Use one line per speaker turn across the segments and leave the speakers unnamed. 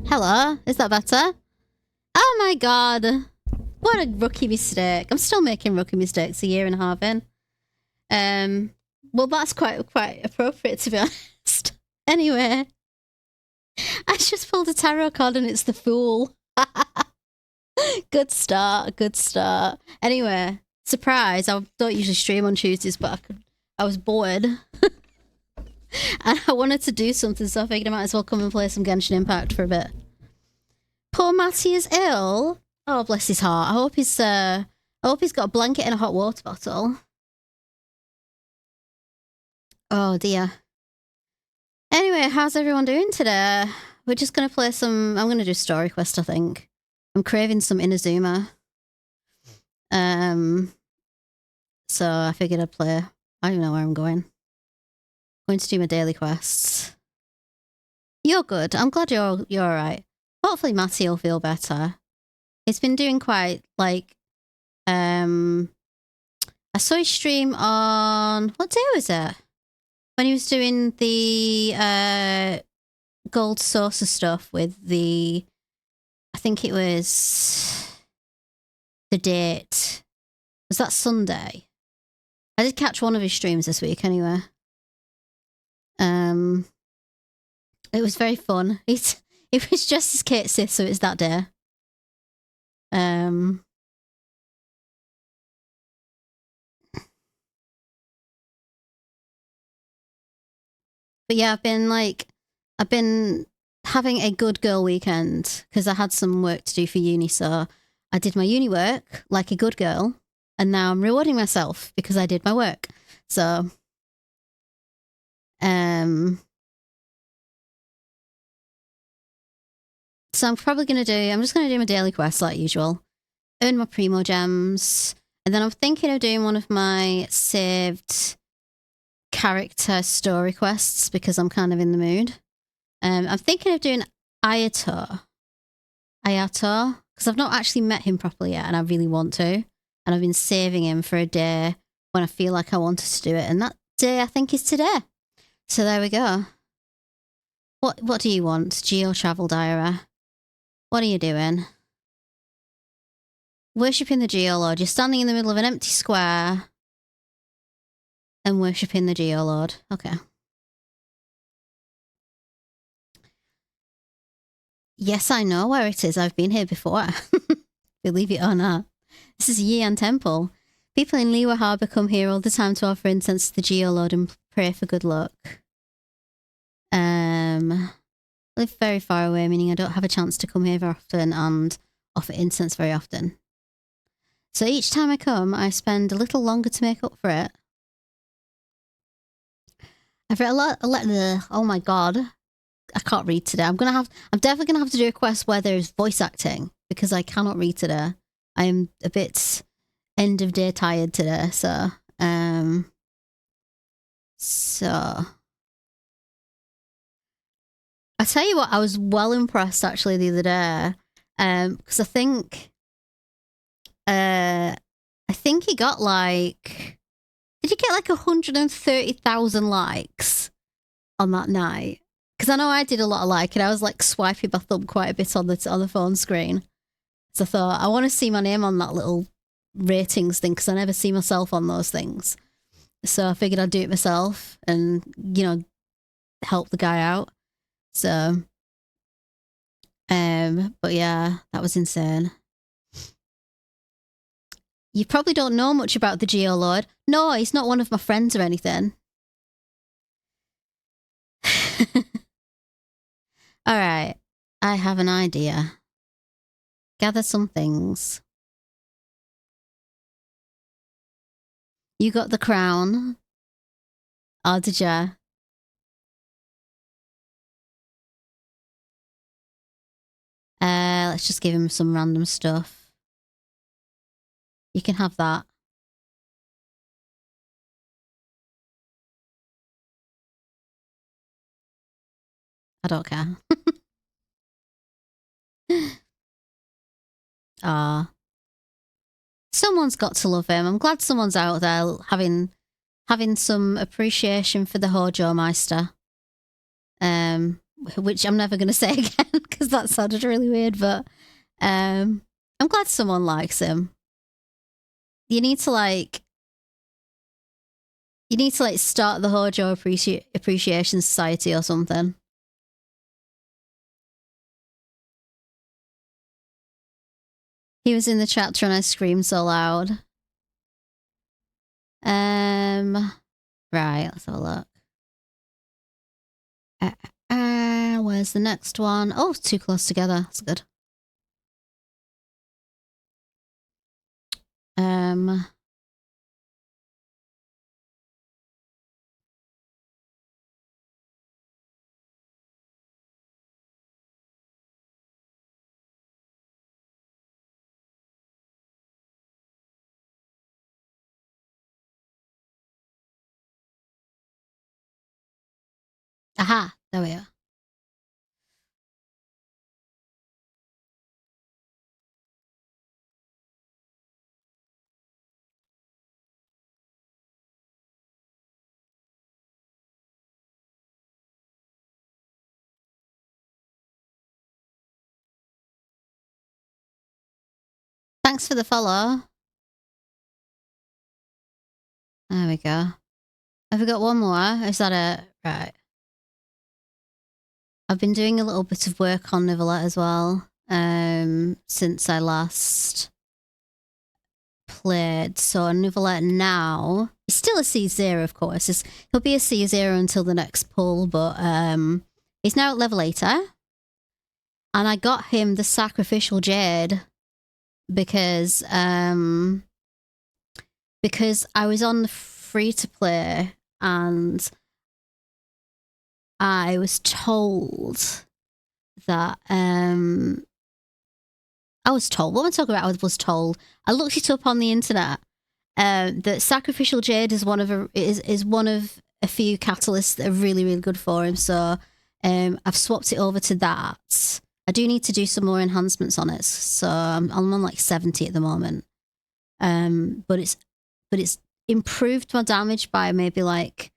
Hello, is that better? Oh my god. What a rookie mistake. I'm still making rookie mistakes a year and a half in. Well that's quite appropriate to be honest. Anyway. I just pulled a tarot card and it's the Fool. Good start, good start. Anyway, surprise, I don't usually stream on Tuesdays, but I was bored. And I wanted to do something, so I figured I might as well come and play some Genshin Impact for a bit. Poor Matty is ill. Oh, bless his heart. I hope he's got a blanket and a hot water bottle. Oh dear. Anyway, how's everyone doing today? We're just gonna play some. I'm gonna do Story Quest, I think. I'm craving some Inazuma. So I figured I'd play. I don't even know where I'm going. Going to do my daily quests. You're good. I'm glad you're alright. Hopefully Matty will feel better. He's been doing quite like I saw his stream on what day was it? When he was doing the gold saucer stuff with the I think it was the date. Was that Sunday? I did catch one of his streams this week anyway. It was very fun. It was just as Kate said, so it's that day. But yeah, I've been having a good girl weekend because I had some work to do for uni, so I did my uni work like a good girl, and now I'm rewarding myself because I did my work. So, I'm probably I'm just gonna do my daily quests like usual, earn my primo gems, and then I'm thinking of doing one of my saved character story quests because I'm kind of in the mood. I'm thinking of doing Ayato, because I've not actually met him properly yet, and I really want to. And I've been saving him for a day when I feel like I wanted to do it, and that day I think is today. So there we go. What do you want, Geo Travel Diary? What are you doing? Worshipping the Geolord. You're standing in the middle of an empty square and worshipping the Geolord. Okay. Yes, I know where it is. I've been here before. Believe it or not. This is Yian Temple. People in Liwa Harbour come here all the time to offer incense to the Geolord and pray for good luck. I live very far away, meaning I don't have a chance to come here very often and offer incense very often. So each time I come, I spend a little longer to make up for it. I've read a lot. Oh my god, I can't read today. I'm definitely gonna have to do a quest where there's voice acting because I cannot read today. I am a bit end of day tired today. So I tell you what, I was well impressed actually the other day, because I think he got like, did he get like 130,000 likes on that night? Because I know I did a lot of liking. I was like swiping my thumb quite a bit on the phone screen. So I thought I want to see my name on that little ratings thing because I never see myself on those things. So I figured I'd do it myself and help the guy out. So, but yeah, that was insane. You probably don't know much about the Geolord. No, he's not one of my friends or anything. All right, I have an idea. Gather some things. You got the crown. Oh, did ya? Let's just give him some random stuff. You can have that. I don't care. Ah. Someone's got to love him. I'm glad someone's out there having some appreciation for the Hojo Meister. which I'm never going to say again because that sounded really weird, but I'm glad someone likes him. You need to like start the Hojo Appreciation Society or something. He was in the chapter and I screamed so loud. Right, let's have a look. Where's the next one? Oh, it's too close together. That's good. Aha, there we are. Thanks for the follow. There we go. Have we got one more? Is that it? Right. I've been doing a little bit of work on Nicolette as well, since I last played. So Nicolette now, he's still a C0, of course. He'll be a C0 until the next pull, but he's now at level 80. And I got him the Sacrificial Jade because I was on the free to play and I was told that I was told. What am I talking about? I was told. I looked it up on the internet. That Sacrificial Jade is one of a few catalysts that are really, really good for him. So I've swapped it over to that. I do need to do some more enhancements on it. So I'm on like 70 at the moment. But it's improved my damage by maybe like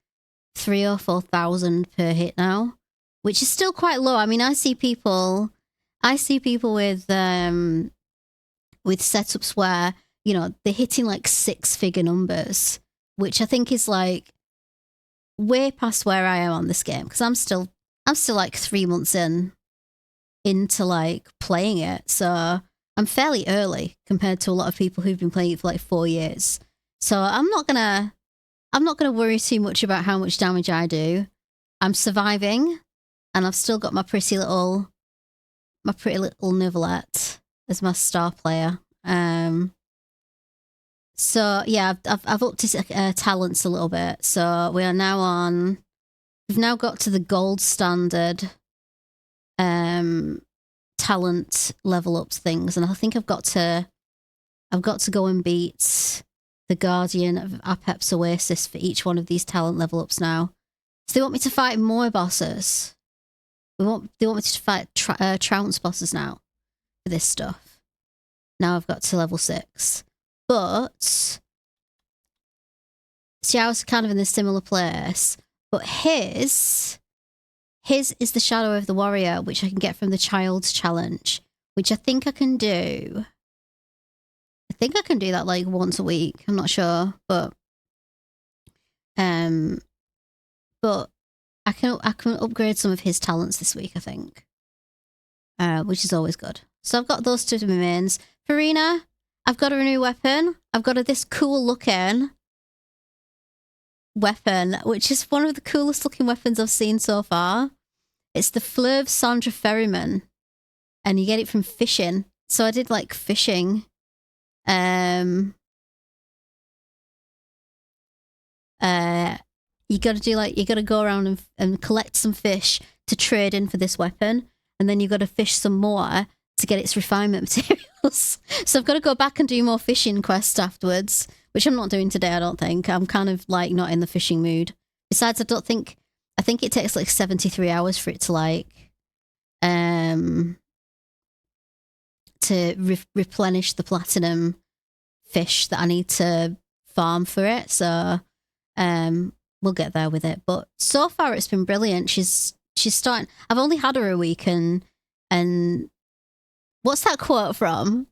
3,000 or 4,000 per hit now, which is still quite low. I mean, I see people with setups where, you know, they're hitting like 6-figure numbers, which I think is like way past where I am on this game because I'm still like 3 months into like playing it. So I'm fairly early compared to a lot of people who've been playing it for like 4 years. So I'm not gonna worry too much about how much damage I do. I'm surviving, and I've still got my pretty little Nicolette as my star player. So yeah, I've upped his talents a little bit. So we've now got to the gold standard talent level ups things, and I think I've got to go and beat the Guardian of Apep's Oasis for each one of these talent level ups now. So they want me to fight more bosses. They want me to fight trounce bosses now for this stuff. Now I've got to level 6. But see, I was kind of in a similar place. But his is the Shadow of the Warrior, which I can get from the Child's Challenge, which I think I can do. I think I can do that like once a week. I'm not sure, but I can upgrade some of his talents this week, I think, which is always good. So I've got those two to my mains. Farina, I've got a new weapon. I've got this cool looking weapon, which is one of the coolest looking weapons I've seen so far. It's the Fleuve Sandra Ferryman, and you get it from fishing. So I did like fishing. You gotta go around and collect some fish to trade in for this weapon, and then you gotta fish some more to get its refinement materials. So I've got to go back and do more fishing quests afterwards, which I'm not doing today, I don't think. I'm kind of like not in the fishing mood. Besides, I think it takes like 73 hours for it to like replenish the platinum fish that I need to farm for it. So we'll get there with it. But so far it's been brilliant. She's she's starting. I've only had her a week, and what's that quote from?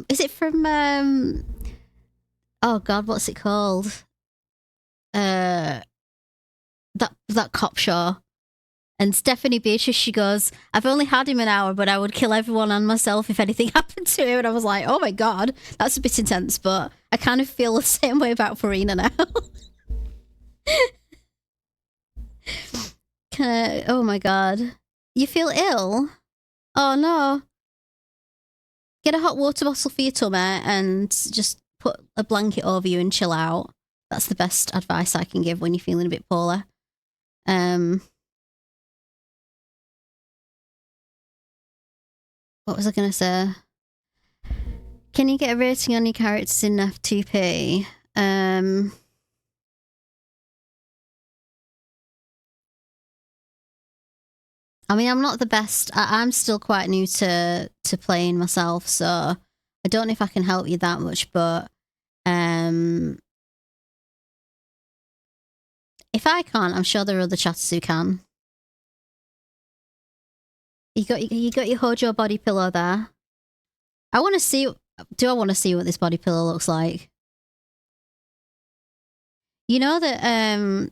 Is it from oh God, what's it called? That cop show. And Stephanie Beatrice, she goes, I've only had him an hour, but I would kill everyone and myself if anything happened to him. And I was like, oh my God, that's a bit intense, but I kind of feel the same way about Farina now. Oh my God. You feel ill? Oh no. Get a hot water bottle for your tummy and just put a blanket over you and chill out. That's the best advice I can give when you're feeling a bit poorly. What was I going to say? Can you get a rating on your characters in F2P? I mean, I'm not the best. I'm still quite new to playing myself, so I don't know if I can help you that much, but if I can't, I'm sure there are other chatters who can. You got your Hojo body pillow there. I want to see. Do I want to see what this body pillow looks like? You know that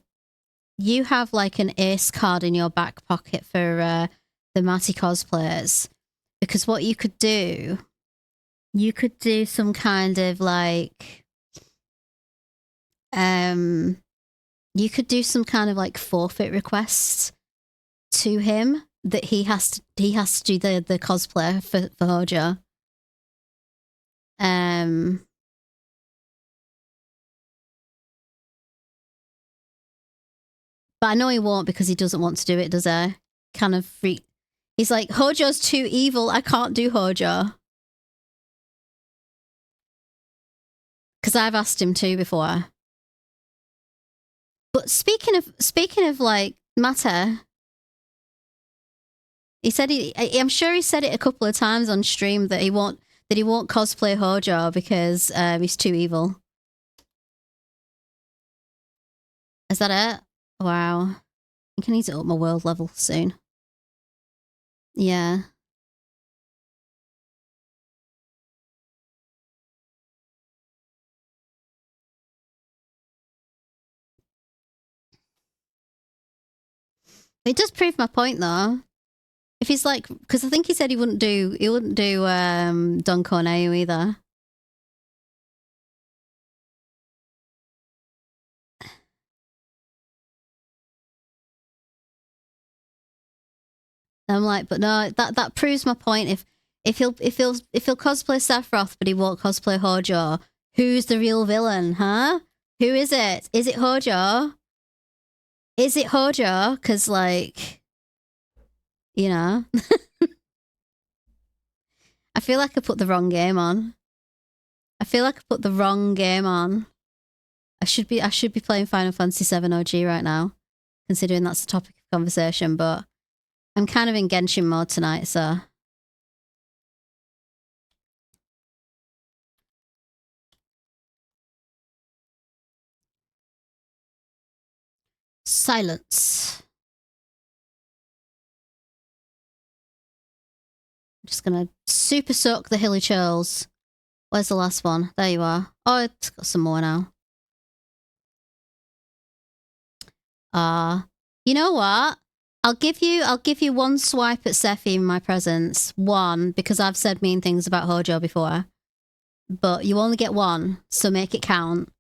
you have like an ace card in your back pocket for the Matty cosplayers, because what you could do some kind of like you could do some kind of like forfeit request to him that he has to do the cosplay for Hojo. But I know he won't because he doesn't want to do it, does he? Kind of freak. He's like, Hojo's too evil. I can't do Hojo. Because I've asked him to before. But speaking of like matter, he said I'm sure he said it a couple of times on stream that he won't cosplay Hojo because he's too evil. Is that it? Wow. I think I need to up my world level soon. Yeah. It does prove my point though. If he's like, because I think he said he wouldn't do Don Corneo either. I'm like, but no, that proves my point. If he'll cosplay Sephiroth, but he won't cosplay Hojo, who's the real villain, huh? Who is it? Is it Hojo? Is it Hojo? Because like, you know, I feel like I put the wrong game on. I feel like I put the wrong game on. I should be playing Final Fantasy VII OG right now, considering that's the topic of conversation. But I'm kind of in Genshin mode tonight, so. Silence. I'm just gonna super soak the hilly churls. Where's the last one? There you are. Oh, it's got some more now. You know what? I'll give you one swipe at Sephi in my presence. One, because I've said mean things about Hojo before. But you only get one, so make it count.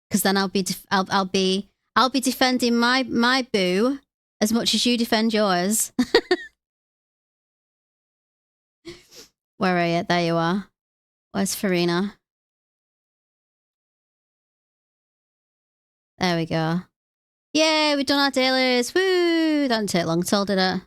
Because then I'll be defending my boo as much as you defend yours. Where are you? There you are. Where's Farina? There we go. Yay, we've done our dailies. Woo! That didn't take long at all, did it?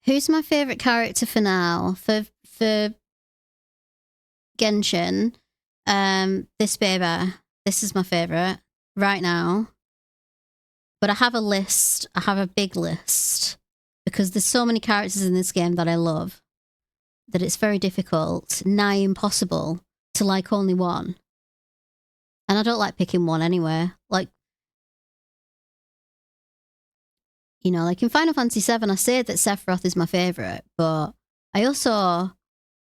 Who's my favourite character for now? For Genshin, this baby. This is my favourite right now. But I have a list. I have a big list. because there's so many characters in this game that I love that it's very difficult, nigh impossible, to like only one. And I don't like picking one anyway. Like, you know, like in Final Fantasy VII, I say that Sephiroth is my favourite, but I also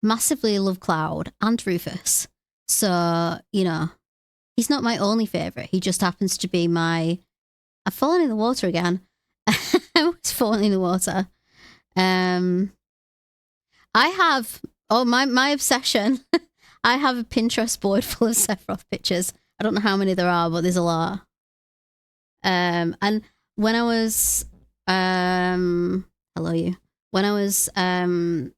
massively love Cloud and Rufus. So, you know, he's not my only favourite. He just happens to be my... I've fallen in the water again. I was falling in the water. I have... Oh, my obsession. I have a Pinterest board full of Sephiroth pictures. I don't know how many there are, but there's a lot. And when I was... hello, you. When I was a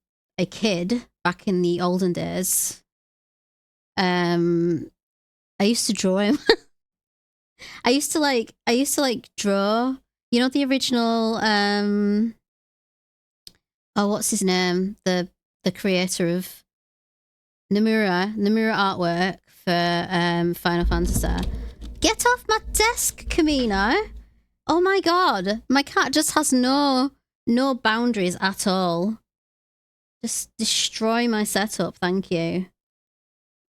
kid, back in the olden days, I used to draw him. I used to like draw, you know, the original oh, what's his name? The creator of Nomura artwork for Final Fantasy. Get off my desk, Kamino. Oh my god. My cat just has no boundaries at all. Just destroy my setup, thank you.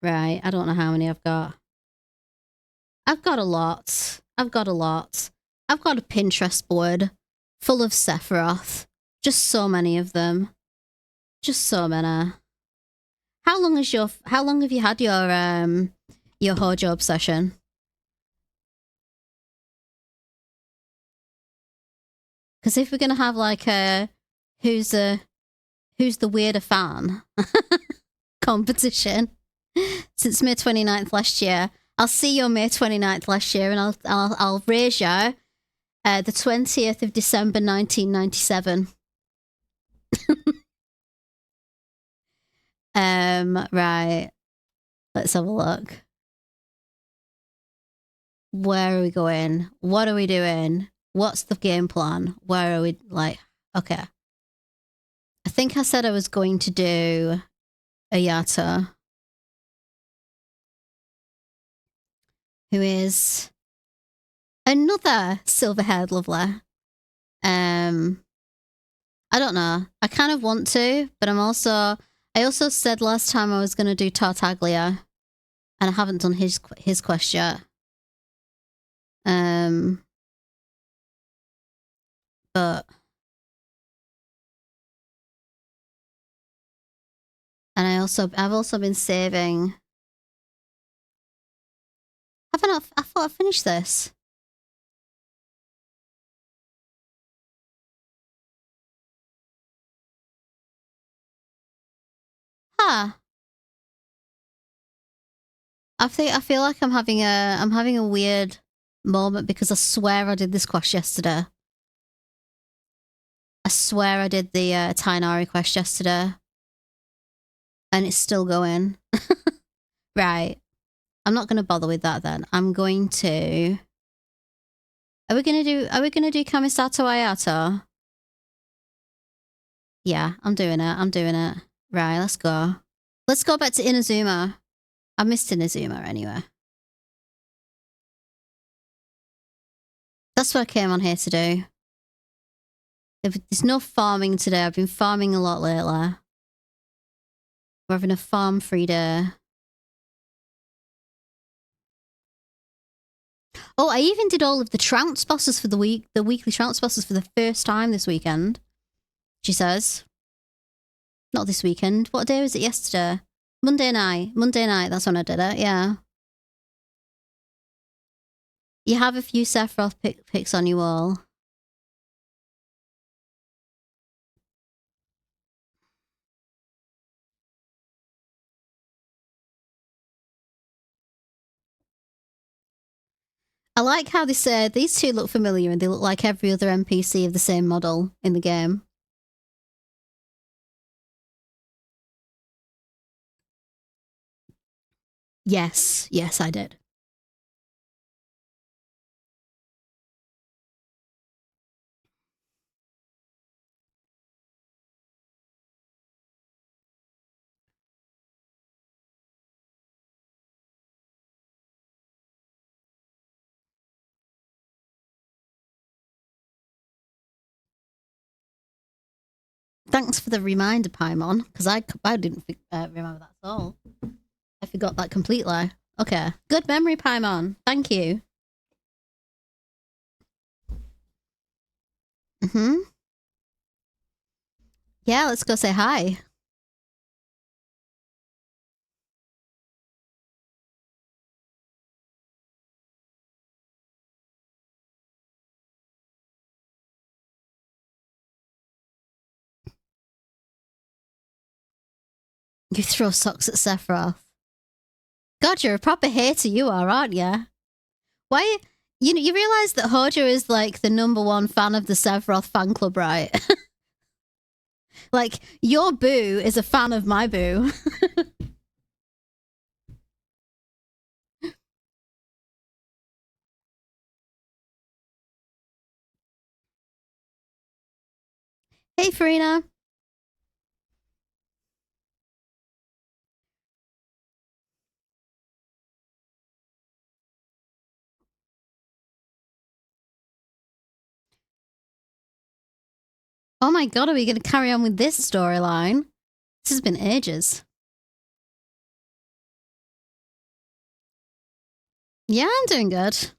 Right, I don't know how many I've got. I've got a lot. I've got a Pinterest board full of Sephiroth. Just so many of them. Just so many. How long have you had your Hojo obsession? Because if we're gonna have like a who's the weirder fan competition since May 29th last year, I'll see you on May 29th last year, and I'll raise you the 20th of December 1997. Right. Let's have a look. Where are we going? What are we doing? What's the game plan? Where are we? Like, okay. I think I said I was going to do Ayato, who is another silver-haired lovely. I don't know. I kind of want to, but I also said last time I was going to do Tartaglia, and I haven't done his quest yet. But and I've also been saving. Have I not? I thought I finished this. Huh. I feel like I'm having a weird moment because I swear I did this quest yesterday. I swear I did the Tainari quest yesterday. And it's still going. Right. I'm not gonna bother with that then. I'm going to Are we gonna do Kamisato Ayato? Yeah, I'm doing it. Right, let's go. Let's go back to Inazuma. I missed Inazuma anyway. That's what I came on here to do. There's no farming today. I've been farming a lot lately. We're having a farm-free day. Oh, I even did all of the trounce bosses for the weekly trounce bosses for the first time this weekend. She says. Not this weekend. What day was it yesterday? Monday night. That's when I did it, yeah. You have a few Sephiroth pics on your wall. I like how they say these two look familiar and they look like every other NPC of the same model in the game. Yes, I did. Thanks for the reminder, Paimon, because I didn't remember that at all. I forgot that completely. Okay. Good memory, Paimon. Thank you. Mm-hmm. Yeah, let's go say hi. You throw socks at Sephiroth. God, you're a proper hater, you are, aren't you? Why? You realize that Hojo is like the #1 fan of the Sephiroth fan club, right? Like, your boo is a fan of my boo. Hey, Farina. Oh my god, are we going to carry on with this storyline? This has been ages. Yeah, I'm doing good.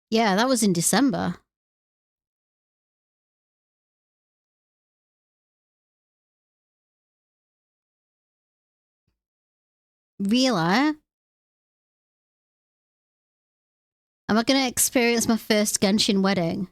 Yeah, that was in December. Really? Am I going to experience my first Genshin wedding?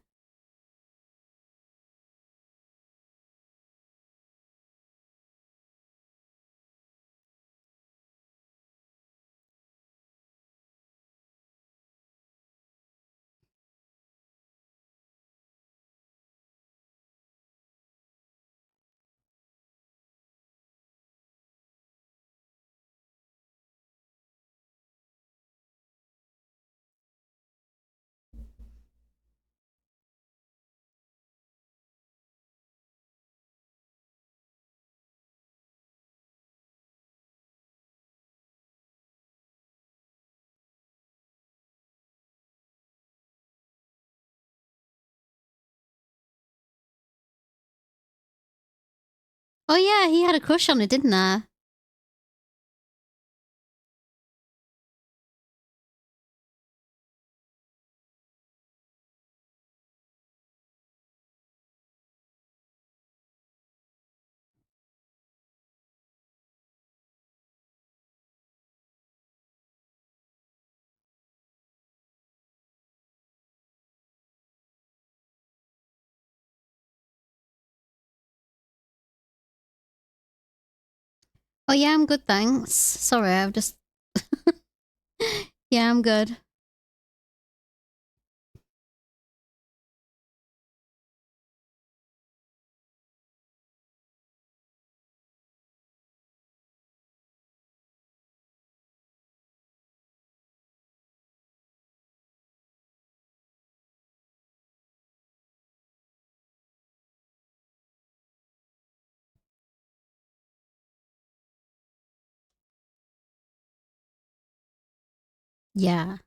Oh yeah, he had a crush on her, didn't I? Oh yeah, I'm good, thanks. Sorry, I've just... Yeah, I'm good. Yeah.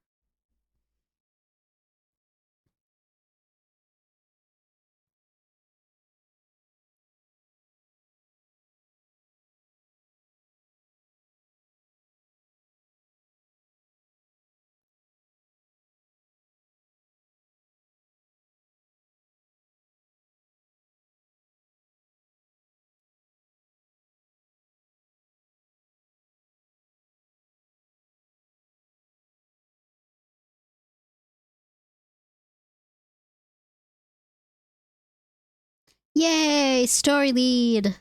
Yay, story lead.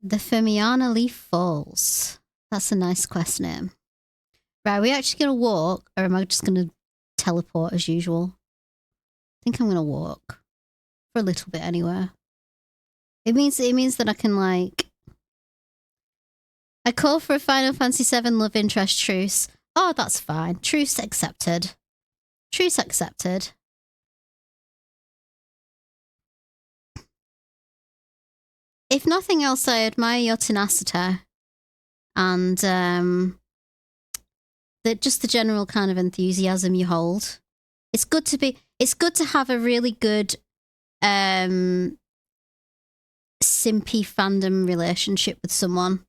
The Fermiana Leaf Falls. That's a nice quest name. Right, are we actually going to walk, or am I just going to teleport as usual? I think I'm going to walk. For a little bit anyway. It means that I can, like... I call for a Final Fantasy VII love interest truce. Oh, that's fine. Truce accepted. Truce accepted. If nothing else, I admire your tenacity. and just the general kind of enthusiasm you hold. It's good to have a really good simpy fandom relationship with someone.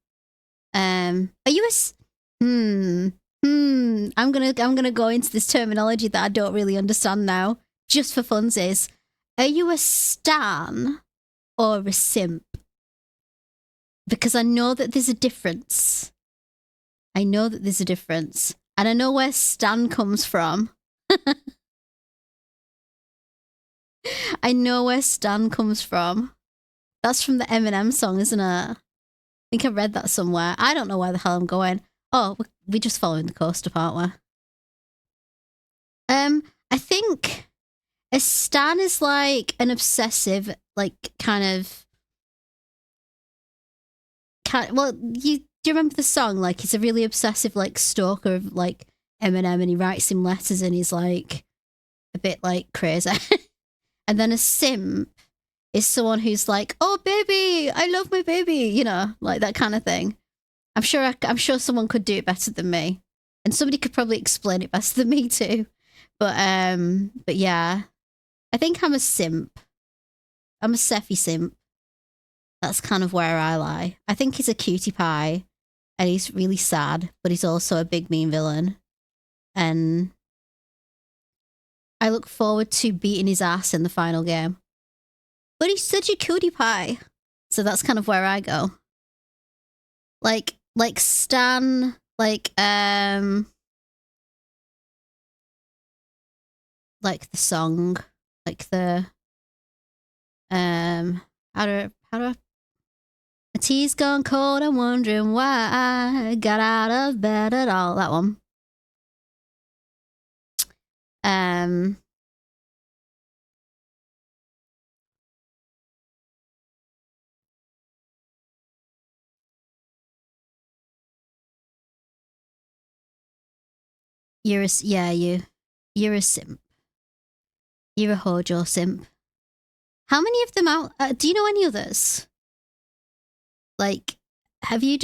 Are you I'm gonna go into this terminology that I don't really understand now, just for funsies. Are you a stan or a simp? Because I know that there's a difference. And I know where stan comes from. I know where stan comes from. That's from the Eminem song, isn't it? I think I read that somewhere. I don't know where the hell I'm going. Oh, we're just following the coast, aren't we? I think a stan is like an obsessive, like well, do you remember the song? Like, he's a really obsessive, like, stalker of like Eminem, and he writes him letters, and he's like a bit like crazy. And then a simp is someone who's like, "Oh, baby, I love my baby," you know, like that kind of thing. I'm sure someone could do it better than me, and somebody could probably explain it better than me too. But yeah, I think I'm a simp. I'm a Seffi simp. That's kind of where I lie. I think he's a cutie pie, and he's really sad, but he's also a big mean villain. And I look forward to beating his ass in the final game. But he's such a cutie pie. So that's kind of where I go. Like Stan, like the song, like the how do I, my tea's gone cold, I'm wondering why I got out of bed at all. That one. You're a simp. You're a Hojo simp. How many of them out? Do you know any others? Like, are you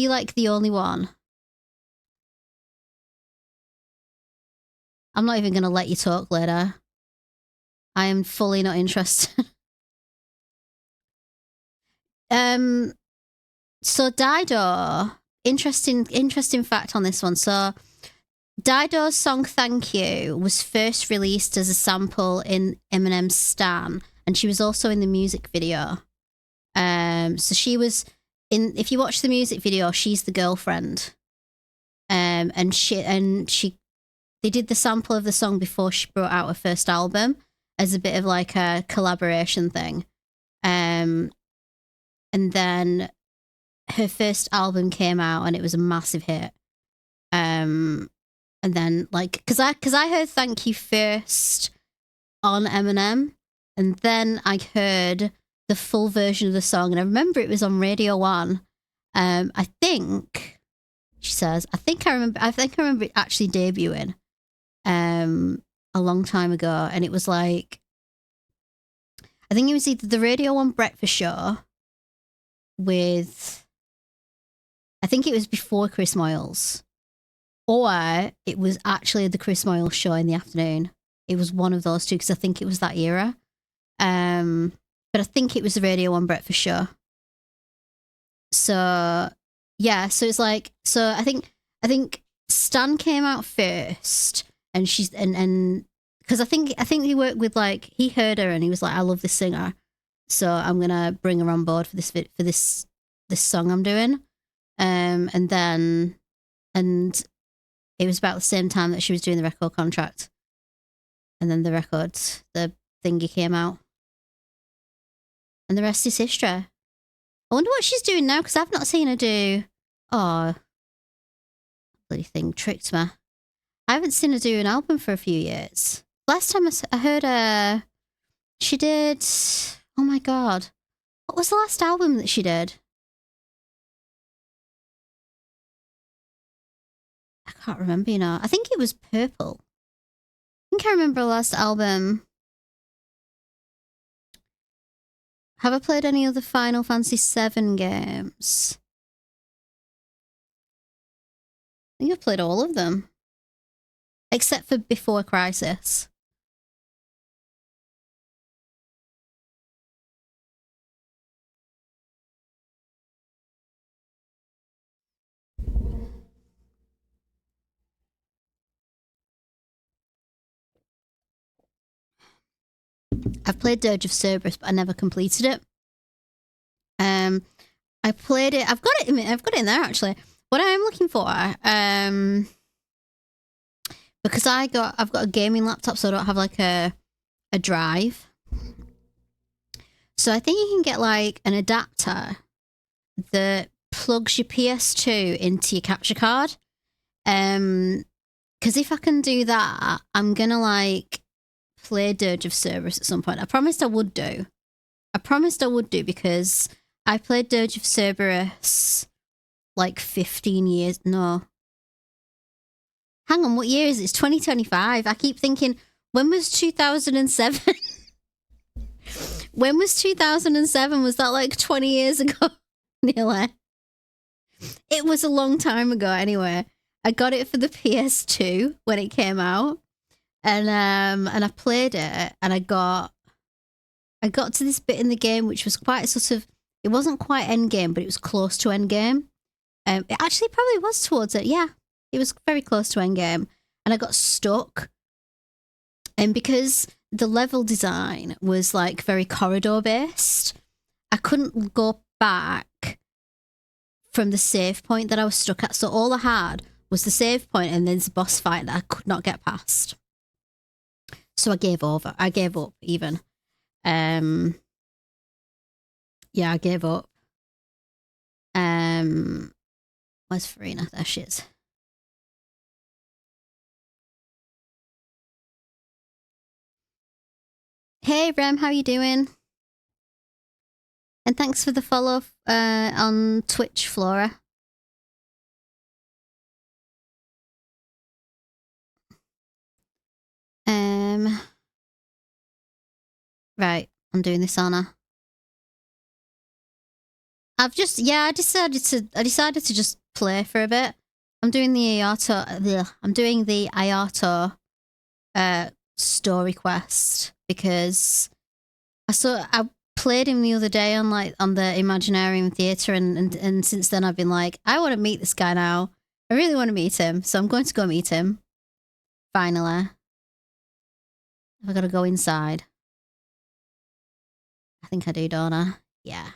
like the only one? I'm not even gonna let you talk later. I am fully not interested. So Dido, interesting fact on this one. So Dido's song "Thank You" was first released as a sample in Eminem's "Stan," and she was also in the music video. So she was in. If you watch the music video, she's the girlfriend. And they did the sample of the song before she brought out her first album as a bit of like a collaboration thing. And then her first album came out and it was a massive hit. And then like because I heard "Thank You" first on Eminem, and then I heard the full version of the song, and I remember it was on Radio 1. I think she says I think I remember it actually debuting a long time ago, and it was like I think it was either the Radio 1 breakfast show with I think it was before Chris Moyles, or it was actually the Chris Moyles show in the afternoon. It was one of those two because I think it was that era. But I think it was the Radio 1 breakfast show. So yeah, so it's like I think Stan came out first, and she's and because I think he worked with like he heard her and he was like, I love this singer, so I'm gonna bring her on board for this song I'm doing. And it was about the same time that she was doing the record contract, and then the thingy came out, and the rest is history. I wonder what she's doing now because I've not seen her do. Oh, bloody thing tricked me. I haven't seen her do an album for a few years. Last time I heard her, she did. Oh my god, what was the last album that she did? I can't remember, you know. I think it was Purple. I think I remember her last album. Have I played any of the Final Fantasy VII games? think I've played all of them. Except for Before Crisis. I've played Dirge of Cerberus, but I never completed it. I played it. I've got it in there actually. What I'm looking for, because I've got a gaming laptop, so I don't have like a drive. So I think you can get like an adapter that plugs your PS2 into your capture card. Because if I can do that, I'm gonna like play Dirge of Cerberus at some point. I promised I would do. Because I played Dirge of Cerberus like 15 years. No. Hang on, what year is it? It's 2025. I keep thinking, when was 2007? When was 2007? Was that like 20 years ago? Nearly. It was a long time ago anyway. I got it for the PS2 when it came out. And I played it, and I got to this bit in the game which was quite sort of, it wasn't quite end game, but it was close to end game. It actually probably was towards it. Yeah, it was very close to end game, and I got stuck. And because the level design was like very corridor based, I couldn't go back from the save point that I was stuck at. So all I had was the save point and then the boss fight that I could not get past. So I gave over. I gave up even. Yeah, I gave up. Where's Farina? There she is. Hey Rem, how you doing? And thanks for the follow on Twitch, Flora. Right, I'm doing this Anna. I decided to just play for a bit. I'm doing the Ayato story quest because I played him the other day on the Imaginarium Theatre, and since then I've been like, I want to meet this guy now. I really want to meet him, so I'm going to go meet him. Finally. Have I got to go inside? I think I do, don't I? Yeah.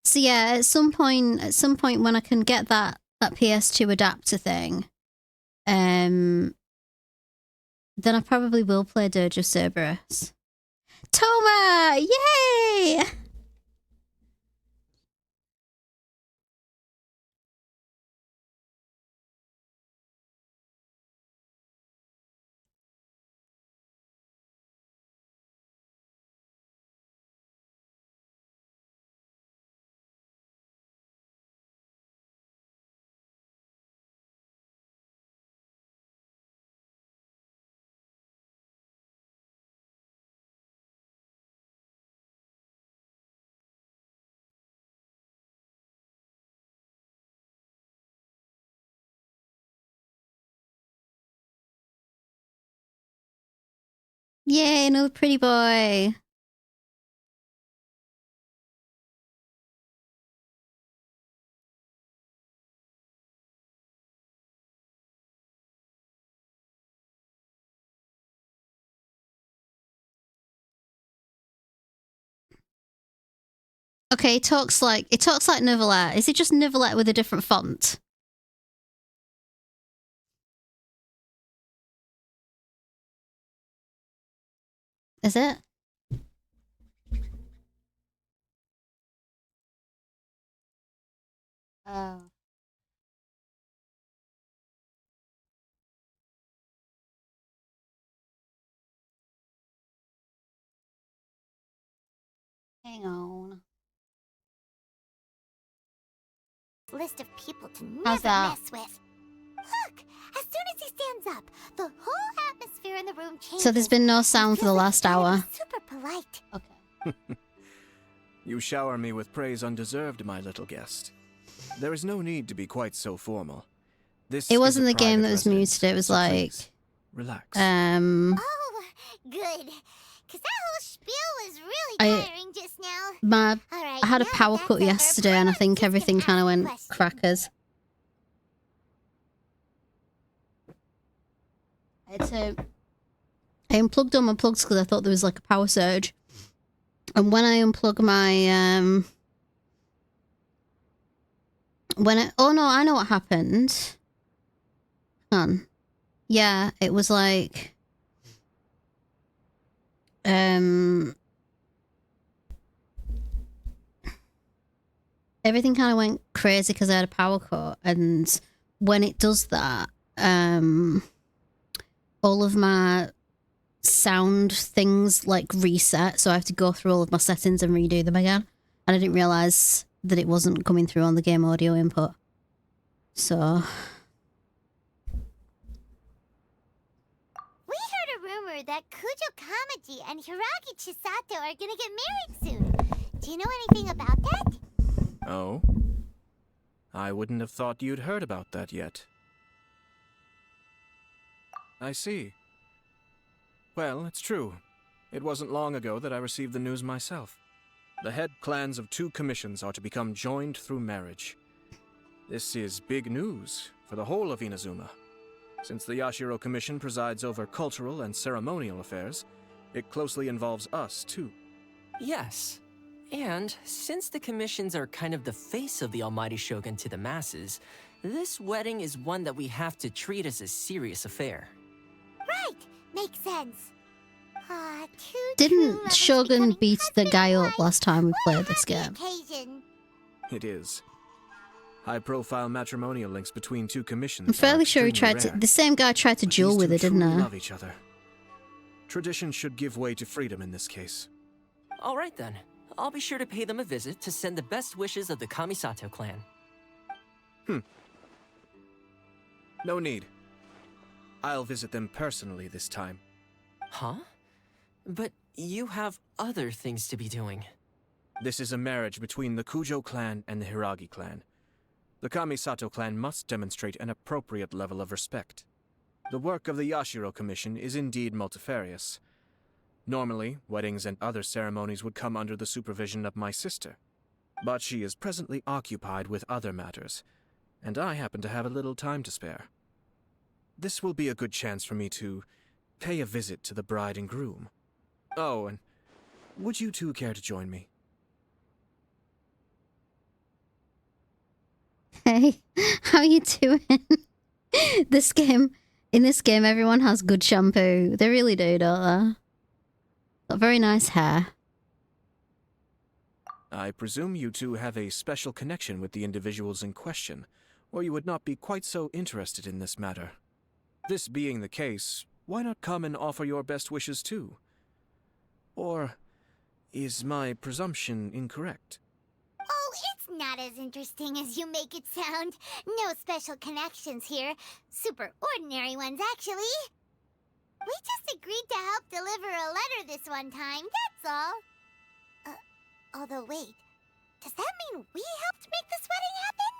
So yeah, at some point when I can get that PS2 adapter thing, then I probably will play Dirge of Cerberus. Toma! Yay! Yay, another pretty boy. Okay, it talks like Novelette. Is it just Novelette with a different font? Is it? Oh. Hang on.
List of people to
How's
never
that?
mess with. Look, as soon as he stands up, the whole atmosphere in the room changes.
So there's been no sound for the last hour.
Super polite.
Okay.
You shower me with praise undeserved, my little guest. There is no need to be quite so formal. This
It
is
wasn't
a
the game that
private
was
residence,
muted. It was
so
like,
please, relax.
Oh, good. Because that whole spiel was really tiring just now. Alright,
I had a
now
power
that's
cut
over,
yesterday, and I
Paimon
think
just
everything
can
kind of
ask
went
questions.
crackers. I unplugged all my plugs because I thought there was like a power surge. And when I unplug my oh no, I know what happened. Hang on. Yeah, it was like everything kind of went crazy because I had a power cut, and when it does that, all of my sound things like reset, so I have to go through all of my settings and redo them again. And I didn't realize that it wasn't coming through on the game audio input. So
We heard a rumor that Kujo Kamaji and Hiragi Chisato are gonna get married soon. Do you know anything about that?
Oh? I wouldn't have thought you'd heard about that yet. I see. Well, it's true. It wasn't long ago that I received the news myself. The head clans of 2 commissions are to become joined through marriage. This is big news for the whole of Inazuma. Since the Yashiro Commission presides over cultural and ceremonial affairs, it closely involves us, too.
Yes. And since the commissions are kind of the face of the Almighty Shogun to the masses, this wedding is one that we have to treat as a serious affair.
Right, makes sense.
didn't Shogun beat the guy up last time we played this game?
Occasion.
It is. High-profile matrimonial links between 2 commissions.
I'm fairly
are
sure he
extremely
tried to.
rare.
The same guy tried to
But
duel
these
with
two
her, didn't
truly
he?
love each other. Tradition should give way to freedom in this case.
All right then. I'll be sure to pay them a visit to send the best wishes of the Kamisato clan.
No need. I'll visit them personally this time.
Huh? But you have other things to be doing.
This is a marriage between the Kujo clan and the Hiragi clan. The Kamisato clan must demonstrate an appropriate level of respect. The work of the Yashiro Commission is indeed multifarious. Normally, weddings and other ceremonies would come under the supervision of my sister. But she is presently occupied with other matters, and I happen to have a little time to spare. This will be a good chance for me to pay a visit to the bride and groom. Oh, and would you two care to join me?
Hey, how you doing? In this game, everyone has good shampoo. They really do, don't they? Got very nice hair.
I presume you two have a special connection with the individuals in question, or you would not be quite so interested in this matter. This being the case, why not come and offer your best wishes too? Or is my presumption incorrect?
Oh, it's not as interesting as you make it sound. No special connections here. Super ordinary ones, actually. We just agreed to help deliver a letter this one time, that's all. Although wait, does that mean we helped make this wedding happen?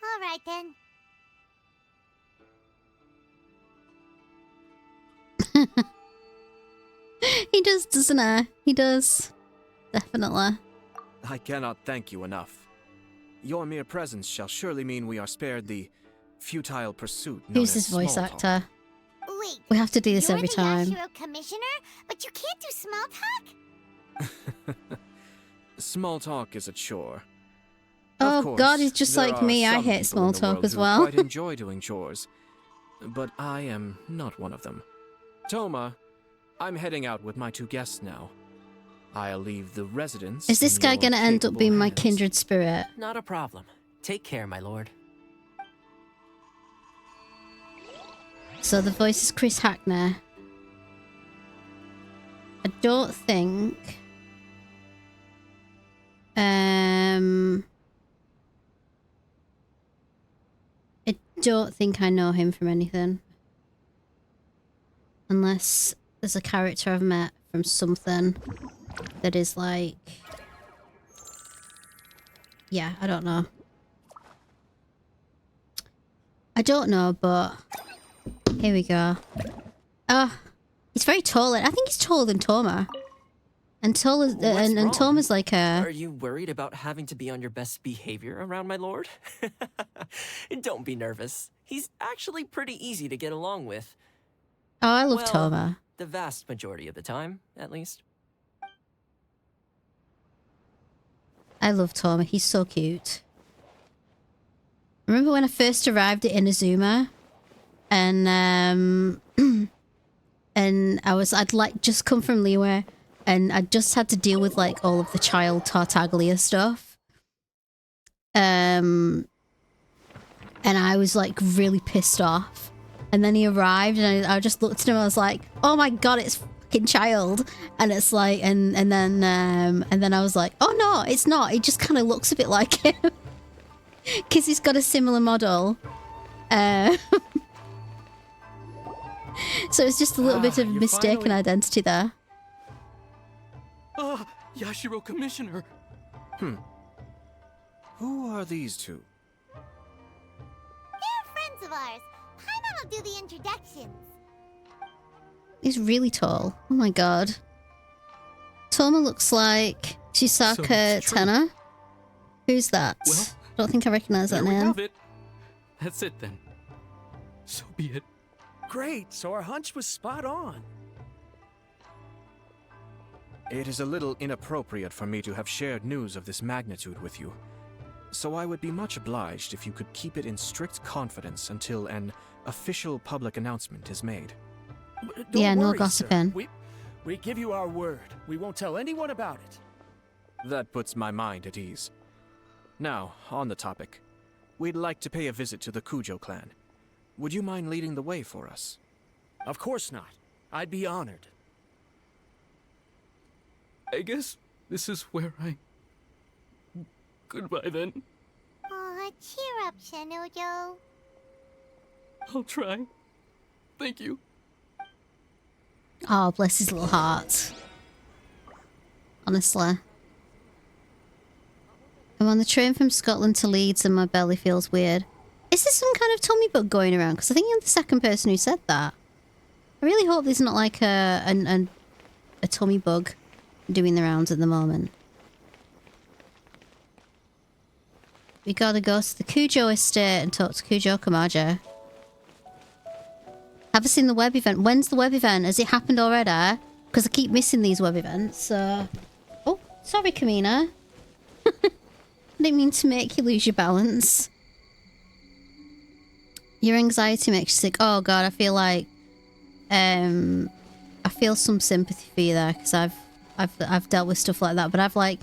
Alright then.
He does, doesn't he? He does. Definitely.
I cannot thank you enough. Your mere presence shall surely mean we are spared the futile pursuit known
Who's
as
this voice
small talk.
actor?
Wait,
We have to do this
you're
every
the
time.
Yashiro commissioner, but you can't do small talk?
Small talk is a chore.
Oh
Of course,
God, he's just
there
like
are
me. I
some
hate
people
small
in the
talk
world
as
who
well.
quite enjoy doing chores, but I am not one of them. Toma, I'm heading out with my 2 guests now. I'll leave the residence.
Is this
in
guy
your
gonna end up
capable
being my
hands.
kindred spirit?
Not a problem. Take care, my lord.
So the voice is Chris Hackner. I don't think. I don't think I know him from anything. Unless there's a character I've met from something. that is like... Yeah, I don't know. I don't know, but... Here we go. Oh, he's very tall. I think he's taller than Toma. And Toma's like a...
Are you worried about having to be on your best behavior around my lord? Don't be nervous. He's actually pretty easy to get along with.
Oh, I love
Well,
Toma.
The vast majority of the time, at least.
I love Toma. He's so cute. Remember when I first arrived at Inazuma? And, and I'd like just come from Liyue, and I just had to deal with like all of the child Tartaglia stuff. And I was like really pissed off. And then he arrived, and I just looked at him. I was like, "Oh my god, it's fucking child!" And it's like, and then I was like, "Oh no, it's not. It just kind of looks a bit like him because he's got a similar model." So it's just a little bit of mistaken identity there.
Yashiro Commissioner.
Who are these two?
They're friends of ours. Paimon will do the introductions.
He's really tall. Oh my god. Toma looks like Chisaka Tena. Who's that?
Well,
I don't think I recognize that
there we
name.
have it. That's it then. So be it.
Great, so our hunch was spot on.
It is a little inappropriate for me to have shared news of this magnitude with you, so I would be much obliged if you could keep it in strict confidence until an official public announcement is made.
Don't
Yeah, no
worry,
gossiping.
sir. We give you our word. We won't tell anyone about it.
That puts my mind at ease. Now, on the topic. We'd like to pay a visit to the Kujo clan. Would you mind leading the way for us?
Of course not. I'd be honored.
I guess this is where I... Goodbye then.
Aw, cheer up, Shanojo.
I'll try. Thank you.
Oh, bless his little heart. Honestly. I'm on the train from Scotland to Leeds and my belly feels weird. Is there some kind of tummy bug going around? Because I think you're the second person who said that. I really hope there's not like a tummy bug doing the rounds at the moment. We gotta go to the Kujo estate and talk to Kujo Kamaja. Have I seen the web event? When's the web event? Has it happened already? Because I keep missing these web events, so... Oh, sorry, Kamina. I didn't mean to make you lose your balance. Your anxiety makes you sick. Oh god, I feel like... I feel some sympathy for you there, because I've dealt with stuff like that, but I've like...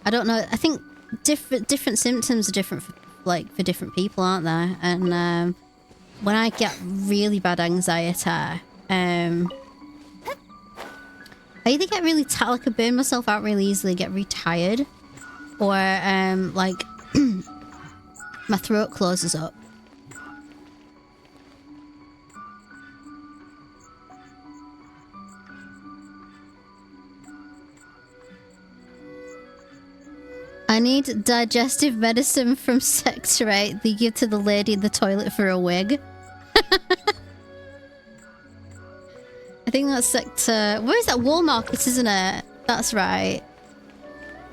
I don't know, I think different symptoms are different for, like, for different people, aren't there? And, when I get really bad anxiety, I either get really tired, like I burn myself out really easily, get really tired, or like my throat closes up. I need digestive medicine from Sector 8. They give to the lady in the toilet for a wig. I think that's Sector... Where is that? Wall Market, isn't it? That's right.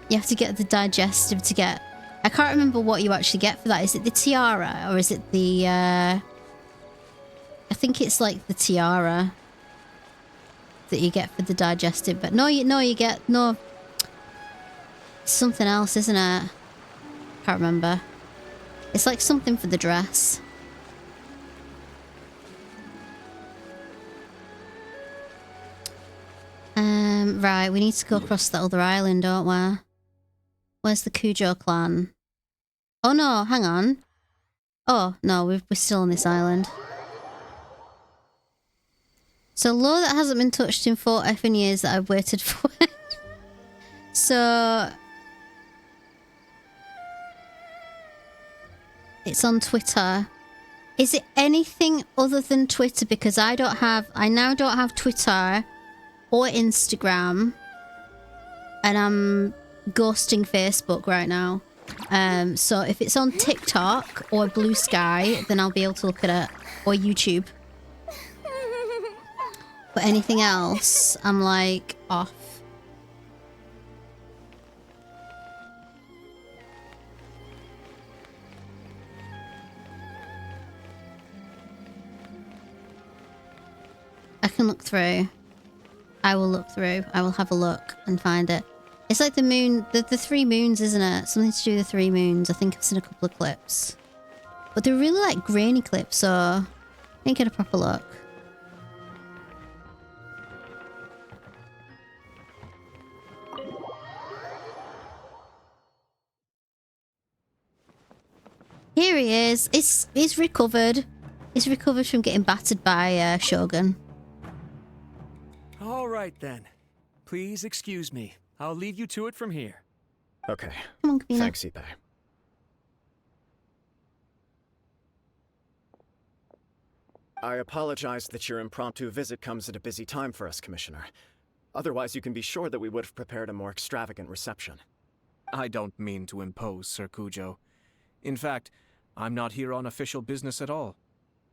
You have to get the digestive to get... I can't remember what you actually get for that. Is it the tiara? Or is it the... I think it's like the tiara that you get for the digestive. But no, you get... No... Something else, isn't it? Can't remember. It's like something for the dress. Right, we need to go across that other island, don't we? Where's the Kujo clan? Oh no, hang on. Oh, no, we're still on this island. So, law that hasn't been touched in 4 effing years that I've waited for. So... It's on Twitter. Is it anything other than Twitter? Because I now don't have Twitter or Instagram and I'm ghosting Facebook right now. So if it's on TikTok or Blue Sky, then I'll be able to look at it, or YouTube. But anything else, I'm like off. I can look through. I will look through. I will have a look and find it. It's like the moon, the 3 moons, isn't it? Something to do with the 3 moons. I think I've seen a couple of clips. But they're really like grainy clips, so I didn't get a proper look. Here he is. He's recovered. He's recovered from getting battered by Shogun.
All right, then. Please excuse me. I'll leave you to it from here.
Okay.
Come on, Kabina.
Thanks, Ipe. I apologize that your impromptu visit comes at a busy time for us, Commissioner. Otherwise, you can be sure that we would have prepared a more extravagant reception.
I don't mean to impose, Sir Kujo. In fact, I'm not here on official business at all.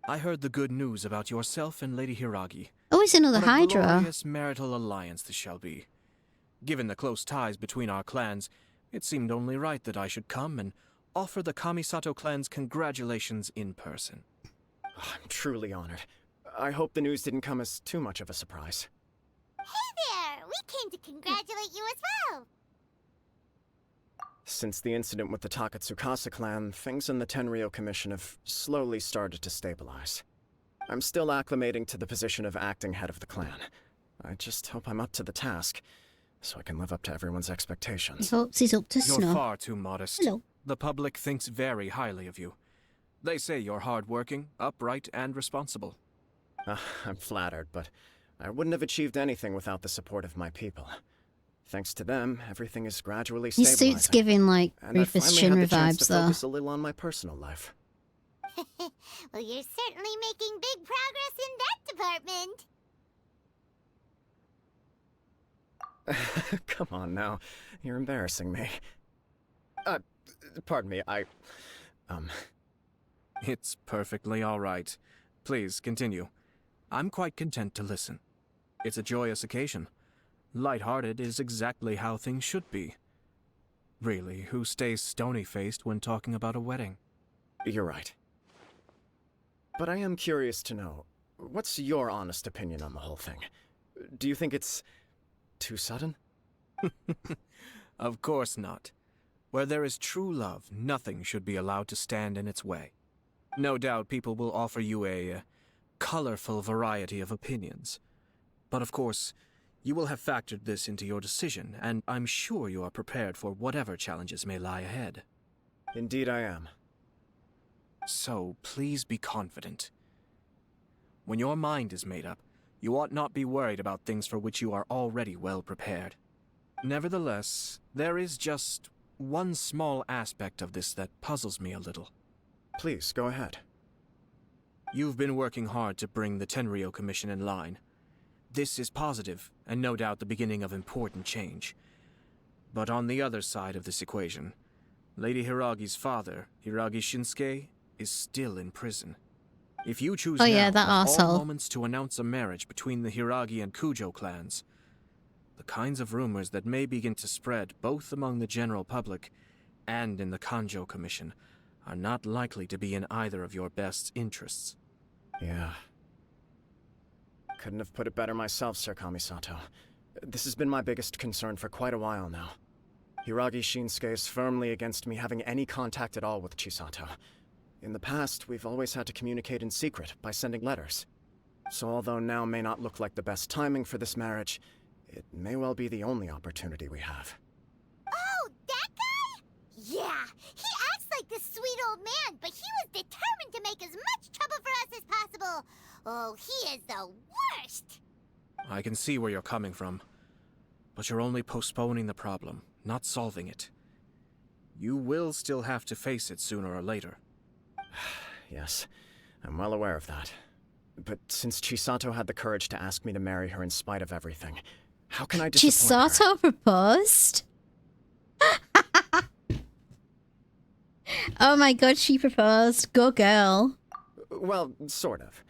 I heard the good news about yourself and Lady Hiragi.
Oh, it's another
What a
Hydra.
glorious marital alliance this shall be. Given the close ties between our clans, it seemed only right that I should come and offer the Kamisato clan's congratulations in person.
I'm truly honored. I hope the news didn't come as too much of a surprise.
Hey there! We came to congratulate you as well!
Since the incident with the Takatsukasa clan, things in the Tenryou Commission have slowly started to stabilize. I'm still acclimating to the position of acting head of the clan. I just hope I'm up to the task, so I can live up to everyone's
He
expectations.
hopes he's up to
You're
snuff.
far too modest.
Hello.
The public thinks very highly of you. They say you're hardworking, upright, and responsible.
I'm flattered, but I wouldn't have achieved anything without the support of my people. Thanks to them, everything is gradually
His
stabilizing.
suit's giving like
And I
Rufus
finally
Shinra
had the chance
vibes
to
though.
focus a little on my personal life.
Well, you're certainly making big progress in that department.
Come on now, you're embarrassing me. Pardon me,
It's perfectly all right. Please, continue. I'm quite content to listen. It's a joyous occasion. Light-hearted is exactly how things should be. Really, who stays stony-faced when talking about a wedding?
You're right. But I am curious to know, what's your honest opinion on the whole thing? Do you think it's too sudden?
Of course not. Where there is true love, nothing should be allowed to stand in its way. No doubt people will offer you a colorful variety of opinions. But of course, you will have factored this into your decision, and I'm sure you are prepared for whatever challenges may lie ahead.
Indeed I am.
So, please be confident. When your mind is made up, you ought not be worried about things for which you are already well prepared. Nevertheless, there is just one small aspect of this that puzzles me a little.
Please, go ahead.
You've been working hard to bring the Tenryou Commission in line. This is positive, and no doubt the beginning of important change. But on the other side of this equation, Lady Hiragi's father, Hiragi Shinsuke, is still in prison. If you choose
Oh
now,
yeah, that
of all
arsehole.
moments, to announce a marriage between the Hiragi and Kujo clans, the kinds of rumors that may begin to spread both among the general public and in the Kanjo Commission are not likely to be in either of your best interests.
Yeah. Couldn't have put it better myself, Sir Kamisato. This has been my biggest concern for quite a while now. Hiragi Shinsuke is firmly against me having any contact at all with Chisato. In the past, we've always had to communicate in secret by sending letters. So although now may not look like the best timing for this marriage, it may well be the only opportunity we have.
Oh, that guy? Yeah, he acts like this sweet old man, but he was determined to make as much trouble for us as possible. Oh, he is the worst!
I can see where you're coming from, but you're only postponing the problem, not solving it. You will still have to face it sooner or later.
Yes, I'm well aware of that. But since Chisato had the courage to ask me to marry her in spite of everything, How can I disappoint her?
Chisato proposed? Oh my god, she proposed. Go girl.
Well, sort of.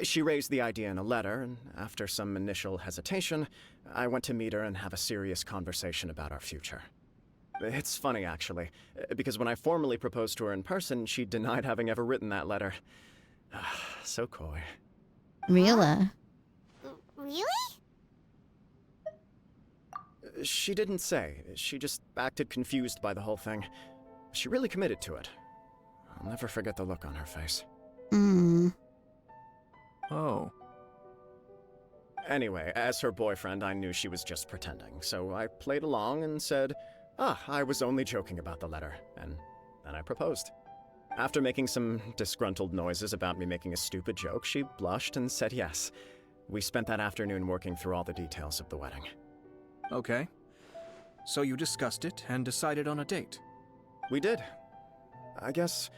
She raised the idea in a letter, and after some initial hesitation, I went to meet her and have a serious conversation about our future. It's funny, actually, because when I formally proposed to her in person, she denied having ever written that letter. So coy.
Really?
Really?
She didn't say. She just acted confused by the whole thing. She really committed to it. I'll never forget the look on her face.
Hmm.
Oh.
Anyway, as her boyfriend, I knew she was just pretending, so I played along and said, I was only joking about the letter, and then I proposed. After making some disgruntled noises about me making a stupid joke, she blushed and said yes. We spent that afternoon working through all the details of the wedding.
Okay. So you discussed it and decided on a date?
We did. I guess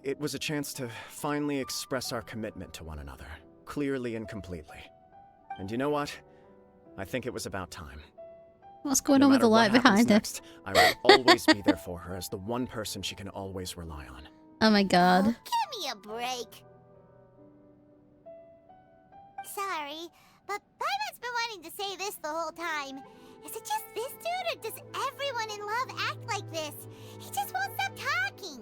it was a chance to finally express our commitment to one another, clearly and completely. And you know what? I think it was about time.
What's going
No
on with the
matter what
light
happens
behind it?
next, I will always be there for her as the one person she can always rely on.
Oh my god.
Oh, give me a break. Sorry, but Paimon's been wanting to say this the whole time. Is it just this dude, or does everyone in love act like this? He just won't stop talking.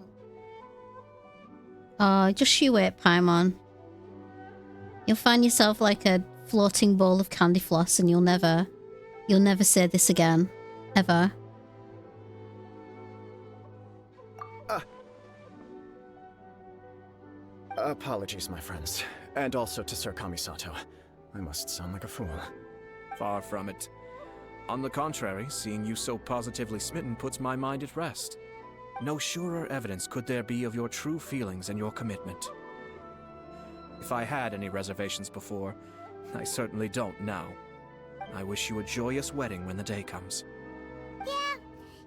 Oh, just you wait, Paimon. You'll find yourself like a floating bowl of candy floss and you'll never say this again. Ever.
Apologies, my friends. And also to Sir Kamisato. I must sound like a fool.
Far from it. On the contrary, seeing you so positively smitten puts my mind at rest. No surer evidence could there be of your true feelings and your commitment. If I had any reservations before, I certainly don't now. I wish you a joyous wedding when the day comes.
Yeah,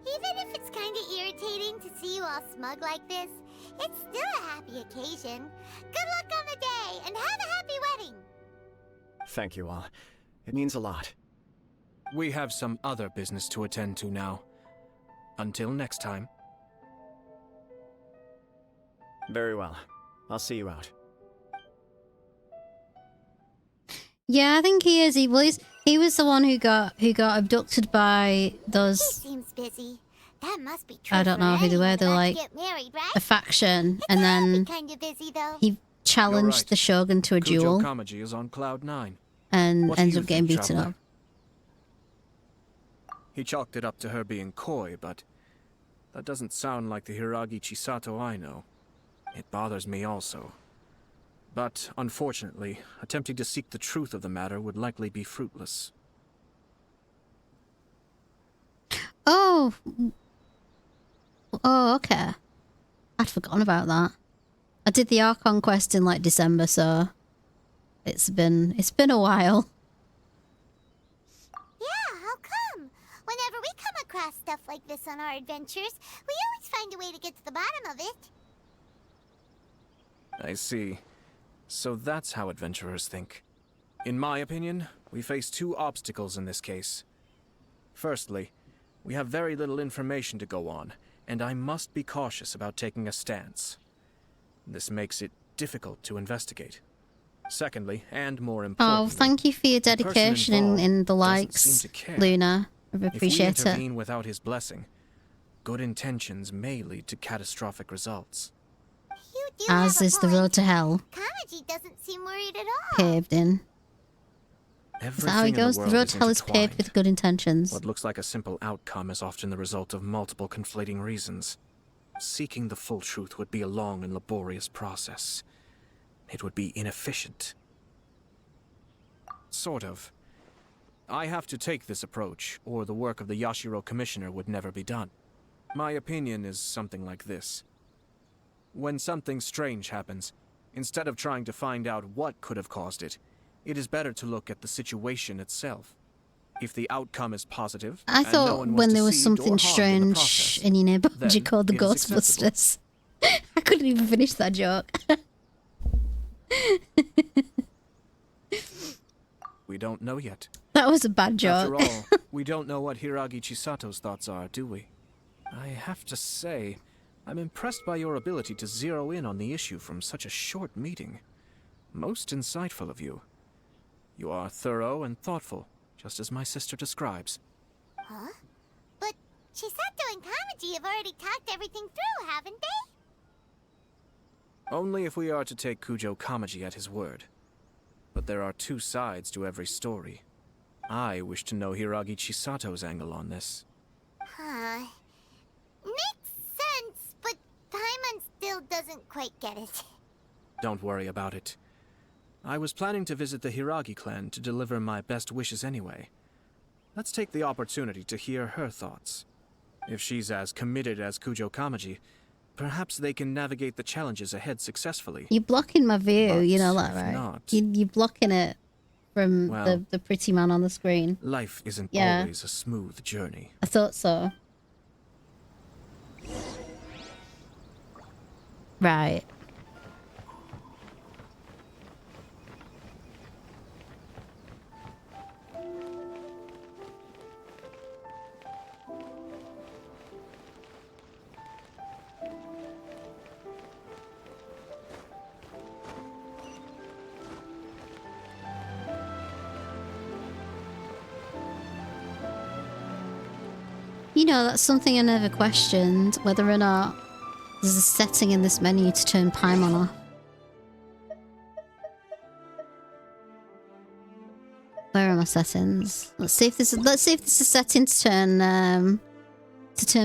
even if it's kinda irritating to see you all smug like this, it's still a happy occasion. Good luck on the day, and have a happy wedding!
Thank you all. It means a lot.
We have some other business to attend to now. Until next time.
Very well. I'll see you out.
Yeah, I think he is. He was the one who got abducted by
He
those
seems busy. That must be true.
I don't know who they were. They're like
get married, right?
a faction, and then
Kind of busy though.
he challenged
right.
the Shogun to a
Kujo
duel
Kamaji is on Cloud 9.
and
What do
ended
you
up getting
think,
beaten
traveler?
up.
He chalked it up to her being coy, but that doesn't sound like the Hiragi Chisato I know. It bothers me also. But, unfortunately, attempting to seek the truth of the matter would likely be fruitless.
Oh, okay. I'd forgotten about that. I did the Archon quest in like December, so it's been a while.
Yeah, how come? Whenever we come across stuff like this on our adventures, we always find a way to get to the bottom of it.
I see. So that's how adventurers think. In my opinion, we face two obstacles in this case. Firstly, we have very little information to go on, and I must be cautious about taking a stance. This makes it difficult to investigate. Secondly, and more importantly,
Oh, thank you for your
the person
dedication
involved
in the
doesn't
likes,
seem to care.
Luna. I
If we
appreciate it.
intervene without his blessing, good intentions may lead to catastrophic results.
You do
As
have a
is the
point.
road to hell,
Kamaji doesn't seem worried at all.
paved in. Is
Everything
that how it
in the
goes? The
world
road to hell is paved
intertwined.
with good intentions.
What looks like a simple outcome is often the result of multiple conflating reasons. Seeking the full truth would be a long and laborious process. It would be inefficient. Sort of. I have to take this approach, or the work of the Yashiro Commissioner would never be done. My opinion is something like this. When something strange happens, instead of trying to find out what could have caused it, it is better to look at the situation itself. If the outcome is positive,
I
and no
thought
one
when there was
deceived or
something
harmed in the
strange
process,
in your neighborhood,
then
you called the
it is acceptable.
Ghostbusters. I couldn't even finish that joke.
We don't know yet.
That was a bad joke.
After all, we don't know what Hiragi Chisato's thoughts are, do we? I have to say, I'm impressed by your ability to zero in on the issue from such a short meeting. Most insightful of you. You are thorough and thoughtful, just as my sister describes.
Huh? But Chisato and Kamaji have already talked everything through, haven't they?
Only if we are to take Kujo Kamaji at his word. But there are two sides to every story. I wish to know Hiragi Chisato's angle on this.
Huh. Makes sense, but Paimon still doesn't quite get it.
Don't worry about it. I was planning to visit the Hiragi clan to deliver my best wishes anyway. Let's take the opportunity to hear her thoughts. If she's as committed as Kujo Kamaji, perhaps they can navigate the challenges ahead successfully.
You're blocking my view,
But
you know that,
if
right?
not-
You're blocking it from
Well,
the pretty man on the screen.
Life isn't
Yeah.
always a smooth journey.
I thought so. Right. You know, that's something I never questioned, whether or not there's a setting in this menu to turn Paimon off. Where are my settings? Let's see if there's a setting to turn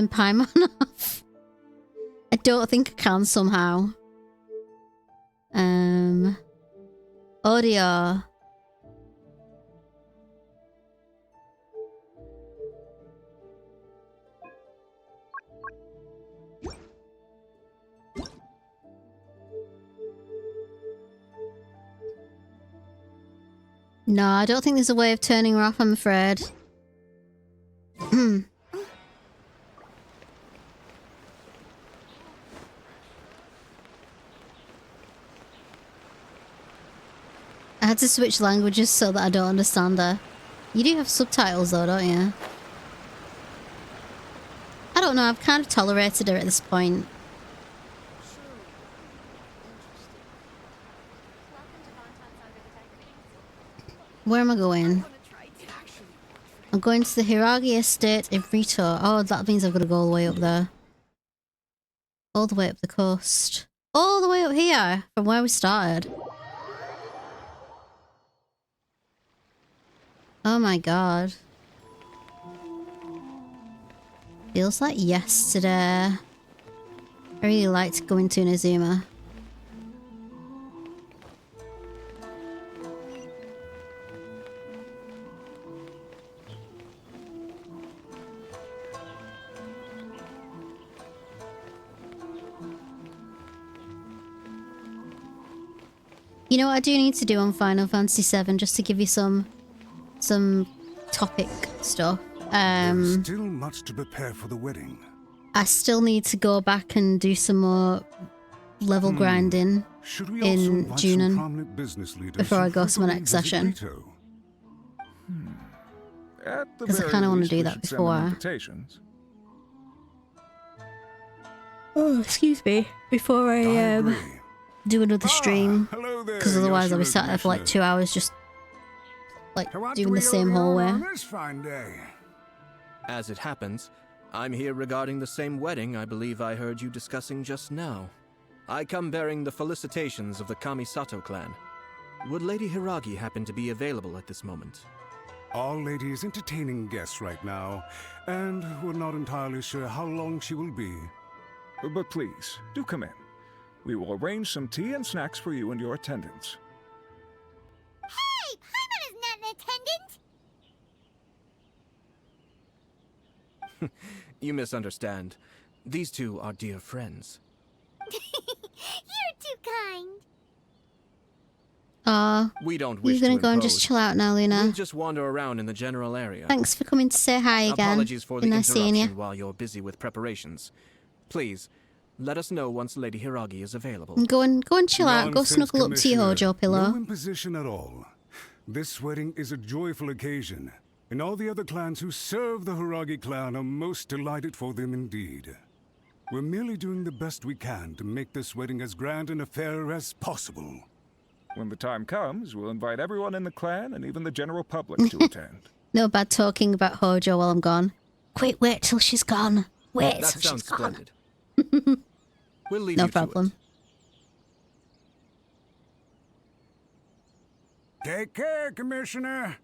Paimon off. I don't think I can somehow. Audio. No, I don't think there's a way of turning her off, I'm afraid. I had to switch languages so that I don't understand her. You do have subtitles though, don't you? I don't know, I've kind of tolerated her at this point. Where am I going? I'm going to the Hiragi estate in Rito. Oh, that means I've got to go all the way up there. All the way up the coast. All the way up here from where we started. Oh my god. Feels like yesterday. I really liked going to Inazuma. You know what I do need to do on Final Fantasy VII, just to give you some topic stuff.
There's still much to prepare for the wedding.
I still need to go back and do some more level grinding
Should we
in
also invite some
Junon
prominent business leaders
before
who
I go to my
frequently
next
visit
session.
Rito?
At the
'Cause I
very
kinda wanna
least,
do
we
that
should send them
before.
invitations.
Oh, excuse me. Before
I
I
agree.
do another stream,
Hello there,
because otherwise I'll be
Yashiro
sat there for like
Commissioner.
2 hours just like
What
doing
do
the
we
same
owe
hallway.
on this fine day?
As it happens, I'm here regarding the same wedding I believe I heard you discussing just now. I come bearing the felicitations of the Kamisato clan. Would Lady Hiragi happen to be available at this moment?
Our lady is entertaining guests right now, and we're not entirely sure how long she will be.
But please, do come in. We will arrange some tea and snacks for you and your attendants.
Hey, Paimon is not an attendant!
You misunderstand. These two are dear friends.
You're too kind.
Aw,
We don't wish
you're gonna
to
go and
impose.
just chill out now,
We'll
Luna.
just wander around in the general area.
Thanks for coming to say hi again.
Apologies for the
Been nice seeing
interruption
you.
while you're busy with preparations. Please, let us know once Lady Hiragi is available.
Go and chill out. Go
Nonsense,
snuggle up to your
Commissioner.
Hojo pillow.
No imposition at all. This wedding is a joyful occasion, and all the other clans who serve the Hiragi clan are most delighted for them indeed. We're merely doing the best we can to make this wedding as grand an affair as possible.
When the time comes, we'll invite everyone in the clan and even the general public to attend.
No bad talking about Hojo while I'm gone. Quick, wait till she's gone. Wait
That
till she's
sounds
gone.
splendid. We'll leave
No
you
problem.
to
Take care, Commissioner.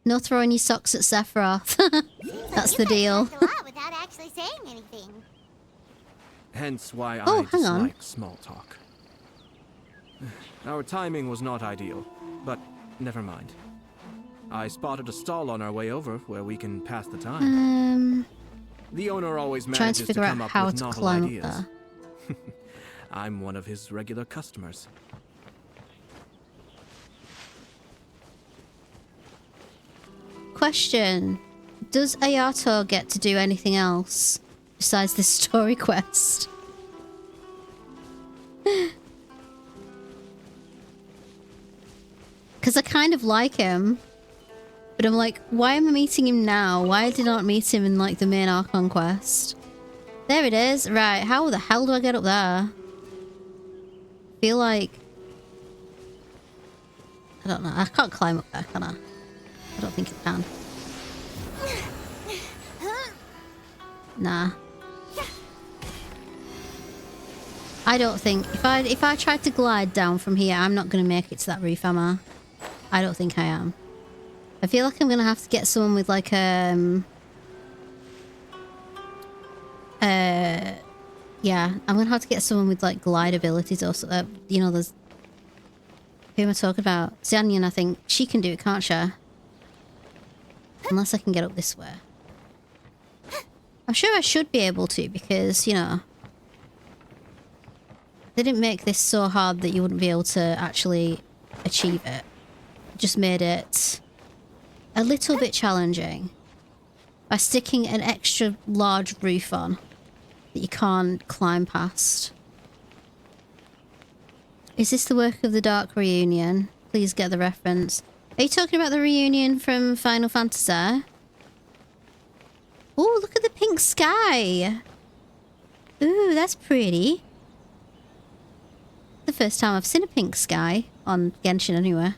No throwing your socks at Sephiroth. That's the deal.
You guys talked a lot without actually saying anything.
it. Hence why
Oh,
I
hang on.
dislike small talk. Our timing was not ideal, but never mind. I spotted a stall on our way over where we can pass the time. The owner always
Trying
manages
to
to
figure out
come up
how
with
to
novel
climb
ideas.
up there.
I'm one of his regular customers.
Question. Does Ayato get to do anything else besides this story quest? Because I kind of like him. But I'm like, why am I meeting him now? Why did I not meet him in like the main Archon quest? There it is. Right, how the hell do I get up there? Feel like... I don't know. I can't climb up there, can I? I don't think it can. Nah. I don't think... If I tried to glide down from here, I'm not going to make it to that roof, am I? I don't think I am. I feel like I'm going to have to get someone with like yeah, I'm going to have to get someone with like glide abilities or you know, there's... Who am I talking about? Xianyan, I think. She can do it, can't she? Unless I can get up this way. I'm sure I should be able to because, you know... They didn't make this so hard that you wouldn't be able to actually achieve it. Just made it a little bit challenging by sticking an extra large roof on that you can't climb past. Is this the work of the Dark Reunion? Please get the reference. Are you talking about the reunion from Final Fantasy? Oh, look at the pink sky. Ooh, that's pretty. The first time I've seen a pink sky on Genshin anyway.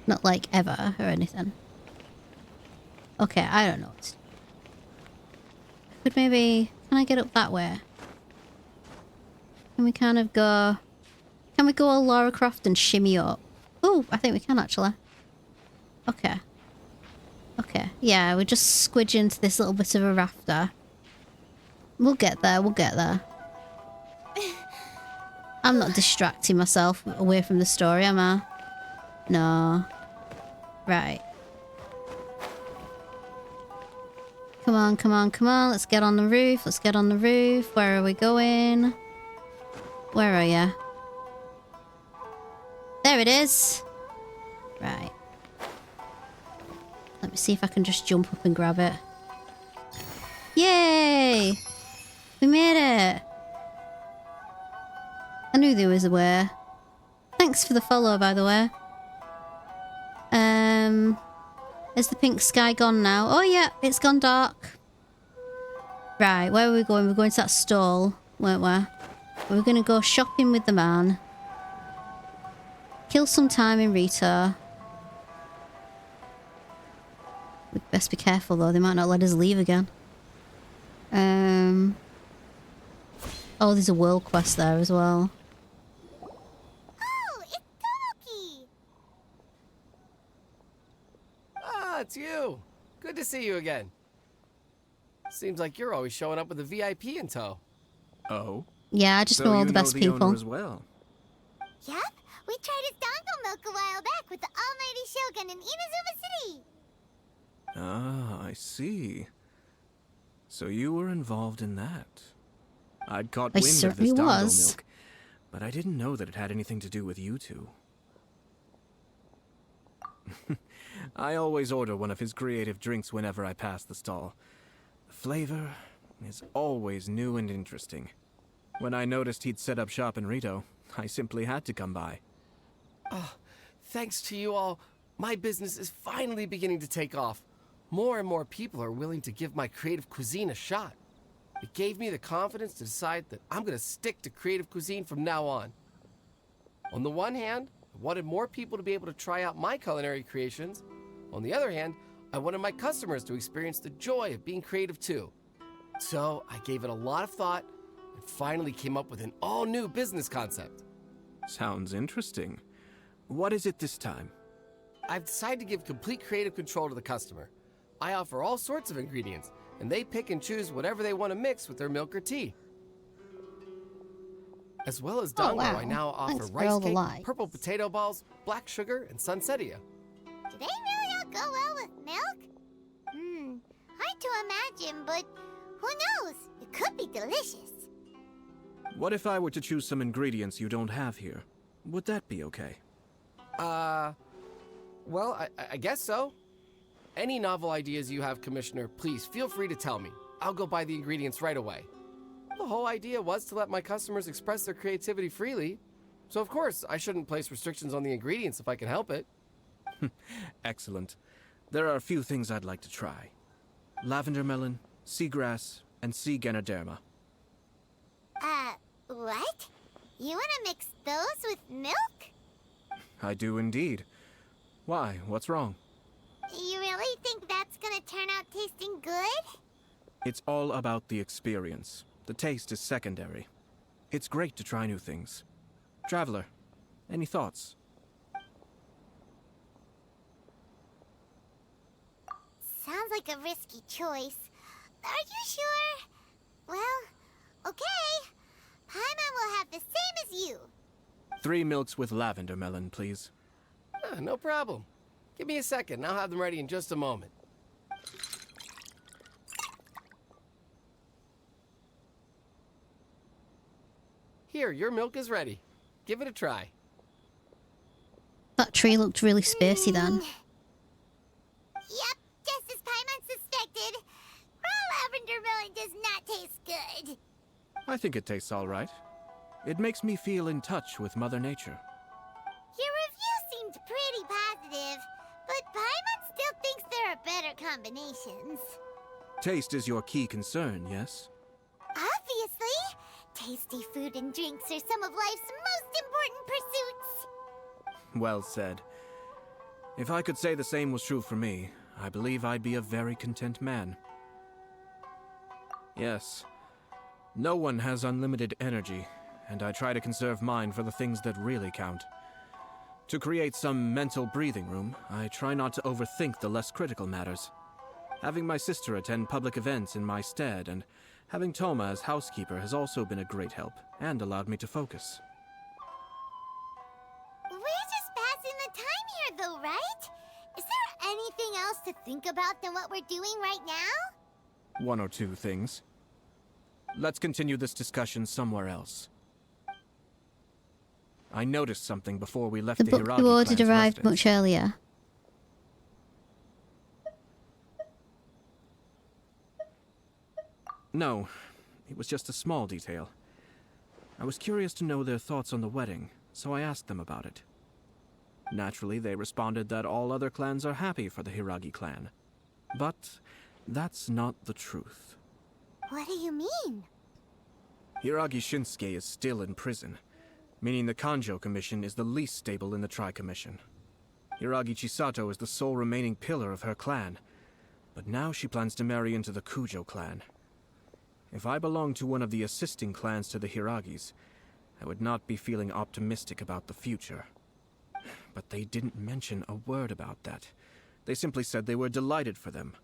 Not like ever or anything. Okay, I don't know. Could maybe... Can I get up that way? Can we kind of go... Can we go all Lara Croft and shimmy up? Oh, I think we can actually. Okay. Okay, yeah, we just squidge into this little bit of a rafter. We'll get there, we'll get there. I'm not distracting myself away from the story, am I? No. Right. Come on, come on, come on. Let's get on the roof. Let's get on the roof. Where are we going? Where are you? There it is. Right. Let me see if I can just jump up and grab it. Yay! We made it. I knew there was a way. Thanks for the follow, by the way. Is the pink sky gone now? Oh yeah, it's gone dark. Right, where are we going? We're going to that stall, weren't we? We're going to go shopping with the man. Kill some time in Rito. We'd best be careful though, they might not let us leave again. Oh, there's a world quest there as well.
Oh, it's Tomoki!
Ah, it's you. Good to see you again. Seems like you're always showing up with a VIP in tow.
Oh?
Yeah, I just know all the best people.
Owner as well.
Yep, we tried his dongle milk a while back with the almighty Shogun in Inazuma City.
Ah, I see. So you were involved in that. I'd caught
I
wind of
certainly
this Dango
was.
milk, but I didn't know that it had anything to do with you two. I always order one of his creative drinks whenever I pass the stall. The flavor is always new and interesting. When I noticed he'd set up shop in Rito, I simply had to come by.
Thanks to you all, my business is finally beginning to take off. More and more people are willing to give my creative cuisine a shot. It gave me the confidence to decide that I'm going to stick to creative cuisine from now on. On the one hand, I wanted more people to be able to try out my culinary creations. On the other hand, I wanted my customers to experience the joy of being creative too. So I gave it a lot of thought and finally came up with an all-new business concept.
Sounds interesting. What is it this time?
I've decided to give complete creative control to the customer. I offer all sorts of ingredients, and they pick and choose whatever they want to mix with their milk or tea. As well as dango,
wow.
I now offer
Thanks for
rice
all the
cake,
lies.
purple potato balls, black sugar, and sunsettia.
Do they really all go well with milk? Hard to imagine, but who knows? It could be delicious.
What if I were to choose some ingredients you don't have here? Would that be okay?
Well, I guess so. Any novel ideas you have, Commissioner, please feel free to tell me. I'll go buy the ingredients right away. The whole idea was to let my customers express their creativity freely. So of course, I shouldn't place restrictions on the ingredients if I can help it.
Excellent. There are a few things I'd like to try. Lavender melon, seagrass, and sea ganoderma.
What? You want to mix those with milk?
I do indeed. Why? What's wrong?
You really think that's gonna turn out tasting good?
It's all about the experience. The taste is secondary. It's great to try new things. Traveler, any thoughts?
Sounds like a risky choice. Are you sure? Well, okay. Paimon will have the same as you.
3 milks with lavender melon, please.
No problem. Give me a second, I'll have them ready in just a moment. Here, your milk is ready. Give it a try.
That tree looked really spacey then.
Yep, just as Paimon suspected. Raw lavender melon does not taste good.
I think it tastes all right. It makes me feel in touch with Mother Nature.
Your review seemed pretty positive, but Paimon still thinks there are better combinations.
Taste is your key concern, yes?
Obviously! Tasty food and drinks are some of life's most important pursuits.
Well said. If I could say the same was true for me, I believe I'd be a very content man. Yes. No one has unlimited energy, and I try to conserve mine for the things that really count. To create some mental breathing room, I try not to overthink the less critical matters. Having my sister attend public events in my stead and having Toma as housekeeper has also been a great help and allowed me to focus.
We're just passing the time here though, right? Is there anything else to think about than what we're doing right now?
1 or 2 things. Let's continue this discussion somewhere else. I noticed something before we left
The
the
book
Hiragi
you ordered
clan's
arrived
residence.
much earlier.
No, it was just a small detail. I was curious to know their thoughts on the wedding, so I asked them about it. Naturally, they responded that all other clans are happy for the Hiragi clan. But that's not the truth.
What do you mean?
Hiragi Shinsuke is still in prison, meaning the Kanjo Commission is the least stable in the Tri-Commission. Hiragi Chisato is the sole remaining pillar of her clan, but now she plans to marry into the Kujo clan. If I belonged to one of the assisting clans to the Hiragis, I would not be feeling optimistic about the future. But they didn't mention a word about that. They simply said they were delighted for them.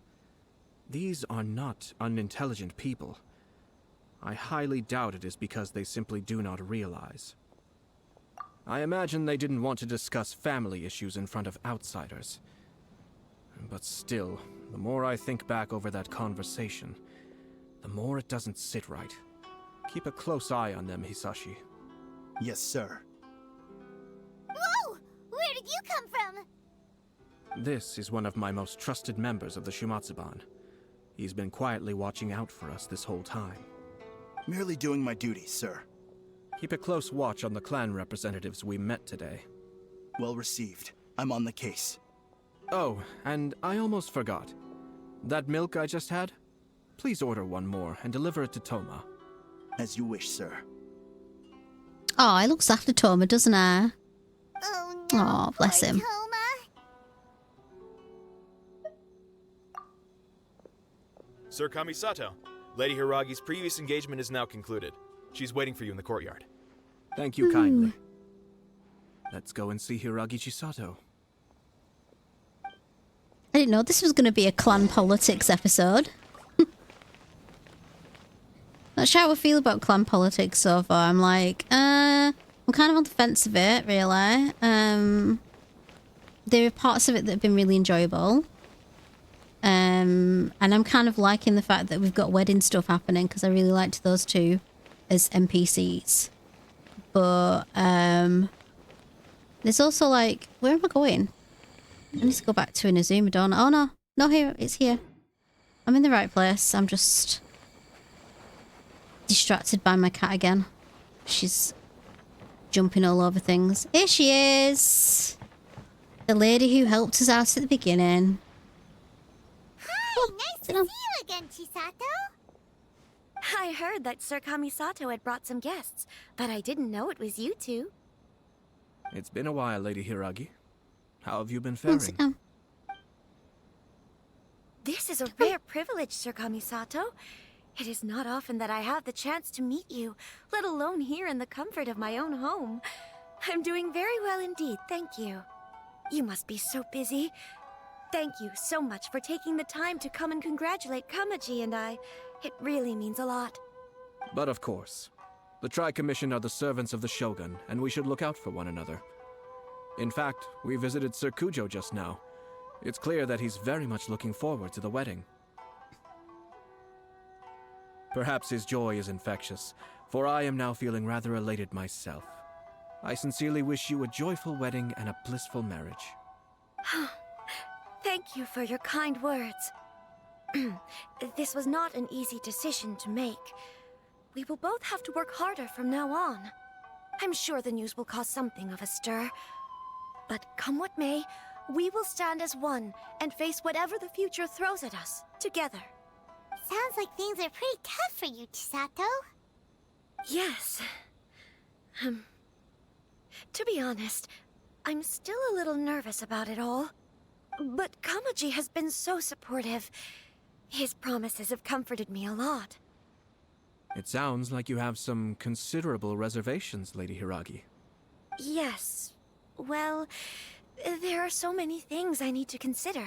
These are not unintelligent people. I highly doubt it is because they simply do not realize. I imagine they didn't want to discuss family issues in front of outsiders. But still, the more I think back over that conversation, the more it doesn't sit right. Keep a close eye on them, Hisashi.
Yes, sir.
Whoa! Where did you come from?
This is one of my most trusted members of the Shumatsuban. He's been quietly watching out for us this whole time.
Merely doing my duty, sir.
keep a close watch on the clan representatives we met today.
Well received. I'm on the case.
Oh, and I almost forgot. That milk I just had? Please order one more and deliver it to Toma.
As you wish, sir.
Oh, he looks after Toma, doesn't he?
Oh no,
Oh, bless
poor
him.
Toma.
Sir Kamisato, Lady Hiragi's previous engagement is now concluded. She's waiting for you in the courtyard.
Thank you kindly. Let's go and see Hiragi Chisato.
I didn't know this was going to be a clan politics episode. Not sure how I feel about clan politics so far. I'm like, I'm kind of on the fence of it, really. There are parts of it that have been really enjoyable. And I'm kind of liking the fact that we've got wedding stuff happening because I really liked those two as NPCs. But there's also like, where am I going? I need to go back to Inazuma, don't I? Oh no, no, here, it's here. I'm in the right place. I'm just distracted by my cat again. She's jumping all over things. Here she is! The lady who helped us out at the beginning.
Hi, nice to see you again, Chisato.
I heard that Sir Kamisato had brought some guests, but I didn't know it was you two.
It's been a while, Lady Hiragi. How have you been faring?
This is a rare privilege, Sir Kamisato. It is not often that I have the chance to meet you, let alone here in the comfort of my own home. I'm doing very well indeed, thank you. You must be so busy. Thank you so much for taking the time to come and congratulate Kamaji and I. It really means a lot.
But of course. The Tri-Commission are the servants of the Shogun, and we should look out for one another. In fact, we visited Sir Kujo just now. It's clear that he's very much looking forward to the wedding. Perhaps his joy is infectious, for I am now feeling rather elated myself. I sincerely wish you a joyful wedding and a blissful marriage.
Thank you for your kind words. This was not an easy decision to make. We will both have to work harder from now on. I'm sure the news will cause something of a stir. But come what may, we will stand as one and face whatever the future throws at us, together.
Sounds like things are pretty tough for you, Chisato.
Yes. To be honest, I'm still a little nervous about it all. But Kamaji has been so supportive. His promises have comforted me a lot.
It sounds like you have some considerable reservations, Lady Hiragi.
Yes. Well, there are so many things I need to consider.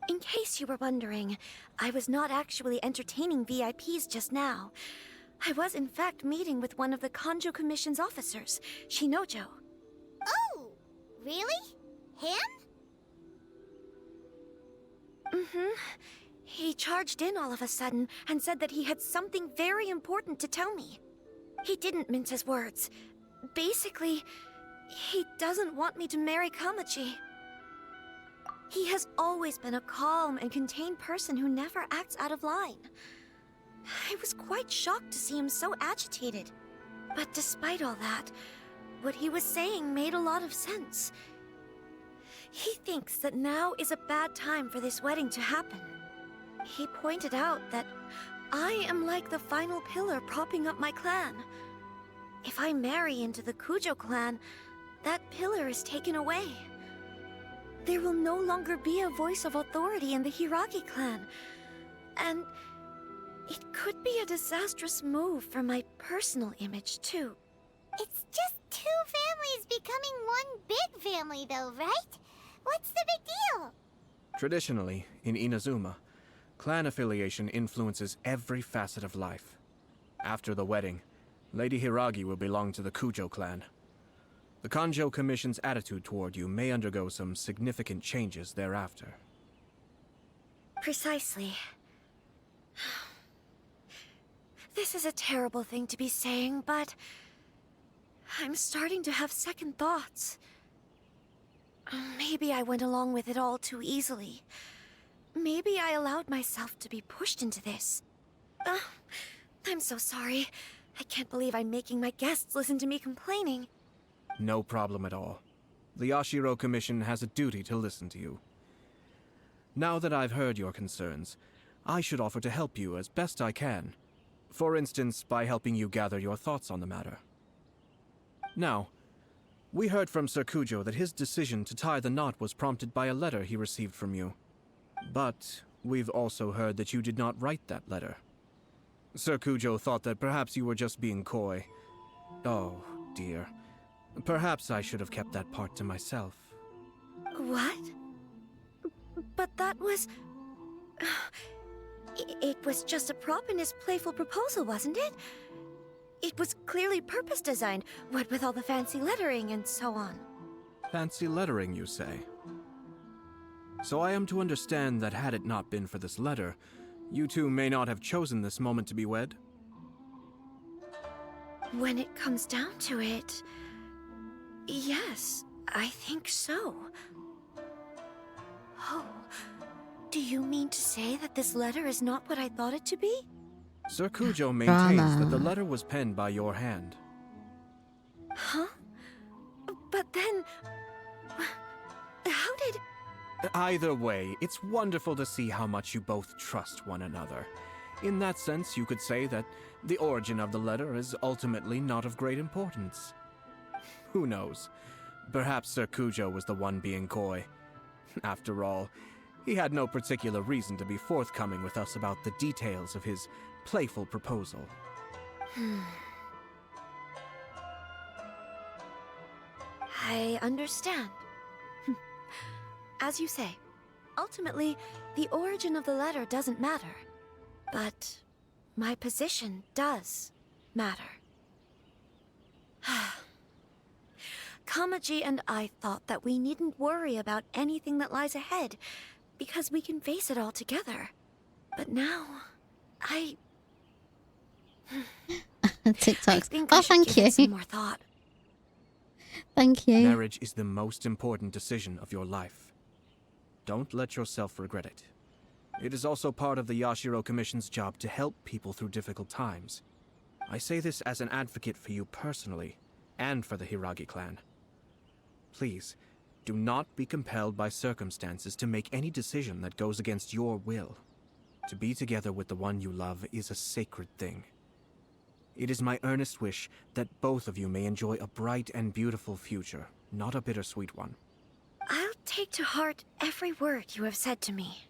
In case you were wondering, I was not actually entertaining VIPs just now. I was in fact meeting with one of the Kanjo Commission's officers, Shinojo.
Oh, really? Him?
Mm-hmm. He charged in all of a sudden and said that he had something very important to tell me. He didn't mince his words. Basically, he doesn't want me to marry Kamaji. He has always been a calm and contained person who never acts out of line. I was quite shocked to see him so agitated. But despite all that, what he was saying made a lot of sense. He thinks that now is a bad time for this wedding to happen. He pointed out that I am like the final pillar propping up my clan. If I marry into the Kujo clan, that pillar is taken away. There will no longer be a voice of authority in the Hiragi clan. And it could be a disastrous move for my personal image, too.
It's just two families becoming one big family, though, right? What's the big deal?
Traditionally, in Inazuma, clan affiliation influences every facet of life. After the wedding, Lady Hiragi will belong to the Kujo clan. The Kanjo Commission's attitude toward you may undergo some significant changes thereafter.
Precisely. This is a terrible thing to be saying, but I'm starting to have second thoughts. Maybe I went along with it all too easily. Maybe I allowed myself to be pushed into this. I'm so sorry. I can't believe I'm making my guests listen to me complaining.
No problem at all. The Yashiro Commission has a duty to listen to you. Now that I've heard your concerns, I should offer to help you as best I can. For instance, by helping you gather your thoughts on the matter. Now, we heard from Sir Kujo that his decision to tie the knot was prompted by a letter he received from you. But we've also heard that you did not write that letter. Sir Kujo thought that perhaps you were just being coy. Oh, dear. Perhaps I should have kept that part to myself.
What? But that was... It was just a prop in his playful proposal, wasn't it? It was clearly purpose-designed, what with all the fancy lettering and so on.
Fancy lettering, you say? So I am to understand that had it not been for this letter, you two may not have chosen this moment to be wed?
When it comes down to it... yes, I think so. Oh, do you mean to say that this letter is not what I thought it to be?
Sir Kujo maintains that the letter was penned by your hand.
Huh? But then... how did...
Either way, it's wonderful to see how much you both trust one another. In that sense, you could say that the origin of the letter is ultimately not of great importance. Who knows? Perhaps Sir Kujo was the one being coy. After all, he had no particular reason to be forthcoming with us about the details of his playful proposal.
I understand. As you say, ultimately, the origin of the letter doesn't matter. But my position does matter. Kamaji and I thought that we needn't worry about anything that lies ahead, because we can face it all together. But now,
TikToks.
I think I should give it some more thought.
Thank you.
Marriage is the most important decision of your life. Don't let yourself regret it. It is also part of the Yashiro Commission's job to help people through difficult times. I say this as an advocate for you personally, and for the Hiragi clan. Please, do not be compelled by circumstances to make any decision that goes against your will. To be together with the one you love is a sacred thing. It is my earnest wish that both of you may enjoy a bright and beautiful future, not a bittersweet one.
I'll take to heart every word you have said to me.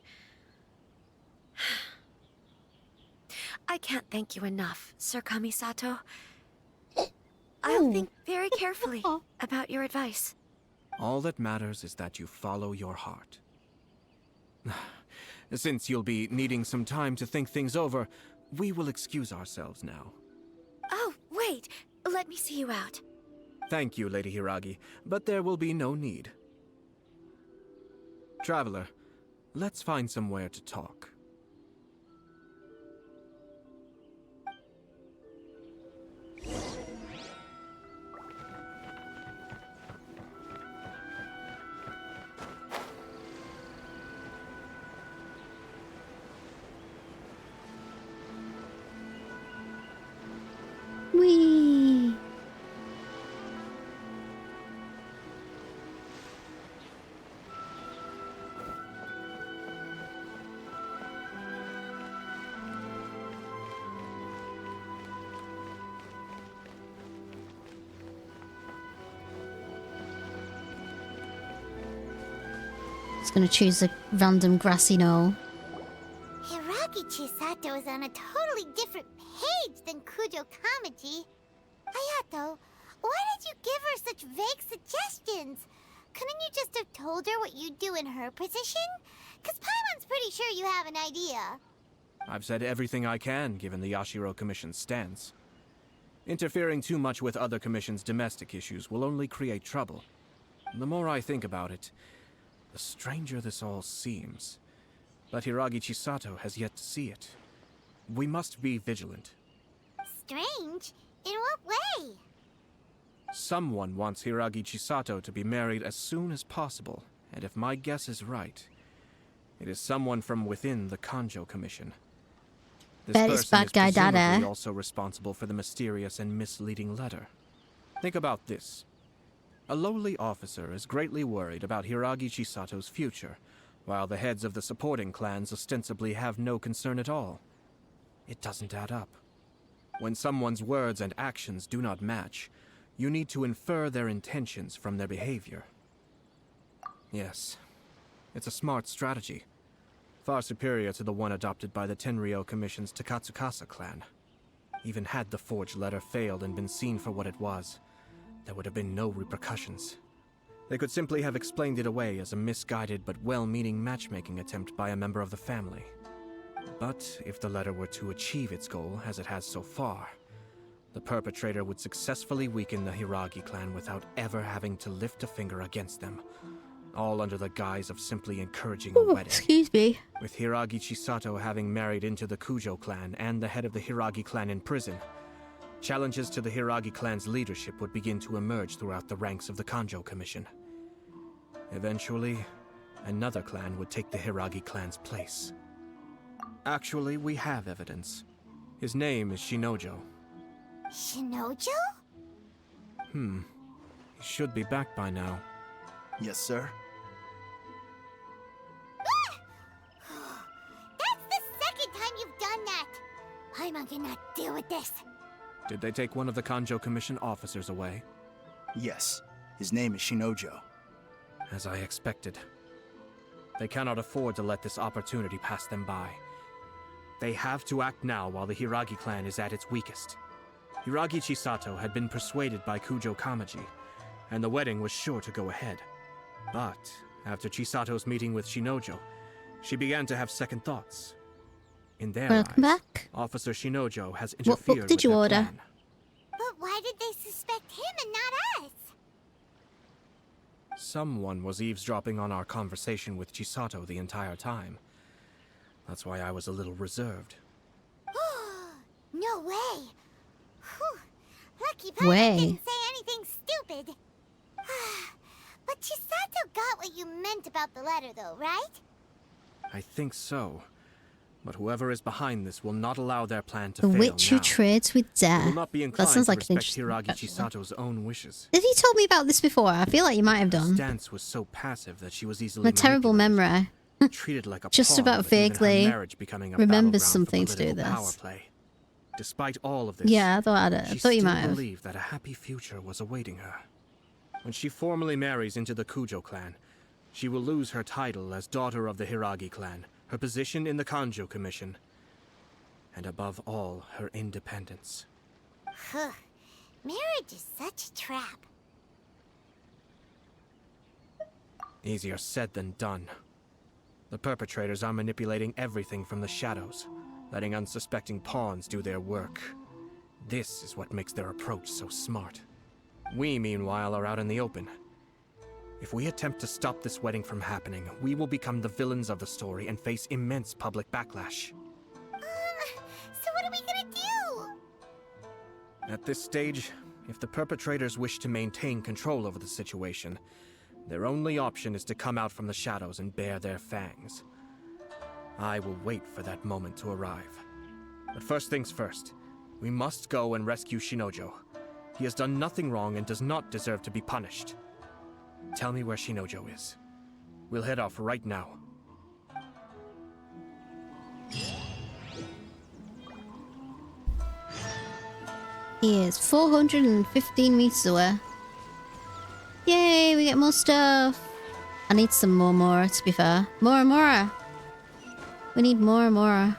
I can't thank you enough, Sir Kamisato. I'll think very carefully about your advice.
All that matters is that you follow your heart. Since you'll be needing some time to think things over, we will excuse ourselves now.
Oh, wait. Let me see you out.
Thank you, Lady Hiragi, but there will be no need. Traveler, let's find somewhere to talk.
Whee! Just gonna choose a random grassy knoll.
Hiragi Chisato is on a totally different page than Kujo Kamaji. Hayato, why did you give her such vague suggestions? Couldn't you just have told her what you'd do in her position? Because Paimon's pretty sure you have an idea.
I've said everything I can, given the Yashiro Commission's stance. Interfering too much with other commissions' domestic issues will only create trouble. The more I think about it, the stranger this all seems. But Hiragi Chisato has yet to see it. We must be vigilant.
Strange? In what way?
Someone wants Hiragi Chisato to be married as soon as possible, and if my guess is right, it is someone from within the Kanjo Commission. This
Bet it's
person
bad
is
guy
presumably
Dada.
also responsible for the mysterious and misleading letter. Think about this. A lowly officer is greatly worried about Hiragi Chisato's future, while the heads of the supporting clans ostensibly have no concern at all. It doesn't add up. When someone's words and actions do not match, you need to infer their intentions from their behavior. Yes, it's a smart strategy, far superior to the one adopted by the Tenryou Commission's Takatsukasa clan. Even had the forged letter failed and been seen for what it was, there would have been no repercussions. They could simply have explained it away as a misguided but well-meaning matchmaking attempt by a member of the family. But if the letter were to achieve its goal, as it has so far, the perpetrator would successfully weaken the Hiragi clan without ever having to lift a finger against them, all under the guise of simply encouraging a wedding.
Excuse me.
With Hiragi Chisato having married into the Kujo clan and the head of the Hiragi clan in prison, challenges to the Hiragi clan's leadership would begin to emerge throughout the ranks of the Kanjo Commission. Eventually, another clan would take the Hiragi clan's place. Actually, we have evidence. His name is Shinojo.
Shinojo?
He should be back by now.
Yes, sir.
That's the second time you've done that! I'm not gonna deal with this.
Did they take one of the Kanjo Commission officers away?
Yes. His name is Shinojo.
As I expected. They cannot afford to let this opportunity pass them by. They have to act now while the Hiragi clan is at its weakest. Hiragi Chisato had been persuaded by Kujo Kamaji, and the wedding was sure to go ahead. But after Chisato's meeting with Shinojo, she began to have second thoughts. In their
Welcome
eyes,
back.
Officer Shinojo has
What
interfered
book did
with
you
their
order?
plan.
But why did they suspect him and not us?
Someone was eavesdropping on our conversation with Chisato the entire time. That's why I was a little reserved.
No way! Whew. Lucky Pilot
Way.
didn't say anything stupid. But Chisato got what you meant about the letter though, right?
I think so. But whoever is behind this will not allow their plan to
The
fail
witch
now.
who trades with
They will
death.
not be
That
inclined
sounds
to
like an
respect
interesting
Hiragi
backstory.
Chisato's own wishes.
Has he told me about this before? I feel like you might have
Her
done.
stance was so passive that she was easily
My terrible
manipulated,
memory.
treated like a
Just
pawn,
about
with even her
vaguely
marriage becoming a
remembers
battleground
something
for
to do
political power
this.
play. Despite all of this,
Yeah, I thought
she
you
still
might have.
believed that a happy future was awaiting her. When she formally marries into the Kujo clan, she will lose her title as daughter of the Hiragi clan, her position in the Kanjo Commission, and above all, her independence.
Marriage is such a trap.
Easier said than done. The perpetrators are manipulating everything from the shadows, letting unsuspecting pawns do their work. This is what makes their approach so smart. We, meanwhile, are out in the open. If we attempt to stop this wedding from happening, we will become the villains of the story and face immense public backlash.
So what are we gonna do?
At this stage, if the perpetrators wish to maintain control over the situation, their only option is to come out from the shadows and bare their fangs. I will wait for that moment to arrive. But first things first, we must go and rescue Shinojo. He has done nothing wrong and does not deserve to be punished. Tell me where Shinojo is. We'll head off right now.
He is 415 meters away. Yay, we get more stuff. I need some more Mora, to be fair. More Mora. We need more Mora.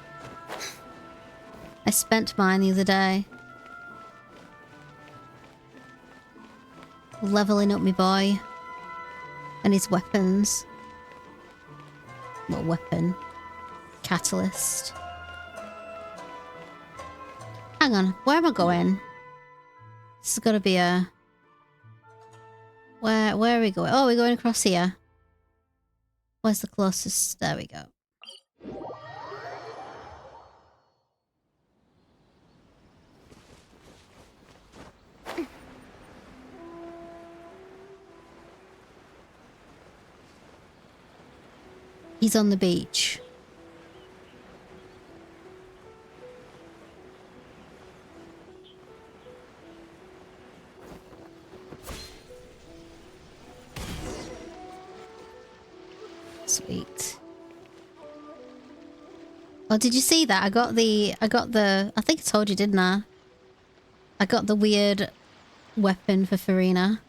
I spent mine the other day. Leveling up my boy. And his weapons. What weapon? Catalyst. Hang on, where am I going? This has got to be a... Where are we going? Oh, we're going across here. Where's the closest? There we go. He's on the beach. Oh, did you see that? I got the, I think I told you, didn't I? I got the weird weapon for Farina.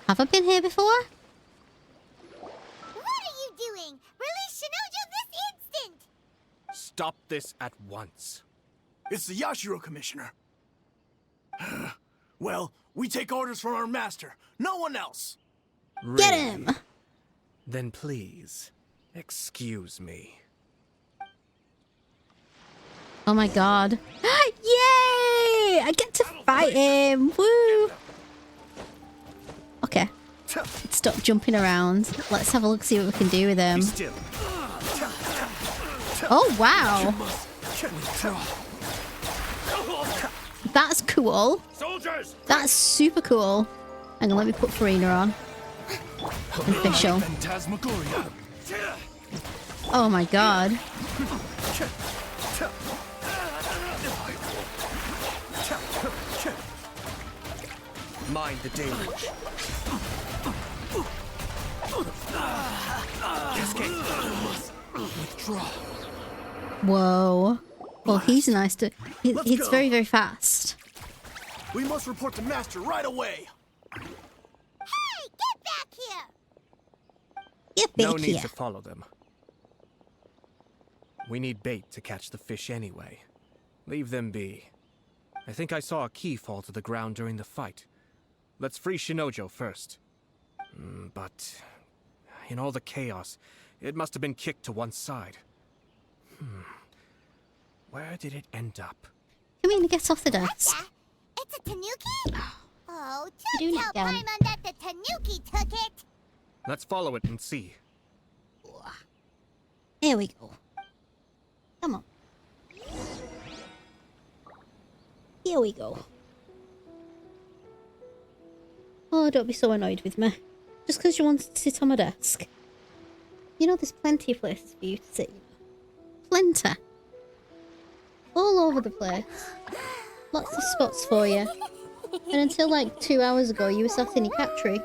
Have I been here before?
What are you doing? Release Shinojo this instant!
Stop this at once.
It's the Yashiro Commissioner. Well, we take orders from our master. No one else.
Get him!
Then please, excuse me.
Oh my god. Yay! I get to fight him! Woo! Okay. Stop jumping around. Let's have a look, see what we can do with him. Oh, wow. That's cool.
Soldiers!
That's super cool. Hang on, let me put Farina on. Official. Oh my god.
Mind the deluge. Escape. Withdraw.
Whoa. Well, he's nice to... He's very, very fast.
We must report to Master right away.
Hey, get back here!
Get back
No need
here.
to follow them. We need bait to catch the fish anyway. Leave them be. I think I saw a key fall to the ground during the fight. Let's free Shinojo first. But in all the chaos, it must have been kicked to one side. Where did it end up?
Come in and get off the desk.
It's a Tanuki? Oh,
You're
don't
doing
tell
it again.
Paimon that the Tanuki took it!
Let's follow it and see.
Here we go. Come on. Here we go. Oh, don't be so annoyed with me. Just because you want to sit on my desk. You know there's plenty of places for you to sit. Plenty. All over the place. Lots of spots for you. And until like 2 hours ago, you were sat in your cat tree.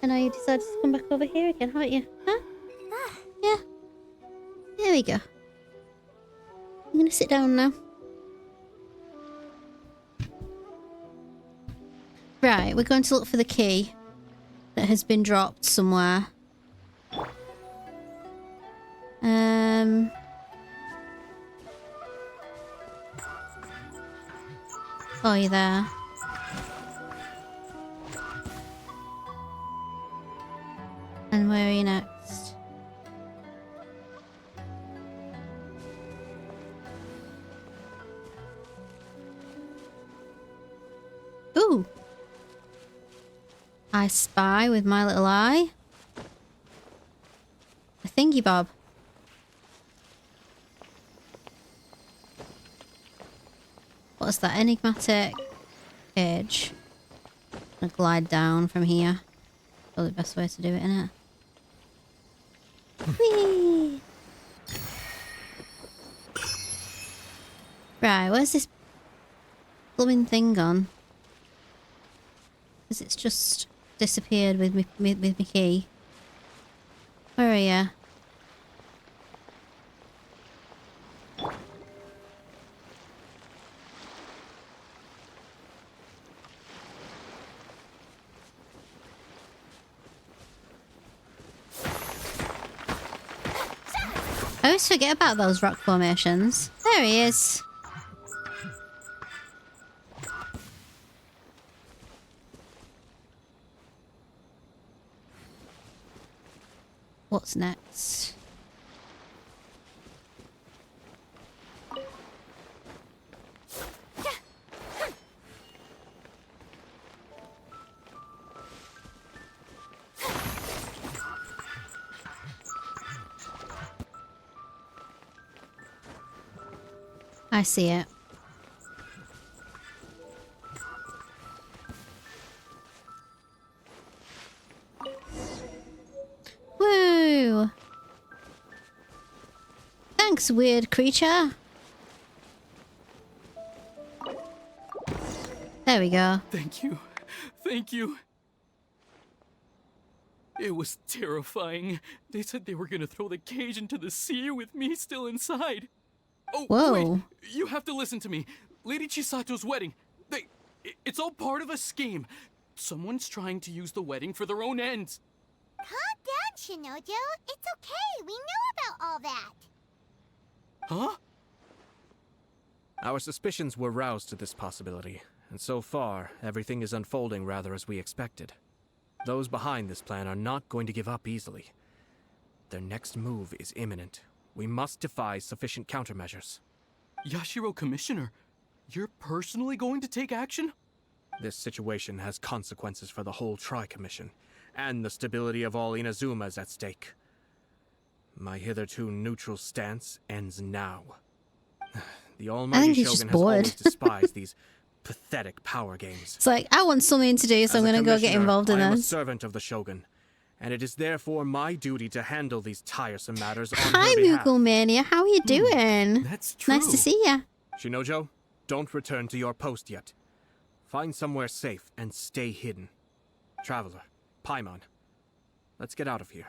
And now you decided to come back over here again, haven't you? Huh? Yeah. There we go. I'm gonna sit down now. Right, we're going to look for the key that has been dropped somewhere. Oh, you're there. And where are you next? Ooh. I spy with my little eye. A thingy bob. What's that? Enigmatic cage. I'm gonna glide down from here. Probably the best way to do it, isn't it? Whee! Right, where's this blooming thing gone? Because it's just disappeared with me key. Where are you? I always forget about those rock formations. There he is. What's next? I see it. Woo! Thanks, weird creature. There we go.
Thank you. Thank you. It was terrifying. They said they were gonna throw the cage into the sea with me still inside. Oh,
Whoa.
wait, you have to listen to me. Lady Chisato's wedding, it's all part of a scheme. Someone's trying to use the wedding for their own ends.
Calm down, Shinojo. It's okay. We know about all that.
Huh?
Our suspicions were roused to this possibility, and so far, everything is unfolding rather as we expected. Those behind this plan are not going to give up easily. Their next move is imminent. We must devise sufficient countermeasures.
Yashiro Commissioner, you're personally going to take action?
This situation has consequences for the whole Tri-Commission, and the stability of all Inazuma is at stake. My hitherto neutral stance ends now. The almighty Shogun has always despised these pathetic power games.
It's like, I want something to do, so I'm gonna go get involved in
I am a
this.
servant of the Shogun, and it is therefore my duty to handle these tiresome matters on
Hi,
her behalf.
Moogle Mania. How are you doing?
That's true.
Nice to see ya.
Shinojo, don't return to your post yet. Find somewhere safe and stay hidden. Traveler, Paimon, let's get out of here.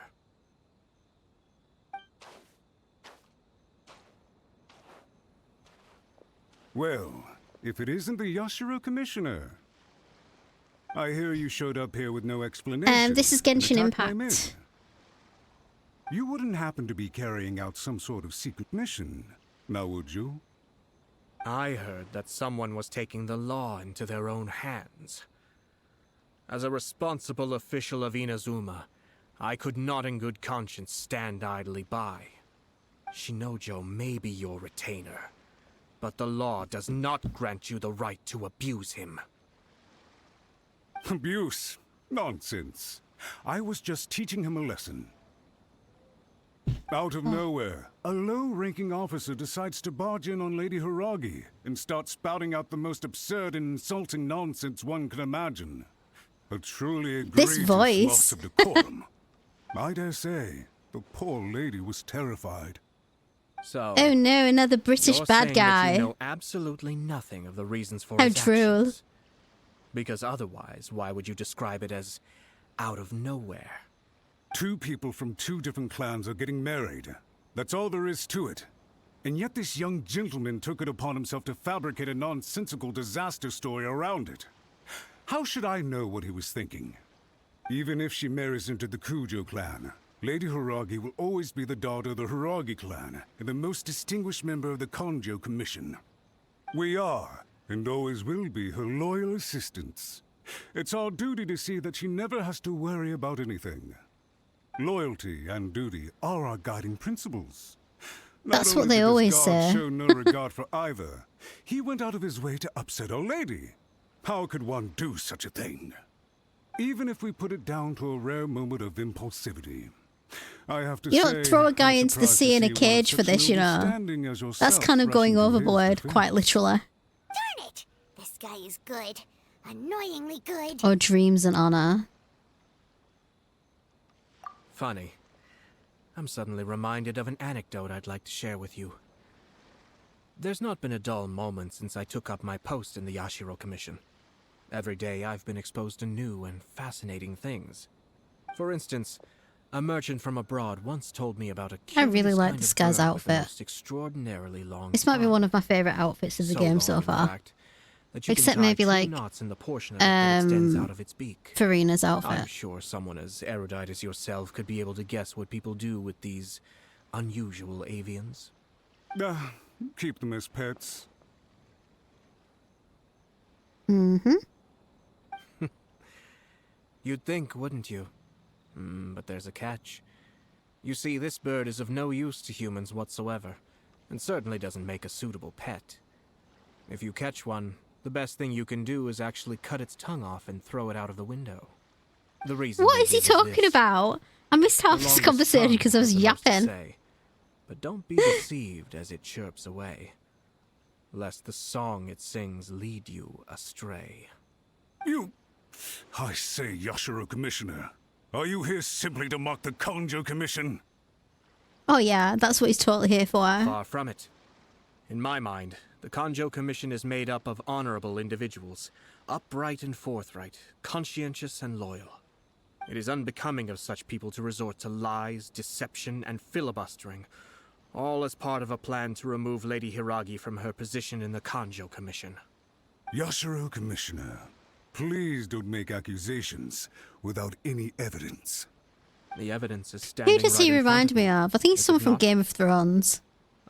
Well, if it isn't the Yashiro Commissioner. I hear you showed up here with no explanation.
This is
and
Genshin
attacked my men.
Impact.
You wouldn't happen to be carrying out some sort of secret mission, now would you?
I heard that someone was taking the law into their own hands. As a responsible official of Inazuma, I could not in good conscience stand idly by. Shinojo may be your retainer, but the law does not grant you the right to abuse him.
Abuse? Nonsense. I was just teaching him a lesson. Out of nowhere, a low-ranking officer decides to barge in on Lady Hiragi and start spouting out the most absurd and insulting nonsense one can imagine. A truly egregious loss of decorum. I dare say, the poor lady was terrified.
So,
oh no, another British
you're
bad
saying
guy.
That you know absolutely nothing of the reasons for
How
his
true.
actions. Because otherwise, why would you describe it as out of nowhere?
Two people from two different clans are getting married. That's all there is to it. And yet this young gentleman took it upon himself to fabricate a nonsensical disaster story around it. How should I know what he was thinking? Even if she marries into the Kujo clan, Lady Hiragi will always be the daughter of the Hiragi clan and the most distinguished member of the Konjo Commission. We are, and always will be, her loyal assistants. It's our duty to see that she never has to worry about anything. Loyalty and duty are our guiding principles.
That's what they always say.
Show no regard for either. He went out of his way to upset our lady. How could one do such a thing? Even if we put it down to a rare moment of impulsivity. I have to say,
you don't throw a guy
I'm
into the
surprised
sea
to
in a
see one of
cage for
such
this, you
noble
know.
standing as
That's
yourself
kind of going
rushing to his
overboard,
defense.
quite literally.
Darn it! This guy is good. Annoyingly good.
Or dreams and honor.
Funny. I'm suddenly reminded of an anecdote I'd like to share with you. There's not been a dull moment since I took up my post in the Yashiro Commission. Every day I've been exposed to new and fascinating things. For instance, a merchant from abroad once told me about a
I really
curious
like
kind
this
of
guy's
bird with the
outfit.
most extraordinarily long
This might be
tongue.
one of my favourite outfits of the game so
long, in
far.
fact, that you can
Except
tie
maybe
2
like
knots in the portion of it that extends out of its beak.
Farina's
I'm
outfit.
sure someone as erudite as yourself could be able to guess what people do with these unusual avians.
Keep them as pets.
Mm-hmm.
You'd think, wouldn't you? But there's a catch. You see, this bird is of no use to humans whatsoever, and certainly doesn't make a suitable pet. If you catch one, the best thing you can do is actually cut its tongue off and throw it out of the window. The reason
What
they
is he
give
talking
this.
about? I missed half
The
this
longest
conversation
tongue
because I was
has the most to
yapping.
say, but don't be deceived as it chirps away, lest the song it sings lead you astray.
You... I say, Yashiro Commissioner, are you here simply to mock the Konjo Commission?
Oh yeah, that's what he's totally here for.
Far from it. In my mind, the Konjo Commission is made up of honorable individuals, upright and forthright, conscientious and loyal. It is unbecoming of such people to resort to lies, deception, and filibustering, all as part of a plan to remove Lady Hiragi from her position in the Kanjo Commission.
Yashiro, Commissioner, please don't make accusations without any evidence.
The evidence is standing
Who does
right
he
in front
remind
of
me of? I think he's
Is it
someone from
not?
Game of Thrones.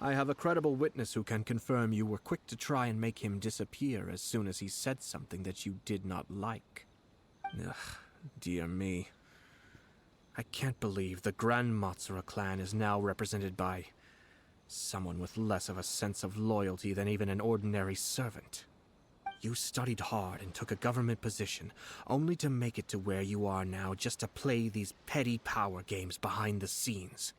I have a credible witness who can confirm you were quick to try and make him disappear as soon as he said something that you did not like. Ugh, dear me. I can't believe the Grand Matsura clan is now represented by someone with less of a sense of loyalty than even an ordinary servant. You studied hard and took a government position, only to make it to where you are now just to play these petty power games behind the scenes.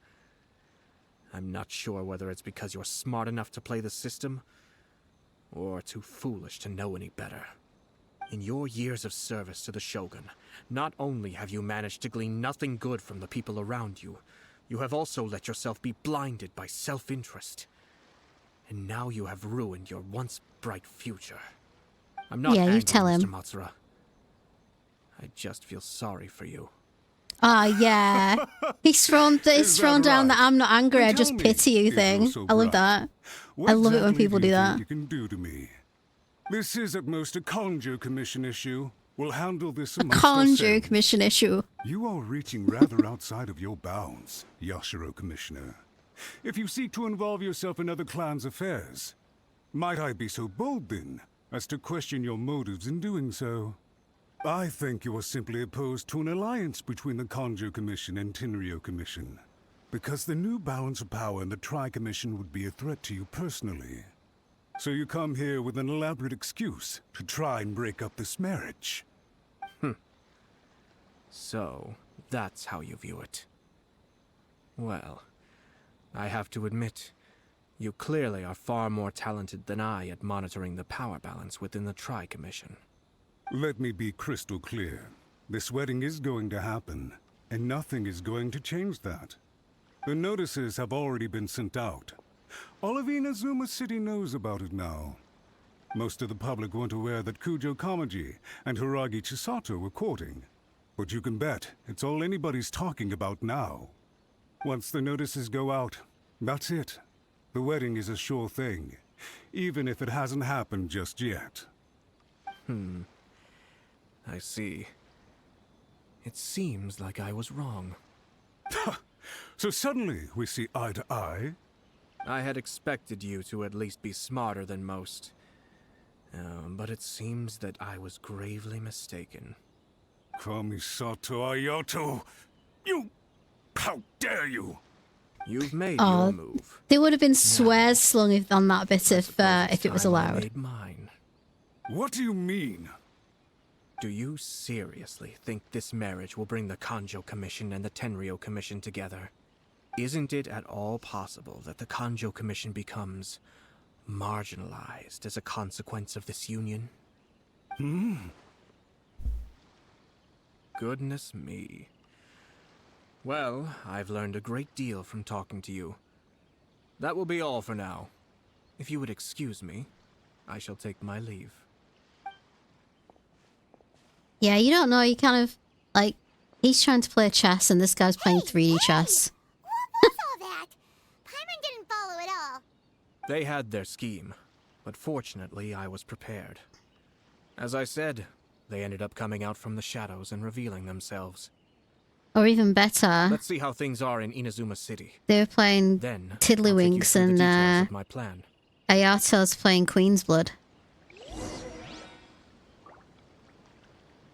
I'm not sure whether it's because you're smart enough to play the system, or too foolish to know any better. In your years of service to the Shogun, not only have you managed to glean nothing good from the people around you, you have also let yourself be blinded by self-interest. And now you have ruined your once bright future. I'm not
Yeah, you
angry,
tell him.
Mr. Matsura. I just feel sorry for you.
Ah, yeah. He's thrown down the I'm not angry, I just pity you thing. I love that. I love it when people do that.
You can do to me. This is at most a Kanjo Commission issue. We'll handle this amongst
Kanjo
ourselves.
Commission issue.
You are reaching rather outside of your bounds, Yashiro, Commissioner. If you seek to involve yourself in other clans' affairs, might I be so bold then as to question your motives in doing so? I think you are simply opposed to an alliance between the Kanjo Commission and Tenryo Commission, because the new balance of power in the Tri-Commission would be a threat to you personally. So you come here with an elaborate excuse to try and break up this marriage.
So, that's how you view it. Well, I have to admit, you clearly are far more talented than I at monitoring the power balance within the Tri-Commission.
Let me be crystal clear. This wedding is going to happen, and nothing is going to change that. The notices have already been sent out. All of Inazuma City knows about it now. Most of the public weren't aware that Kujo Kamaji and Hiragi Chisato were courting. But you can bet it's all anybody's talking about now. Once the notices go out, that's it. The wedding is a sure thing, even if it hasn't happened just yet.
I see. It seems like I was wrong.
So suddenly we see eye to eye?
I had expected you to at least be smarter than most. But it seems that I was gravely mistaken.
Kamisato Ayato! You! How dare you!
You've made your move.
There would have been swears slung on that bit if it was
Time I
allowed.
made mine.
What do you mean?
Do you seriously think this marriage will bring the Kanjo Commission and the Tenryo Commission together? Isn't it at all possible that the Kanjo Commission becomes marginalized as a consequence of this union? Goodness me. Well, I've learned a great deal from talking to you. That will be all for now. If you would excuse me, I shall take my leave.
Yeah, you don't know, you kind of, like, he's trying to play chess and this guy's playing 3D chess.
What was all that? Paimon didn't follow at all.
They had their scheme, but fortunately I was prepared. As I said, they ended up coming out from the shadows and revealing themselves.
Or even better,
Let's see how things are in Inazuma City.
they were playing
Then,
Tiddlywinks
I'll take you through the details
and
of my plan.
Ayato's playing Queen's Blood.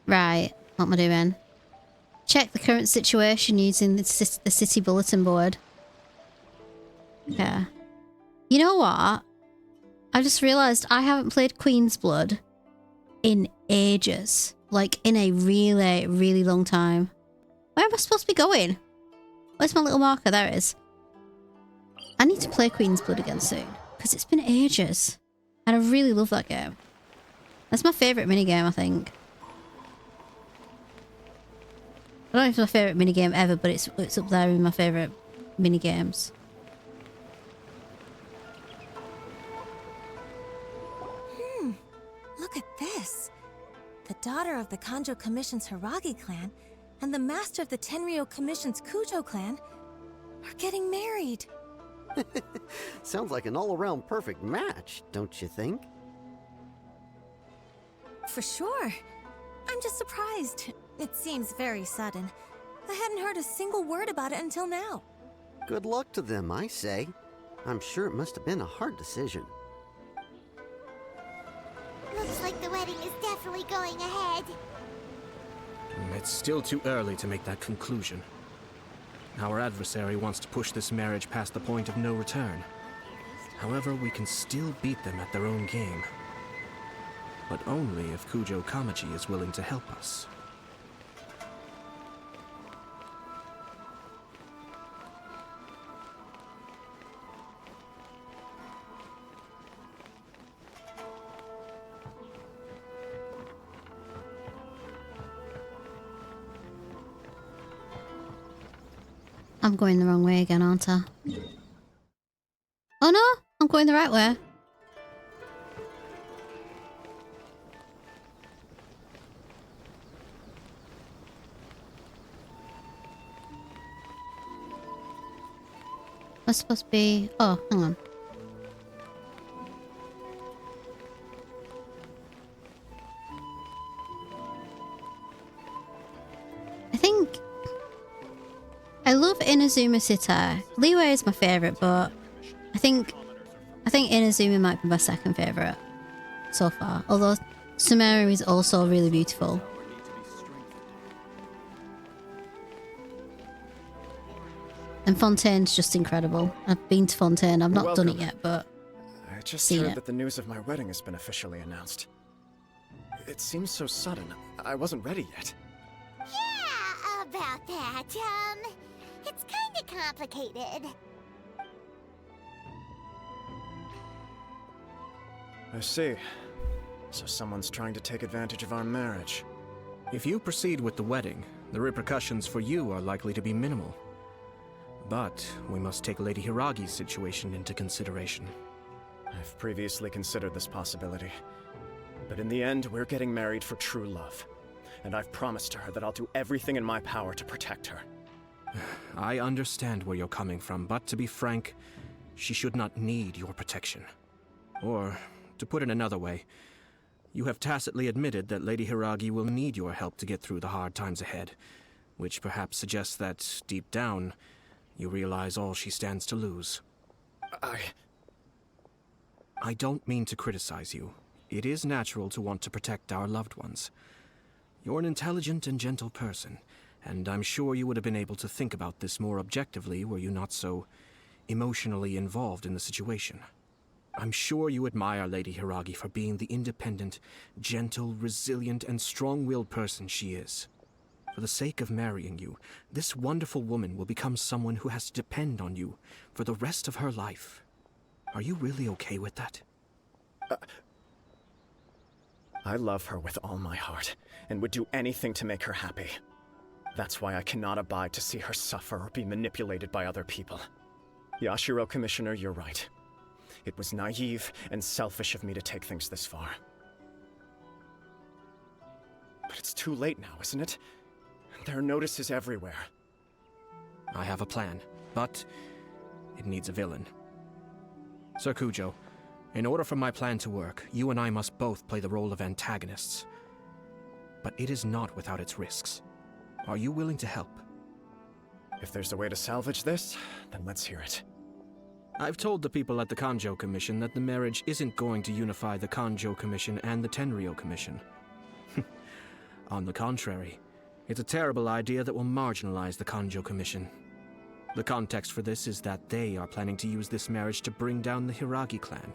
Right, what am I doing? Check the current situation using the city bulletin board. Okay. You know what? I just realised I haven't played Queen's Blood in ages. Like, in a really, really long time. Where am I supposed to be going? Where's my little marker? There it is. I need to play Queen's Blood again soon. Because it's been ages. And I really love that game. That's my favourite minigame, I think. I don't know if it's my favourite minigame ever, but it's up there in my favourite minigames.
Look at this. The daughter of the Kanjo Commission's Hiragi clan and the master of the Tenryou Commission's Kujo clan are getting married.
Sounds like an all-around perfect match, don't you think?
For sure. I'm just surprised. It seems very sudden. I hadn't heard a single word about it until now.
Good luck to them, I say. I'm sure it must have been a hard decision.
Looks like the wedding is definitely going ahead.
It's still too early to make that conclusion. Our adversary wants to push this marriage past the point of no return. However, we can still beat them at their own game. But only if Kujo Kamachi is willing to help us.
I'm going the wrong way again, aren't I? Oh no! I'm going the right way. What's supposed to be... Oh, hang on. I think... I love Inazuma Sitai. Leeway is my favourite, but I think Inazuma might be my second favourite so far. Although Sumeru is also really beautiful. And Fontaine's just incredible. I've been to Fontaine. I've not done it yet, but
I just
seen
heard
it.
that the news of my wedding has been officially announced. It seems so sudden. I wasn't ready yet.
Yeah, about that, it's kinda complicated.
I see. So someone's trying to take advantage of our marriage.
If you proceed with the wedding, the repercussions for you are likely to be minimal. But we must take Lady Hiragi's situation into consideration.
I've previously considered this possibility. But in the end, we're getting married for true love. And I've promised her that I'll do everything in my power to protect her.
I understand where you're coming from, but to be frank, she should not need your protection. Or, to put it another way, you have tacitly admitted that Lady Hiragi will need your help to get through the hard times ahead, which perhaps suggests that, deep down, you realize all she stands to lose. I don't mean to criticize you. It is natural to want to protect our loved ones. You're an intelligent and gentle person, and I'm sure you would have been able to think about this more objectively were you not so emotionally involved in the situation. I'm sure you admire Lady Hiragi for being the independent, gentle, resilient, and strong-willed person she is. For the sake of marrying you, this wonderful woman will become someone who has to depend on you for the rest of her life. Are you really okay with that?
I love her with all my heart, and would do anything to make her happy. That's why I cannot abide to see her suffer or be manipulated by other people. Yashiro Commissioner, you're right. It was naive and selfish of me to take things this far. But it's too late now, isn't it? There are notices everywhere.
I have a plan, but it needs a villain. Sir Kujo, in order for my plan to work, you and I must both play the role of antagonists. But it is not without its risks. Are you willing to help?
If there's a way to salvage this, then let's hear it.
I've told the people at the Kanjo Commission that the marriage isn't going to unify the Kanjo Commission and the Tenryou Commission. On the contrary, it's a terrible idea that will marginalize the Kanjo Commission. The context for this is that they are planning to use this marriage to bring down the Hiragi clan.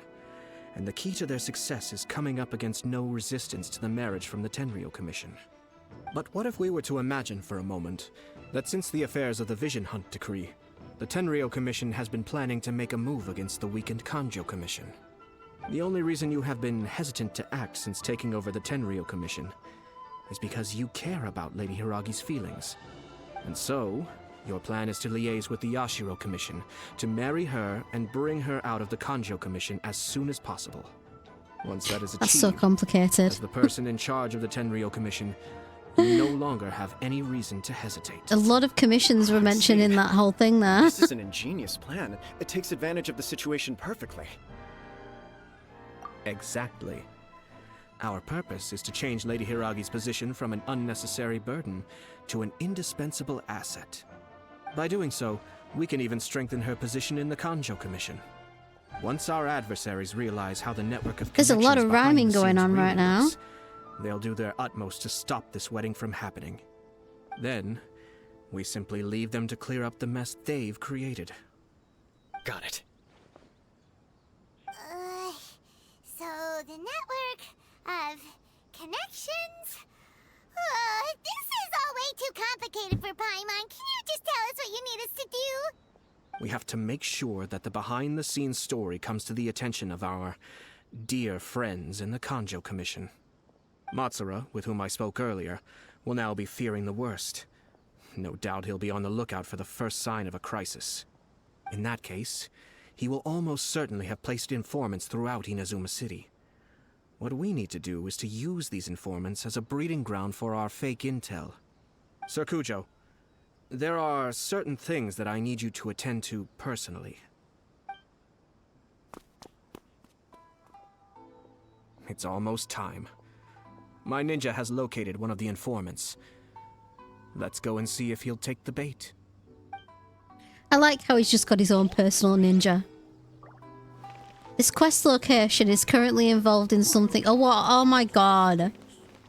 And the key to their success is coming up against no resistance to the marriage from the Tenryou Commission. But what if we were to imagine for a moment that since the affairs of the Vision Hunt Decree, the Tenryou Commission has been planning to make a move against the weakened Kanjo Commission? The only reason you have been hesitant to act since taking over the Tenryou Commission is because you care about Lady Hiragi's feelings. And so, your plan is to liaise with the Yashiro Commission to marry her and bring her out of the Kanjo Commission as soon as possible. Once that is achieved,
That's so complicated.
as the person in charge of the Tenryou Commission, you no longer have any reason to hesitate.
A lot of commissions were mentioned in that whole thing there.
This is an ingenious plan. It takes advantage of the situation perfectly.
Exactly. Our purpose is to change Lady Hiragi's position from an unnecessary burden to an indispensable asset. By doing so, we can even strengthen her position in the Kanjo Commission. Once our adversaries realize how the network of
There's a lot of
connections behind
rhyming
the
going
scenes
on
really
right now.
works, they'll do their utmost to stop this wedding from happening. Then, we simply leave them to clear up the mess they've created.
Got it.
So the network of connections? This is all way too complicated for Paimon. Can you just tell us what you need us to do?
We have to make sure that the behind-the-scenes story comes to the attention of our dear friends in the Kanjo Commission. Matsura, with whom I spoke earlier, will now be fearing the worst. No doubt he'll be on the lookout for the first sign of a crisis. In that case, he will almost certainly have placed informants throughout Inazuma City. What we need to do is to use these informants as a breeding ground for our fake intel. Sir Kujo, there are certain things that I need you to attend to personally. It's almost time. My ninja has located one of the informants. Let's go and see if he'll take the bait.
I like how he's just got his own personal ninja. This quest location is currently involved in something. Oh, what? Oh my god. Have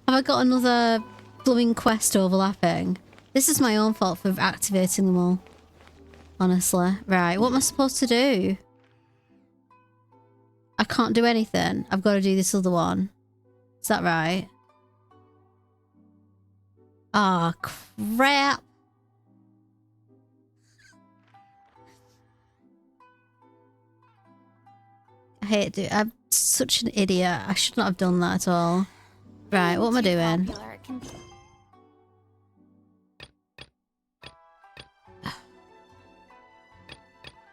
I got another blooming quest overlapping? This is my own fault for activating them all. Honestly. Right, what am I supposed to do? I can't do anything. I've got to do this other one. Is that right? Ah, crap. I hate it. I'm such an idiot. I should not have done that at all. Right, what am I doing?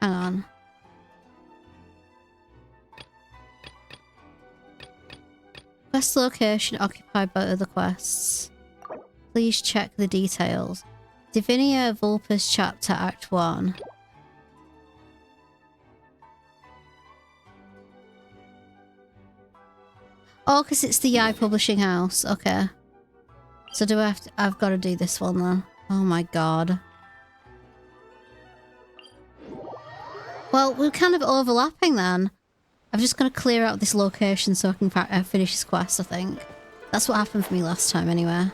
Hang on. Quest location occupied by other quests. Please check the details. Divinia Vulpes Chapter Act 1. Oh, because it's the Yai Publishing House. Okay. So do I have to... I've got to do this one then. Oh my god. Well, we're kind of overlapping then. I've just got to clear out this location so I can finish this quest, I think. That's what happened for me last time anyway.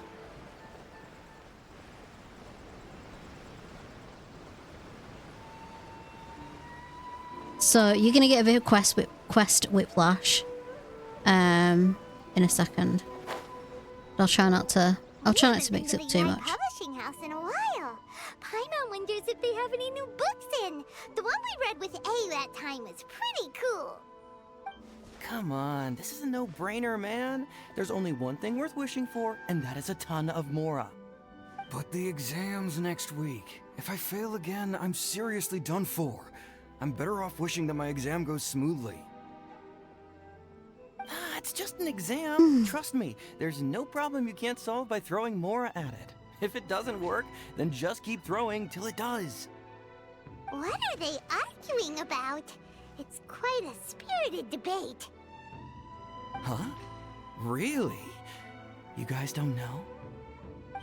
So you're going to get a bit of quest whiplash in a second. But I'll try not to mix it too much.
Publishing house in a while. Paimon wonders if they have any new books in. The one we read with A that time was pretty cool.
Come on, this is a no-brainer, man. There's only one thing worth wishing for, and that is a ton of Mora.
But the exam's next week. If I fail again, I'm seriously done for. I'm better off wishing that my exam goes smoothly.
Ah, it's just an exam. Trust me, there's no problem you can't solve by throwing Mora at it. If it doesn't work, then just keep throwing till it does.
What are they arguing about? It's quite a spirited debate.
Huh? Really? You guys don't know?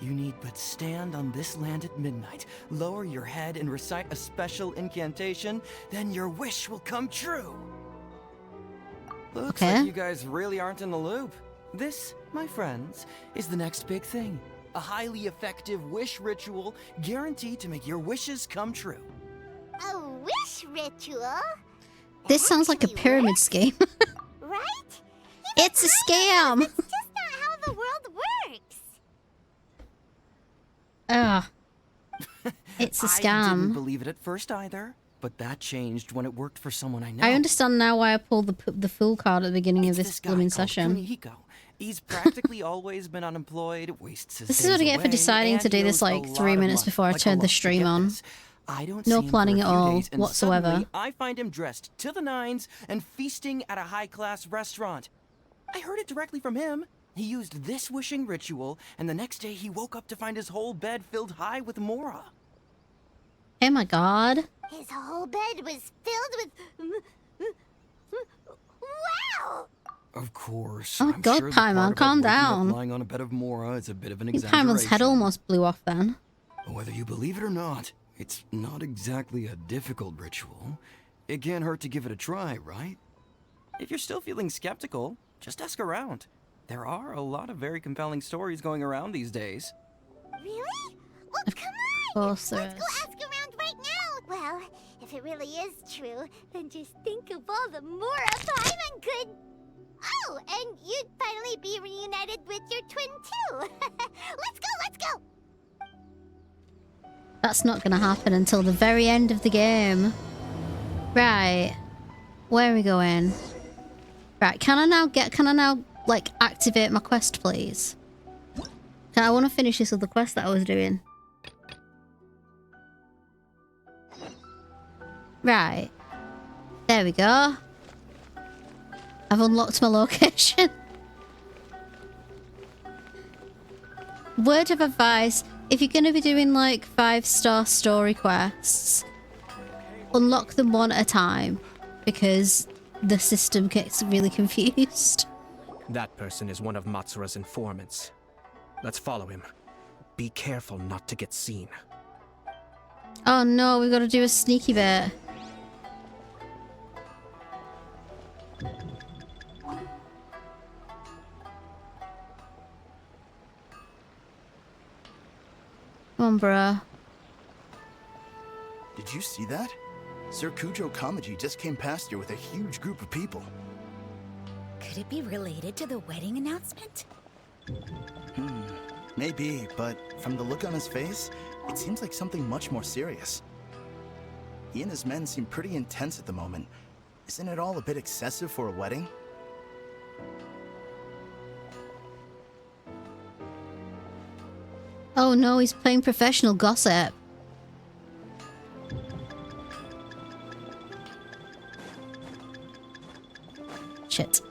You need but stand on this land at midnight, lower your head and recite a special incantation, then your wish will come true. Looks like you guys really aren't in the loop. This, my friends, is the next big thing. A highly effective wish ritual guaranteed to make your wishes come true.
A wish ritual?
This sounds like a pyramid scheme.
Right?
It's a scam!
It's just not how the world works.
Ugh. It's a scam.
I didn't believe it at first either, but that changed when it worked for someone I know.
I understand now why I pulled the fool card at the beginning of this blooming session.
Kunihiko. He's practically always been unemployed, wastes his
This is what I get for deciding to do this like 3 minutes before I turned the stream on.
I don't
No
see him
planning
for
at
a few
all
days, and
whatsoever.
suddenly I find him dressed to the nines and feasting at a high-class restaurant. I heard it directly from him. He used this wishing ritual, and the next day he woke up to find his whole bed filled high with Mora.
Oh my god.
His whole bed was filled with... Wow!
Of course.
Oh
I'm
god,
sure the part
Paimon,
about
calm
waking up
down.
lying on a bed of Mora is a bit of an
I think
exaggeration.
Paimon's head almost blew off then.
Whether you believe it or not, it's not exactly a difficult ritual. It can't hurt to give it a try, right? If you're still feeling skeptical, just ask around. There are a lot of very compelling stories going around these days.
Really? Well, come
on!
Let's go ask around right now! Well, if it really is true, then just think of all the Mora Paimon could... Oh, and you'd finally be reunited with your twin too! Let's go!
That's not gonna happen until the very end of the game. Right. Where are we going? Right, can I now, like, activate my quest, please? I want to finish this other quest that I was doing. Right. There we go. I've unlocked my location. Word of advice, if you're going to be doing like 5-star story quests, unlock them one at a time because the system gets really confused.
That person is one of Matsura's informants. Let's follow him. Be careful not to get seen.
Oh no, we've got to do a sneaky bit. Come on, bruh.
Did you see that? Sir Kujo Kamaji just came past here with a huge group of people.
Could it be related to the wedding announcement?
Maybe, but from the look on his face, it seems like something much more serious. He and his men seem pretty intense at the moment. Isn't it all a bit excessive for a wedding?
Oh no, he's playing professional gossip. Shit.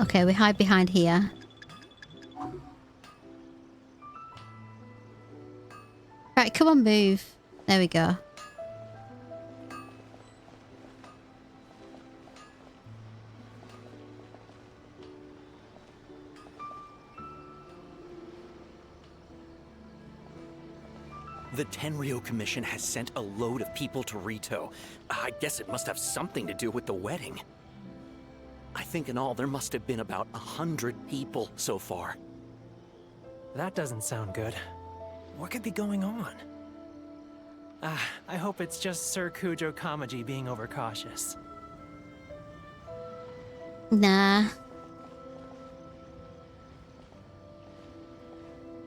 Okay, we hide behind here. Right, come on, move. There we go.
The Tenryo Commission has sent a load of people to Rito. I guess it must have something to do with the wedding. I think in all there must have been about 100 people so far.
That doesn't sound good. What could be going on? I hope it's just Sir Kujo Kamaji being overcautious.
Nah.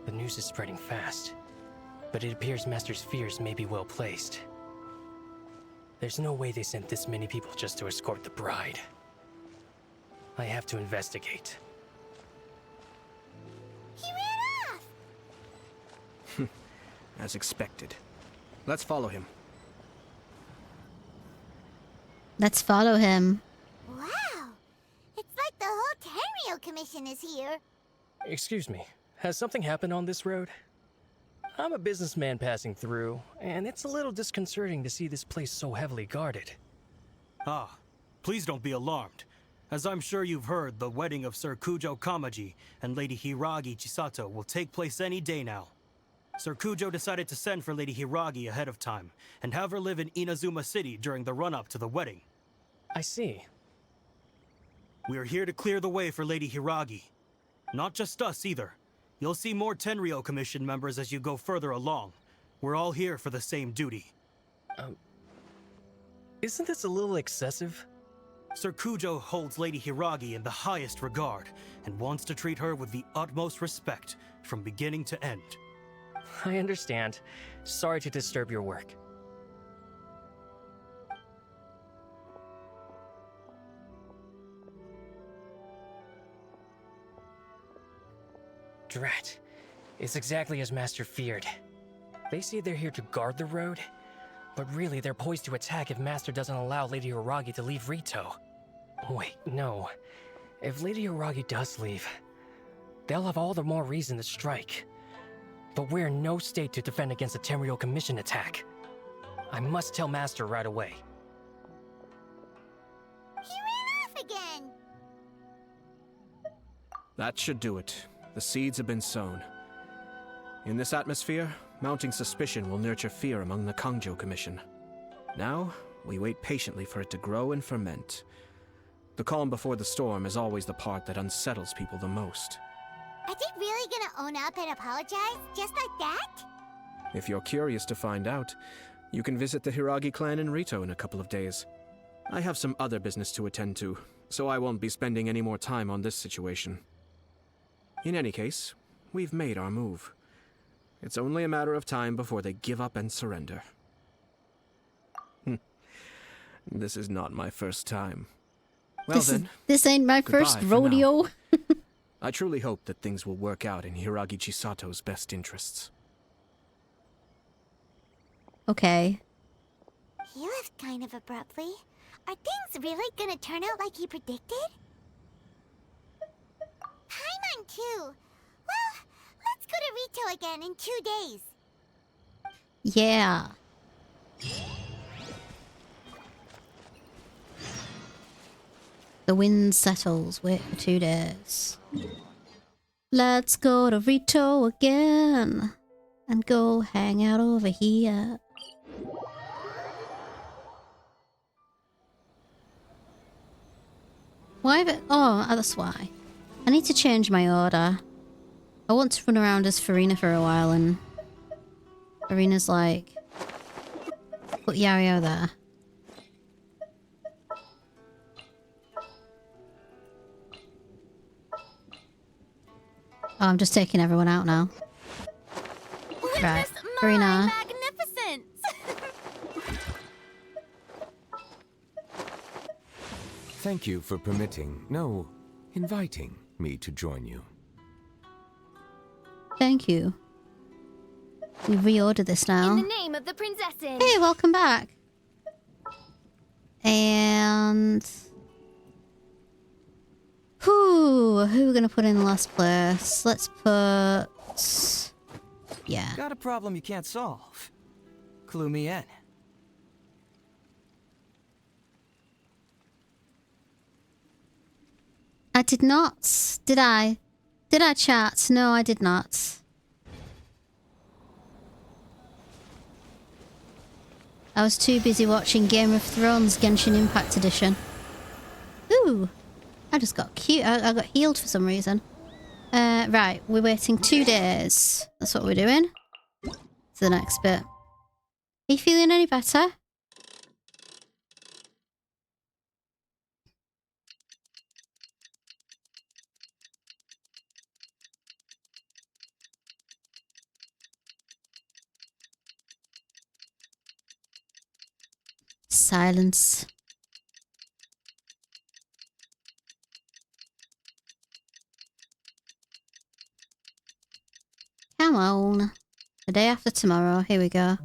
The news is spreading fast, but it appears Master's fears may be well placed. There's no way they sent this many people just to escort the bride. I have to investigate.
He ran off!
As expected. Let's follow him.
Let's follow him.
Wow! It's like the whole Tenryo Commission is here.
Excuse me, has something happened on this road? I'm a businessman passing through, and it's a little disconcerting to see this place so heavily guarded.
Ah, please don't be alarmed. As I'm sure you've heard, the wedding of Sir Kujo Kamaji and Lady Hiragi Chisato will take place any day now. Sir Kujo decided to send for Lady Hiragi ahead of time, and have her live in Inazuma City during the run-up to the wedding.
I see.
We are here to clear the way for Lady Hiragi. Not just us, either. You'll see more Tenryo Commission members as you go further along. We're all here for the same duty.
Isn't this a little excessive?
Sir Kujo holds Lady Hiragi in the highest regard, and wants to treat her with the utmost respect, from beginning to end.
I understand. Sorry to disturb your work. Drat. It's exactly as Master feared. They say they're here to guard the road, But really, they're poised to attack if Master doesn't allow Lady Hiragi to leave Rito. Wait, no. If Lady Hiragi does leave, they'll have all the more reason to strike. But we're in no state to defend against a Tenryou Commission attack. I must tell Master right away.
He ran off again!
That should do it. The seeds have been sown. In this atmosphere, mounting suspicion will nurture fear among the Kangjo Commission. Now, we wait patiently for it to grow and ferment. The calm before the storm is always the part that unsettles people the most.
Are they really gonna own up and apologize, just like that?
If you're curious to find out, you can visit the Hiragi clan in Rito in a couple of days. I have some other business to attend to, so I won't be spending any more time on this situation. In any case, we've made our move. It's only a matter of time before they give up and surrender. This is not my first time. Well
this ain't my first rodeo.
I truly hope that things will work out in Hiragi Chisato's best interests.
Okay.
He left kind of abruptly. Are things really gonna turn out like he predicted? Paimon too. Well, let's go to Rito again in 2 days.
Yeah. The wind settles. Wait for 2 days. Let's go to Rito again. And go hang out over here. Why have it? Oh, that's why. I need to change my order. I want to run around as Farina for a while, and Farina's like, put Yario there. Oh, I'm just taking everyone out now. Right, Farina.
Magnificence!
Thank you for inviting me to join you.
Thank you. We reordered this now.
In the name of the princesses.
Hey, welcome back. And who are we gonna put in last place? Let's put
Got a problem you can't solve? Clue me in.
I did not. Did I? Did I chat? No, I did not. I was too busy watching Game of Thrones Genshin Impact Edition. Ooh. I just got cute. I got healed for some reason. Right, we're waiting 2 days. That's what we're doing. To the next bit. Are you feeling any better? Silence. Come on. The day after tomorrow. Here we go.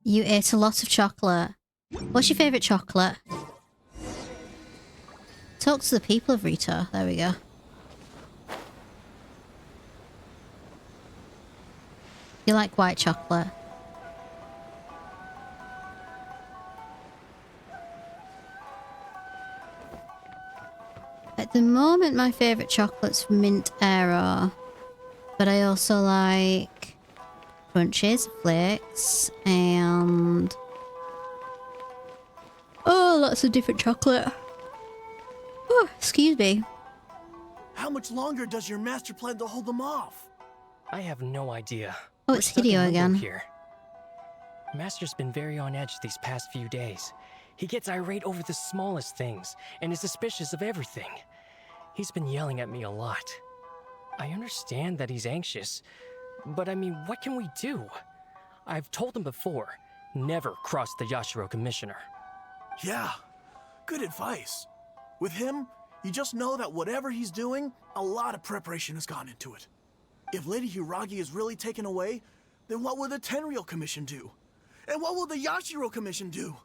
You ate a lot of chocolate. What's your favourite chocolate? Talk to the people of Rito. There we go. You like white chocolate? At the moment, my favourite chocolate's mint Aero. But I also like crunches, flakes, and lots of different chocolate. Oh, excuse me.
How much longer does your master plan to hold them off?
I have no idea.
Oh, it's Hideo again.
Here. Master's been very on edge these past few days. He gets irate over the smallest things and is suspicious of everything. He's been yelling at me a lot. I understand that he's anxious, but I mean, what can we do? I've told him before, never cross the Yashiro Commissioner.
Yeah, good advice. With him, you just know that whatever he's doing, a lot of preparation has gone into it. If Lady Hiragi is really taken away, then what will the Tenryou Commission do? And what will the Yashiro Commission do?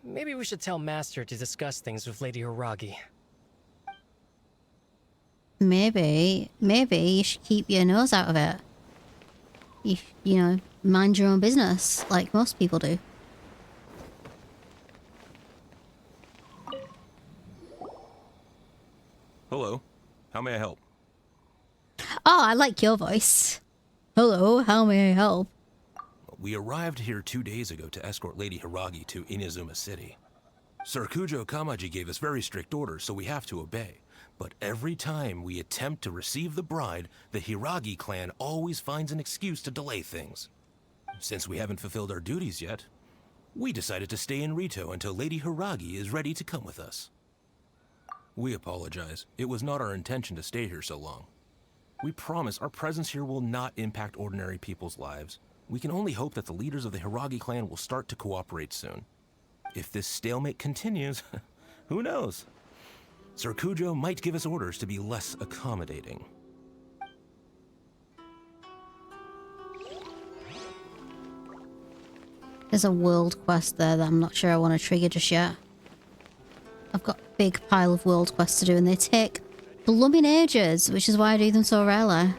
Maybe we should tell Master to discuss things with Lady Hiragi.
Maybe you should keep your nose out of it. You know, mind your own business, like most people do.
Hello. How may I help?
Oh, I like your voice. Hello, how may I help?
We arrived here 2 days ago to escort Lady Hiragi to Inazuma City. Sir Kujo Kamaji gave us very strict orders, so we have to obey. But every time we attempt to receive the bride, the Hiragi clan always finds an excuse to delay things. Since we haven't fulfilled our duties yet, we decided to stay in Rito until Lady Hiragi is ready to come with us. We apologize. It was not our intention to stay here so long. We promise our presence here will not impact ordinary people's lives. We can only hope that the leaders of the Hiragi clan will start to cooperate soon. If this stalemate continues, who knows? Sir Kujo might give us orders to be less accommodating.
There's a world quest there that I'm not sure I want to trigger just yet. I've got a big pile of world quests to do and they take blooming ages, which is why I do them so rarely.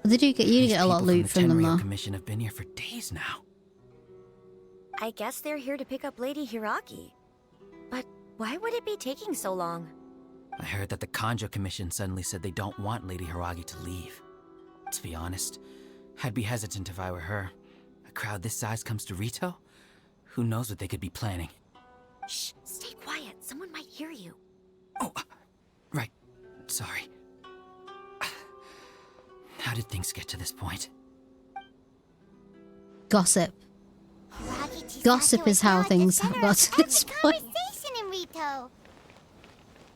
But you get a lot of loot from them though.
The Commission have been here for days now.
I guess they're here to pick up Lady Hiragi. But why would it be taking so long?
I heard that the Kanjo Commission suddenly said they don't want Lady Hiragi to leave. To be honest, I'd be hesitant if I were her. A crowd this size comes to Rito? Who knows what they could be planning?
Shh, stay quiet. Someone might hear you.
Oh, right. Sorry. How did things get to this point?
Gossip. Gossip is how things got to this point.
Conversation in Rito.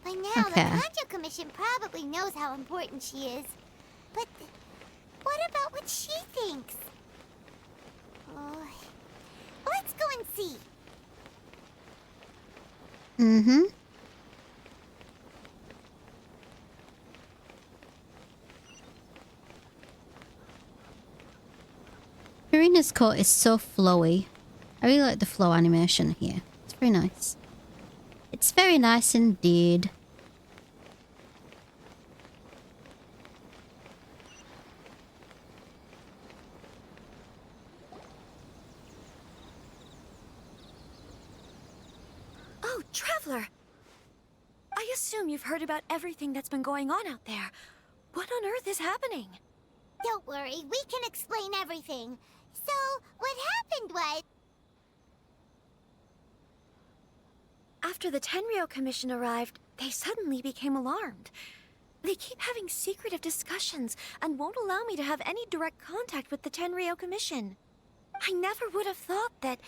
By now, the Kanjo Commission probably knows how important she is. But what about what she thinks? Let's go and see.
Mm-hmm. Karina's coat is so flowy. I really like the flow animation here. It's very nice. It's very nice indeed.
Oh, Traveler! I assume you've heard about everything that's been going on out there. What on earth is happening?
Don't worry, we can explain everything. So, what happened was...
After the Tenryou Commission arrived, they suddenly became alarmed. They keep having secretive discussions and won't allow me to have any direct contact with the Tenryou Commission. I never would have thought that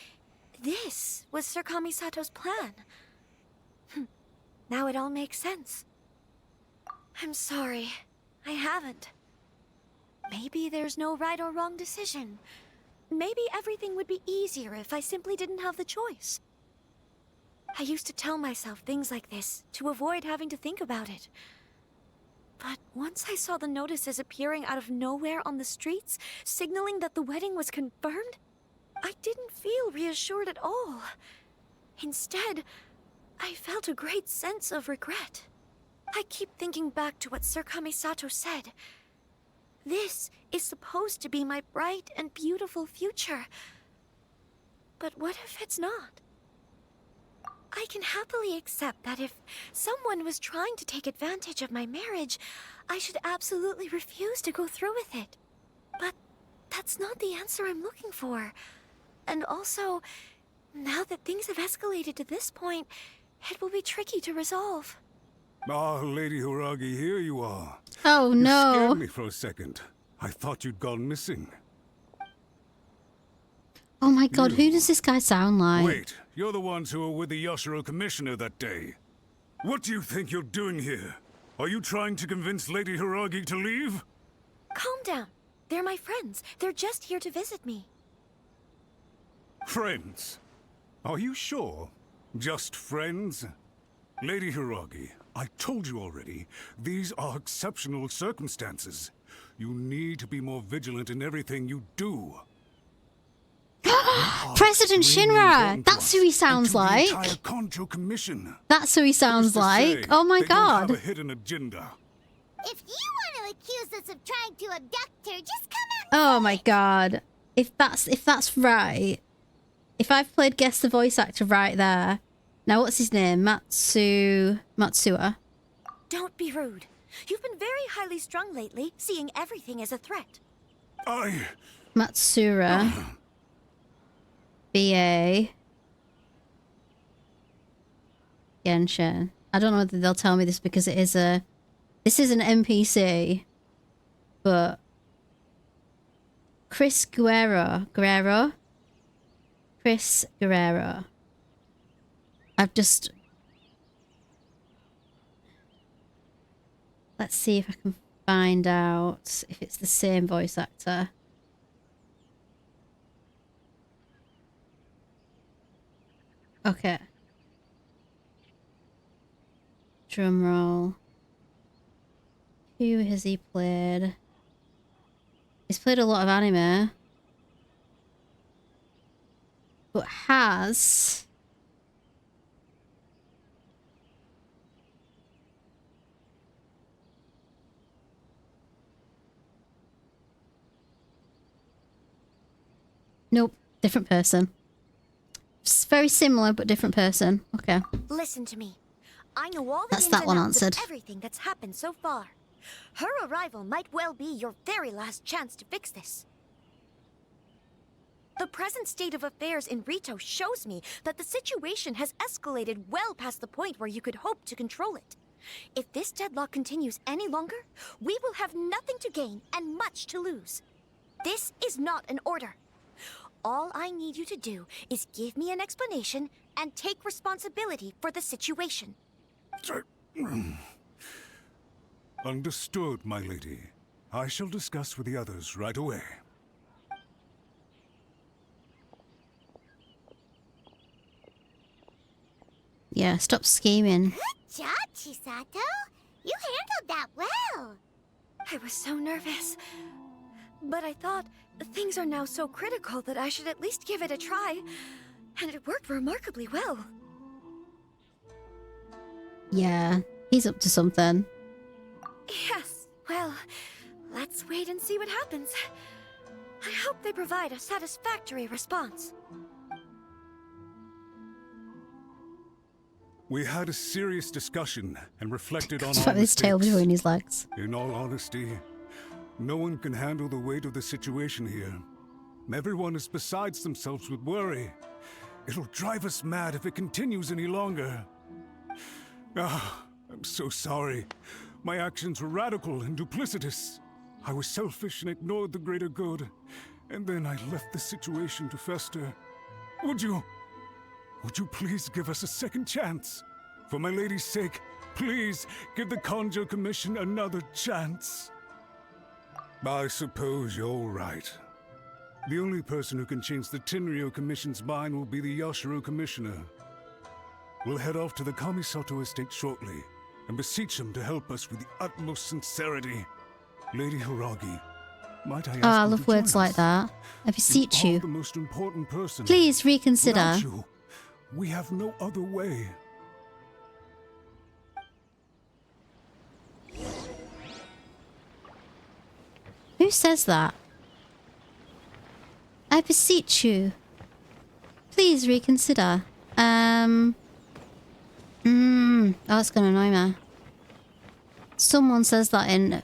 this was Sir Kamisato's plan. Now it all makes sense. I'm sorry. I haven't. Maybe there's no right or wrong decision. Maybe everything would be easier if I simply didn't have the choice. I used to tell myself things like this to avoid having to think about it. But once I saw the notices appearing out of nowhere on the streets, signaling that the wedding was confirmed, I didn't feel reassured at all. Instead, I felt a great sense of regret. I keep thinking back to what Sir Kamisato said. This is supposed to be my bright and beautiful future. But what if it's not? I can happily accept that if someone was trying to take advantage of my marriage, I should absolutely refuse to go through with it. But that's not the answer I'm looking for. And also, now that things have escalated to this point, it will be tricky to resolve.
Ah, Lady Hiragi, here you are.
Oh no.
You scared me for a second. I thought you'd gone missing.
Oh my god, who does this guy sound like?
Wait, you're the ones who were with the Yashiro Commissioner that day. What do you think you're doing here? Are you trying to convince Lady Hiragi to leave?
Calm down. They're my friends. They're just here to visit me.
Friends? Are you sure? Just friends? Lady Hiragi, I told you already, these are exceptional circumstances. You need to be more vigilant in everything you do.
President Shinra! That's who he sounds like.
Entire Conjo Commission.
That's who he sounds like. Oh my
they don't have a
god.
hidden agenda.
If you want to accuse us of trying to abduct her, just come out.
Oh my god. If that's right. If I've played guess the voice actor right there. Now what's his name? Matsua.
Don't be rude. You've been very highly strung lately, seeing everything as a threat.
Matsura. BA. Genshin. I don't know whether they'll tell me this because this is an NPC, but Chris Guerrero. Chris Guerrero. Let's see if I can find out if it's the same voice actor. Okay. Drum roll. Who has he played? He's played a lot of anime. But has... Nope, different person. It's very similar, but different person. Okay.
Listen to me. I know all the
That's
ins
that
and
one
outs of
answered.
everything that's happened so far. Her arrival might well be your very last chance to fix this. The present state of affairs in Rito shows me that the situation has escalated well past the point where you could hope to control it. If this deadlock continues any longer, we will have nothing to gain and much to lose. This is not an order. All I need you to do is give me an explanation and take responsibility for the situation.
Understood, my lady. I shall discuss with the others right away.
Yeah, stop scheming.
Good job, Chisato. You handled that well.
I was so nervous. But I thought things are now so critical that I should at least give it a try. And it worked remarkably well.
Yeah, he's up to something.
Yes, well, let's wait and see what happens. I hope they provide a satisfactory response.
We had a serious discussion and reflected on
He's
our
got his tail
mistakes.
between his legs.
In all honesty, no one can handle the weight of the situation here. Everyone is besides themselves with worry. It'll drive us mad if it continues any longer. I'm so sorry. My actions were radical and duplicitous. I was selfish and ignored the greater good. And then I left the situation to fester. Would you please give us a second chance? For my lady's sake, please give the Conjo Commission another chance. I suppose you're right. The only person who can change the Tenryo Commission's mind will be the Yashiro Commissioner. We'll head off to the Kamisato estate shortly and beseech him to help us with the utmost sincerity. Lady Hiragi, might I ask
Oh, I
you
love
to
words
join
like
us?
that. I beseech
You are
you.
the most important person.
Please reconsider.
Without you, we have no other way.
Who says that? I beseech you. Please reconsider. Oh, it's gonna annoy me. Someone says that in...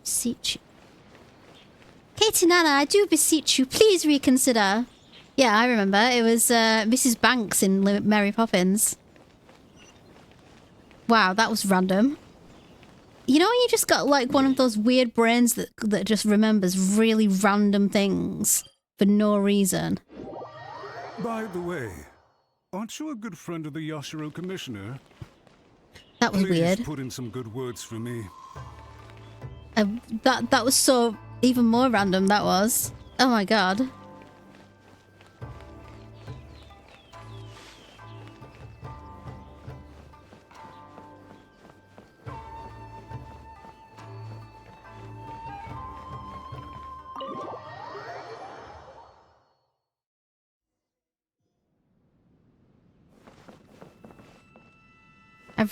Beseech you. Katie Nana, I do beseech you, please reconsider. Yeah, I remember. It was Mrs. Banks in Mary Poppins. Wow, that was random. You know when you just got like one of those weird brains that just remembers really random things for no reason?
By the way, aren't you a good friend of the Yashiro Commissioner?
That was
Please
weird.
put in some good words for me.
That was so even more random, that was. Oh my god. I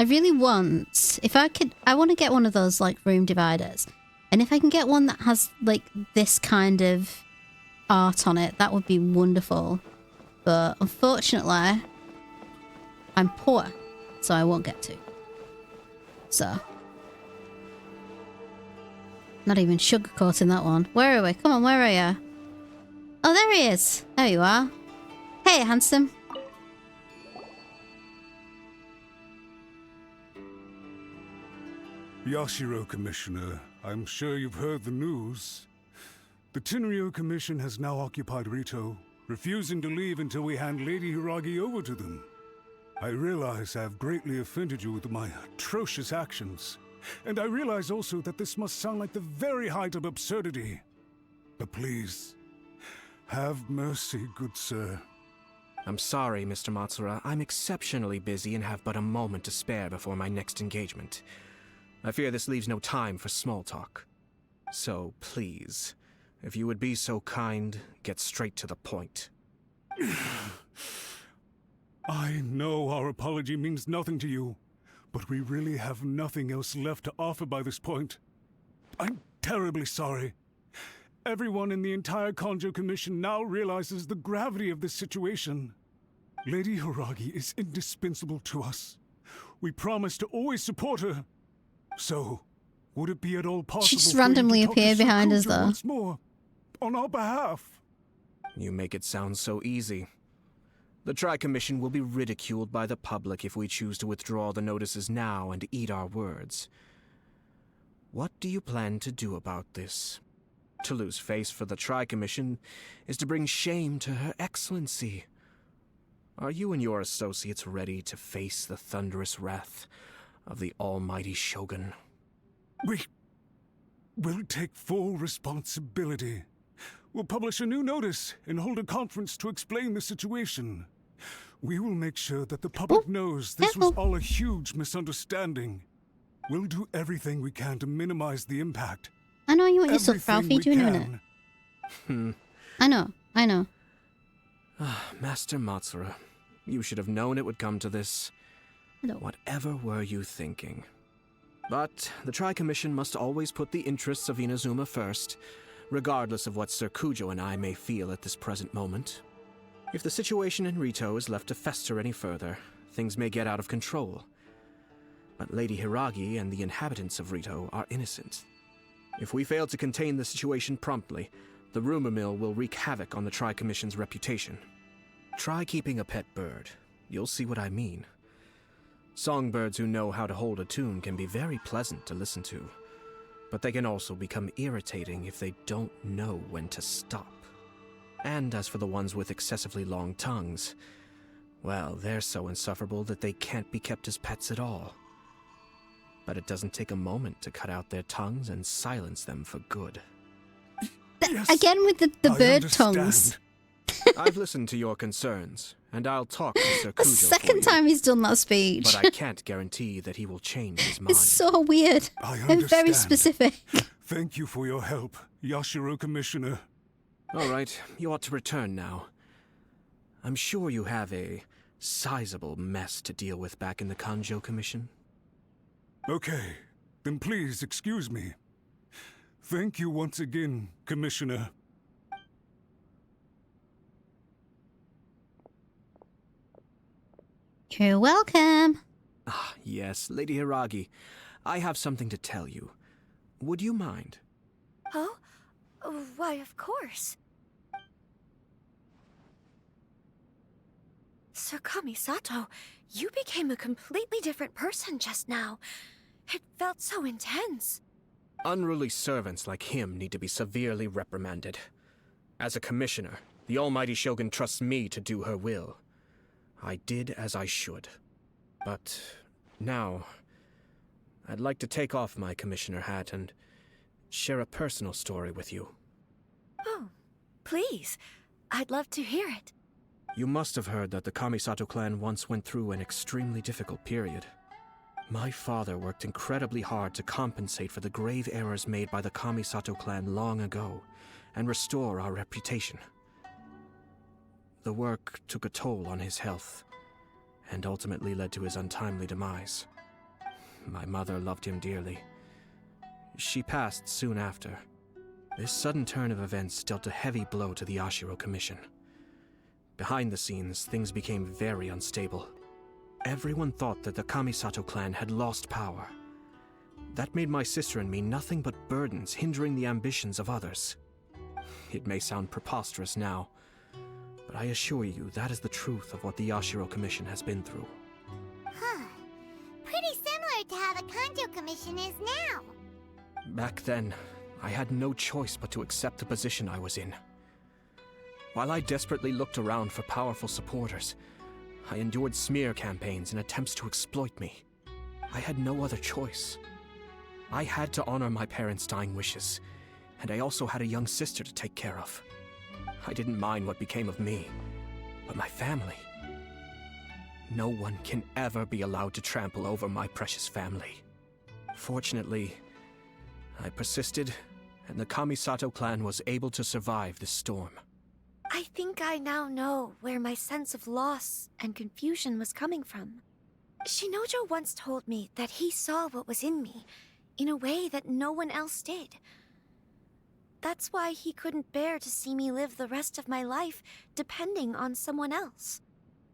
really want, if I could, I want to get one of those like room dividers. And if I can get one that has like this kind of art on it, that would be wonderful. But unfortunately, I'm poor, so I won't get to. So, not even sugarcoating that one. Where are we? Come on, where are you? Oh, there he is. There you are. Hey, handsome.
Yashiro, Commissioner, I'm sure you've heard the news. The Tenryo Commission has now occupied Rito, refusing to leave until we hand Lady Hiragi over to them. I realize I have greatly offended you with my atrocious actions, and I realize also that this must sound like the very height of absurdity. But please, have mercy, good sir.
I'm sorry, Mr. Matsura. I'm exceptionally busy and have but a moment to spare before my next engagement. I fear this leaves no time for small talk. So, please, if you would be so kind, get straight to the point.
I know our apology means nothing to you, but we really have nothing else left to offer by this point. I'm terribly sorry. Everyone in the entire Kanjo Commission now realizes the gravity of this situation. Lady Hiragi is indispensable to us. We promise to always support her. So, would it be at all possible
She just
for you to
randomly
talk to
appeared behind us,
Sakuja
though.
once more, on our behalf?
You make it sound so easy. The Tri-Commission will be ridiculed by the public if we choose to withdraw the notices now and eat our words. What do you plan to do about this? To lose face for the Tri-Commission is to bring shame to Her Excellency. Are you and your associates ready to face the thunderous wrath of the almighty Shogun?
We'll take full responsibility. We'll publish a new notice and hold a conference to explain the situation. We will make sure that the public knows this was all a huge misunderstanding. We'll do everything we can to minimize the impact.
I know you want your stuff, Ralphie. Do you know it? I know.
Master Matsura, you should have known it would come to this.
Hello.
Whatever were you thinking? But the Tri-Commission must always put the interests of Inazuma first, regardless of what Sir Kujo and I may feel at this present moment. If the situation in Rito is left to fester any further, things may get out of control. But Lady Hiragi and the inhabitants of Rito are innocent. If we fail to contain the situation promptly, the rumor mill will wreak havoc on the Tri-Commission's reputation. Try keeping a pet bird. You'll see what I mean. Songbirds who know how to hold a tune can be very pleasant to listen to, but they can also become irritating if they don't know when to stop. And as for the ones with excessively long tongues, well, they're so insufferable that they can't be kept as pets at all. But it doesn't take a moment to cut out their tongues and silence them for good.
Yes,
again with the bird
understand.
tongues.
I've listened to your concerns, and I'll talk to Sir Kujo
The second time he's done that speech.
But I can't guarantee that he will change his mind.
It's so weird
I
and very
understand.
specific.
Thank you for your help, Yashiro Commissioner.
All right, you ought to return now. I'm sure you have a sizable mess to deal with back in the Kanjo Commission.
Okay, then please excuse me. Thank you once again, Commissioner.
You're welcome.
Ah, yes, Lady Hiragi. I have something to tell you. Would you mind?
Oh? Why, of course. Sir Kamisato, you became a completely different person just now. It felt so intense.
Unruly servants like him need to be severely reprimanded. As a commissioner, the almighty Shogun trusts me to do her will. I did as I should. But now, I'd like to take off my commissioner hat and share a personal story with you.
Oh, please. I'd love to hear it.
You must have heard that the Kamisato clan once went through an extremely difficult period. My father worked incredibly hard to compensate for the grave errors made by the Kamisato clan long ago and restore our reputation. The work took a toll on his health, and ultimately led to his untimely demise. My mother loved him dearly. She passed soon after. This sudden turn of events dealt a heavy blow to the Yashiro Commission. Behind the scenes, things became very unstable. Everyone thought that the Kamisato clan had lost power. That made my sister and me nothing but burdens, hindering the ambitions of others. It may sound preposterous now, but I assure you that is the truth of what the Yashiro Commission has been through.
Huh. Pretty similar to how the Kanjo Commission is now.
Back then, I had no choice but to accept the position I was in. While I desperately looked around for powerful supporters, I endured smear campaigns and attempts to exploit me. I had no other choice. I had to honor my parents' dying wishes, and I also had a young sister to take care of. I didn't mind what became of me, but my family. No one can ever be allowed to trample over my precious family. Fortunately, I persisted, and the Kamisato clan was able to survive this storm.
I think I now know where my sense of loss and confusion was coming from. Shinojo once told me that he saw what was in me in a way that no one else did. That's why he couldn't bear to see me live the rest of my life depending on someone else.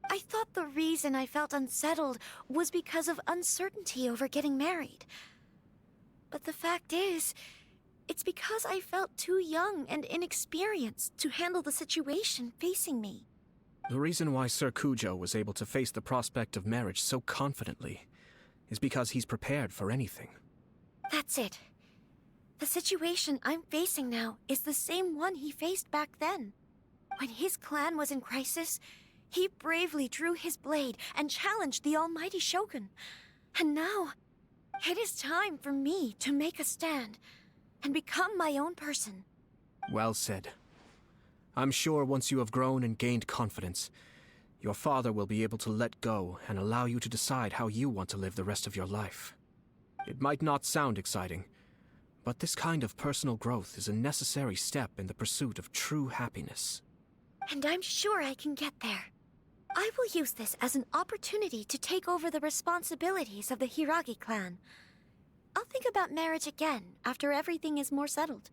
I thought the reason I felt unsettled was because of uncertainty over getting married. But the fact is, it's because I felt too young and inexperienced to handle the situation facing me.
The reason why Sir Kujo was able to face the prospect of marriage so confidently is because he's prepared for anything.
That's it. The situation I'm facing now is the same one he faced back then. When his clan was in crisis, he bravely drew his blade and challenged the almighty Shogun. And now, it is time for me to make a stand and become my own person.
Well said. I'm sure once you have grown and gained confidence, your father will be able to let go and allow you to decide how you want to live the rest of your life. It might not sound exciting, but this kind of personal growth is a necessary step in the pursuit of true happiness.
And I'm sure I can get there. I will use this as an opportunity to take over the responsibilities of the Hiragi clan. I'll think about marriage again after everything is more settled.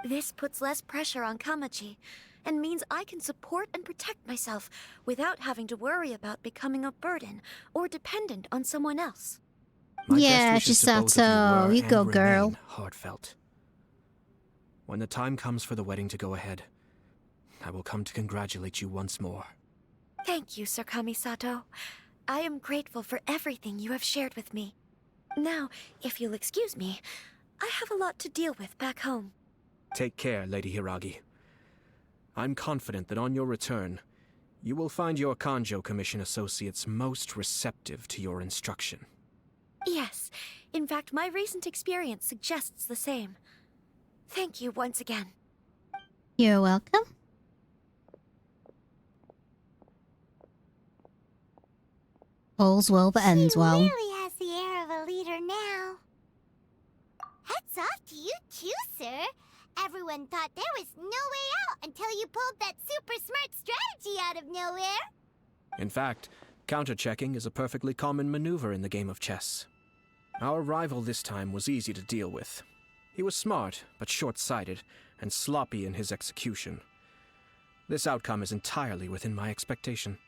This puts less pressure on Kamaji, and means I can support and protect myself without having to worry about becoming a burden or dependent on someone else.
My
Yeah,
best wishes to both of
Chisato,
were
you
and
go,
remain
girl.
heartfelt. When the time comes for the wedding to go ahead, I will come to congratulate you once more.
Thank you, Sir Kamisato. I am grateful for everything you have shared with me. Now, if you'll excuse me, I have a lot to deal with back home.
Take care, Lady Hiragi. I'm confident that on your return, you will find your Kanjo Commission associates most receptive to your instruction.
Yes, in fact, my recent experience suggests the same. Thank you once again.
You're welcome. All's well that ends well.
She really has the air of a leader now. Hats off to you too, sir. Everyone thought there was no way out until you pulled that super smart strategy out of nowhere.
In fact, counter-checking is a perfectly common maneuver in the game of chess. Our rival this time was easy to deal with. He was smart, but short-sighted, and sloppy in his execution. This outcome is entirely within my expectation.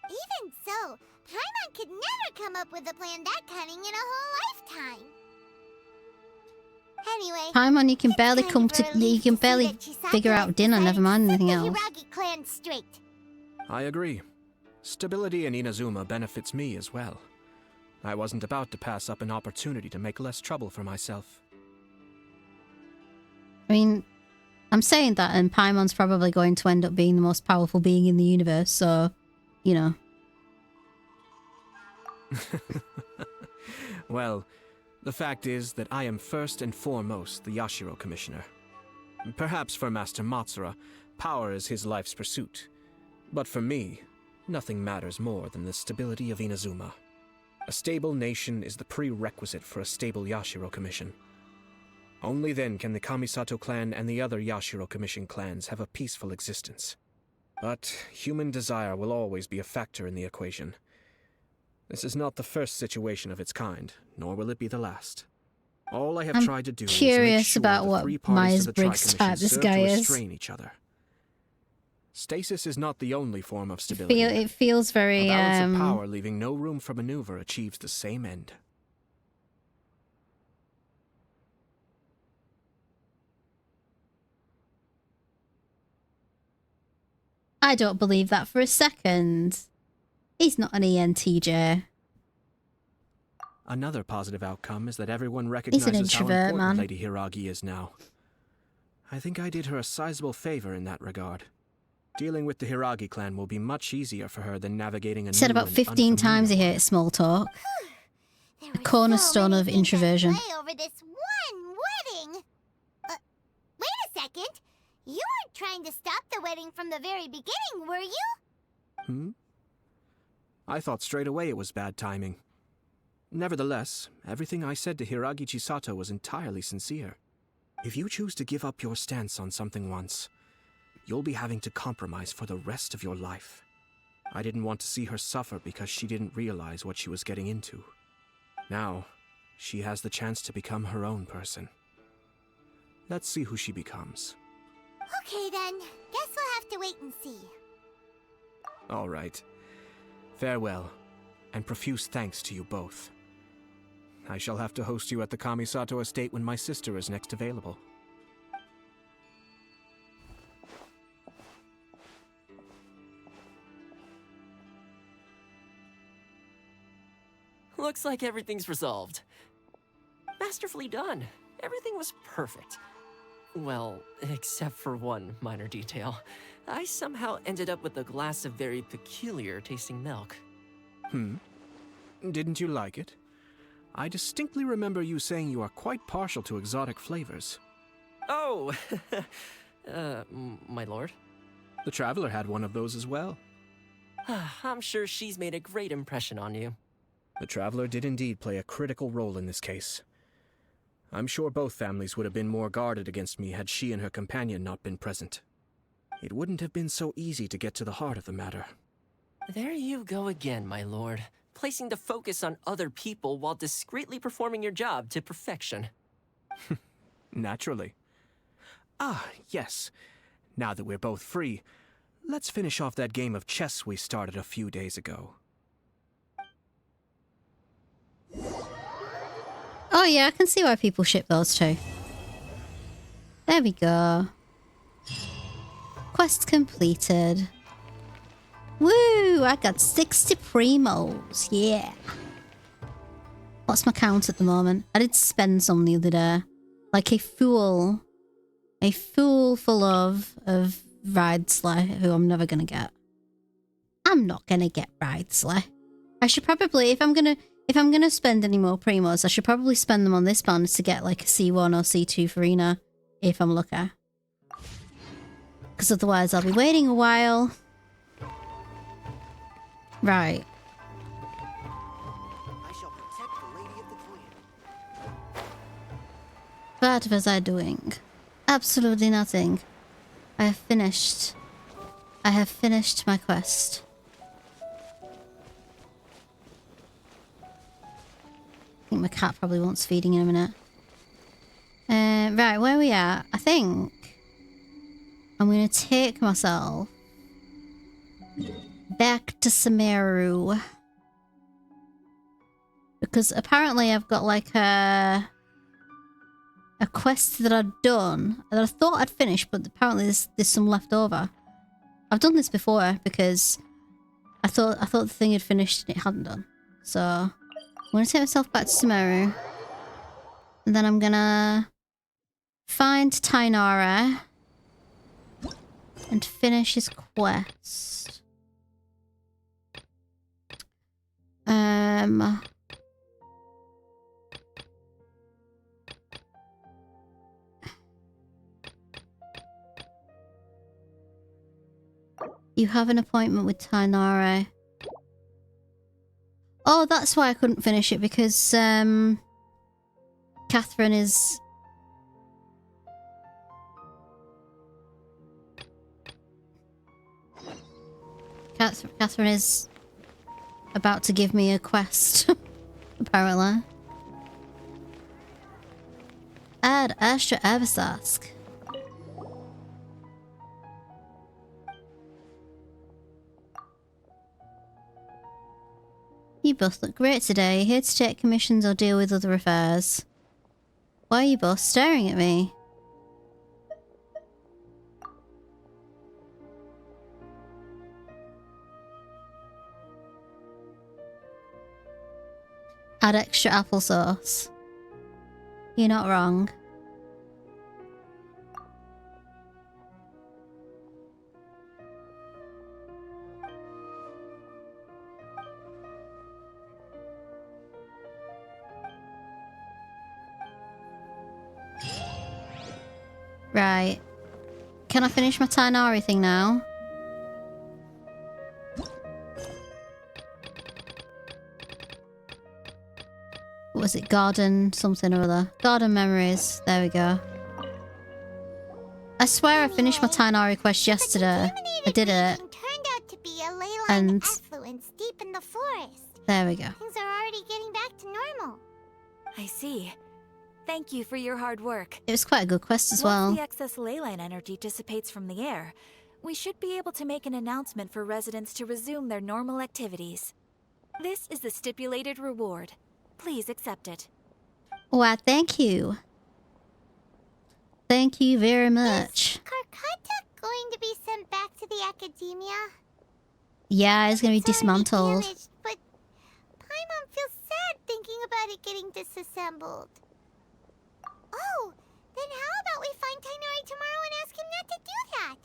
Even so, Paimon could never come up with a plan that cunning in a whole lifetime. Anyway,
Paimon, you can barely
time
come
for
to.
a
You
leap
can
see
barely
that Chisato
figure
has
out dinner. Never
decided
mind
to set
anything
the
else.
Hiragi clan straight.
I agree. Stability in Inazuma benefits me as well. I wasn't about to pass up an opportunity to make less trouble for myself.
I mean, I'm saying that, and Paimon's probably going to end up being the most powerful being in the universe, so, you know.
Well, the fact is that I am first and foremost the Yashiro Commissioner. Perhaps for Master Matsura, power is his life's pursuit. But for me, nothing matters more than the stability of Inazuma. A stable nation is the prerequisite for a stable Yashiro Commission. Only then can the Kamisato clan and the other Yashiro Commission clans have a peaceful existence. But human desire will always be a factor in the equation. This is not the first situation of its kind, nor will it be the last. All I have
I'm
tried to do is make
curious
sure
about
the
what
three parties to the
Myers-Briggs type
Tri-Commission
this
serve
guy
to
is.
restrain each other. Stasis is not the only form of stability.
It feels very
A balance of power leaving no room for maneuver achieves the same end.
I don't believe that for a second. He's not an ENTJ.
Another positive outcome is that everyone recognizes how
introvert,
important
man.
Lady Hiragi is now. I think I did her a sizable favor in that regard. Dealing with the Hiragi clan will be much easier for her than navigating a
He said
new
about
and
15
unfamiliar
times he hates small talk. A cornerstone of introversion.
Play over this one wedding. Wait a second. You weren't trying to stop the wedding from the very beginning, were you?
I thought straight away it was bad timing. Nevertheless, everything I said to Hiragi Chisato was entirely sincere. If you choose to give up your stance on something once, you'll be having to compromise for the rest of your life. I didn't want to see her suffer because she didn't realize what she was getting into. Now, she has the chance to become her own person. Let's see who she becomes.
Okay then. Guess we'll have to wait and see.
All right. Farewell, and profuse thanks to you both. I shall have to host you at the Kamisato estate when my sister is next available.
Looks like everything's resolved. Masterfully done. Everything was perfect. Well, except for one minor detail. I somehow ended up with a glass of very peculiar tasting milk.
Didn't you like it? I distinctly remember you saying you are quite partial to exotic flavors.
Oh, my lord.
The Traveler had one of those as well.
I'm sure she's made a great impression on you.
The Traveler did indeed play a critical role in this case. I'm sure both families would have been more guarded against me had she and her companion not been present. It wouldn't have been so easy to get to the heart of the matter.
There you go again, my lord. Placing the focus on other people while discreetly performing your job to perfection.
Naturally. Ah, yes. Now that we're both free, let's finish off that game of chess we started a few days ago.
Oh yeah, I can see why people ship those two. There we go. Quest completed. Woo! I got 60 primos. Yeah. What's my count at the moment? I did spend some the other day. Like a fool. A fool full of Ridesly, who I'm never gonna get. I'm not gonna get Ridesly. I should probably, if I'm gonna spend any more primos, I should probably spend them on this band to get like a C1 or C2 for Rena, if I'm lucky. Because otherwise I'll be waiting a while. Right.
I shall protect the lady of the clan.
What was I doing? Absolutely nothing. I have finished my quest. I think my cat probably wants feeding in a minute. Right, where are we at? I think I'm going to take myself back to Sumeru. Because apparently I've got like a quest that I'd done that I thought I'd finished, but apparently there's some left over. I've done this before because I thought the thing had finished and it hadn't done. So I'm gonna take myself back to Sumeru. And then I'm gonna find Tainara and finish his quest. You have an appointment with Tainara. Oh, that's why I couldn't finish it, because Catherine is... Catherine is about to give me a quest, apparently. Add extra Eversask. You both look great today. Here to take commissions or deal with other affairs. Why are you both staring at me? Add extra applesauce. You're not wrong. Right. Can I finish my Tainari thing now? What was it? Garden something or other. Garden memories. There we go. I swear I finished my Tainari quest yesterday. I did it. And
deep in the forest.
there we go.
Things are already getting back to normal.
I see. Thank you for your hard work.
It was quite a good quest as well.
Once the excess ley line energy dissipates from the air, we should be able to make an announcement for residents to resume their normal activities. This is the stipulated reward. Please accept it.
Why, thank you. Thank you very much.
Is Karkata going to be sent back to the academia?
Yeah, it's gonna be dismantled.
Damaged, but Paimon feels sad thinking about it getting disassembled. Oh, then how about we find Tainari tomorrow and ask him not to do that?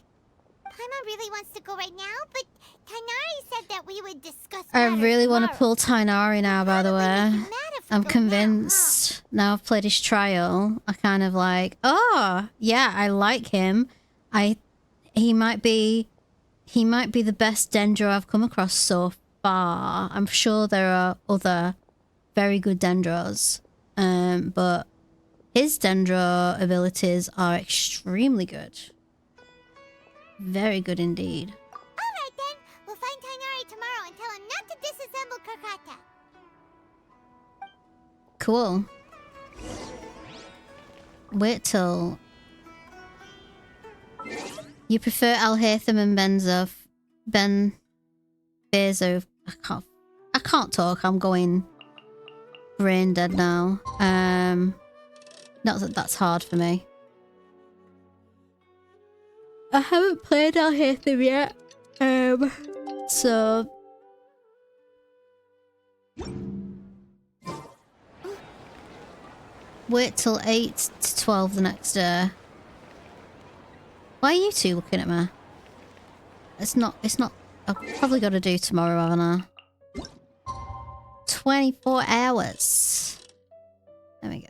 Paimon really wants to go right now, but Tainari said that we would discuss
I
matters
really want to
tomorrow.
pull Tainari now, by the way. I'm convinced. Now I've played his trial. I kind of like, oh, yeah, I like him. He might be the best Dendro I've come across so far. I'm sure there are other very good Dendros. But his Dendro abilities are extremely good. Very good indeed.
Alright then, we'll find Tainari tomorrow and tell him not to disassemble Karkata.
Cool. Wait till... You prefer Alhaitham and Bezo. I can't talk. I'm going brain dead now. Not that that's hard for me. I haven't played Alhaitham yet. So wait till 8 to 12 the next day. Why are you two looking at me? It's not, I've probably got to do tomorrow, haven't I? 24 hours. There we go.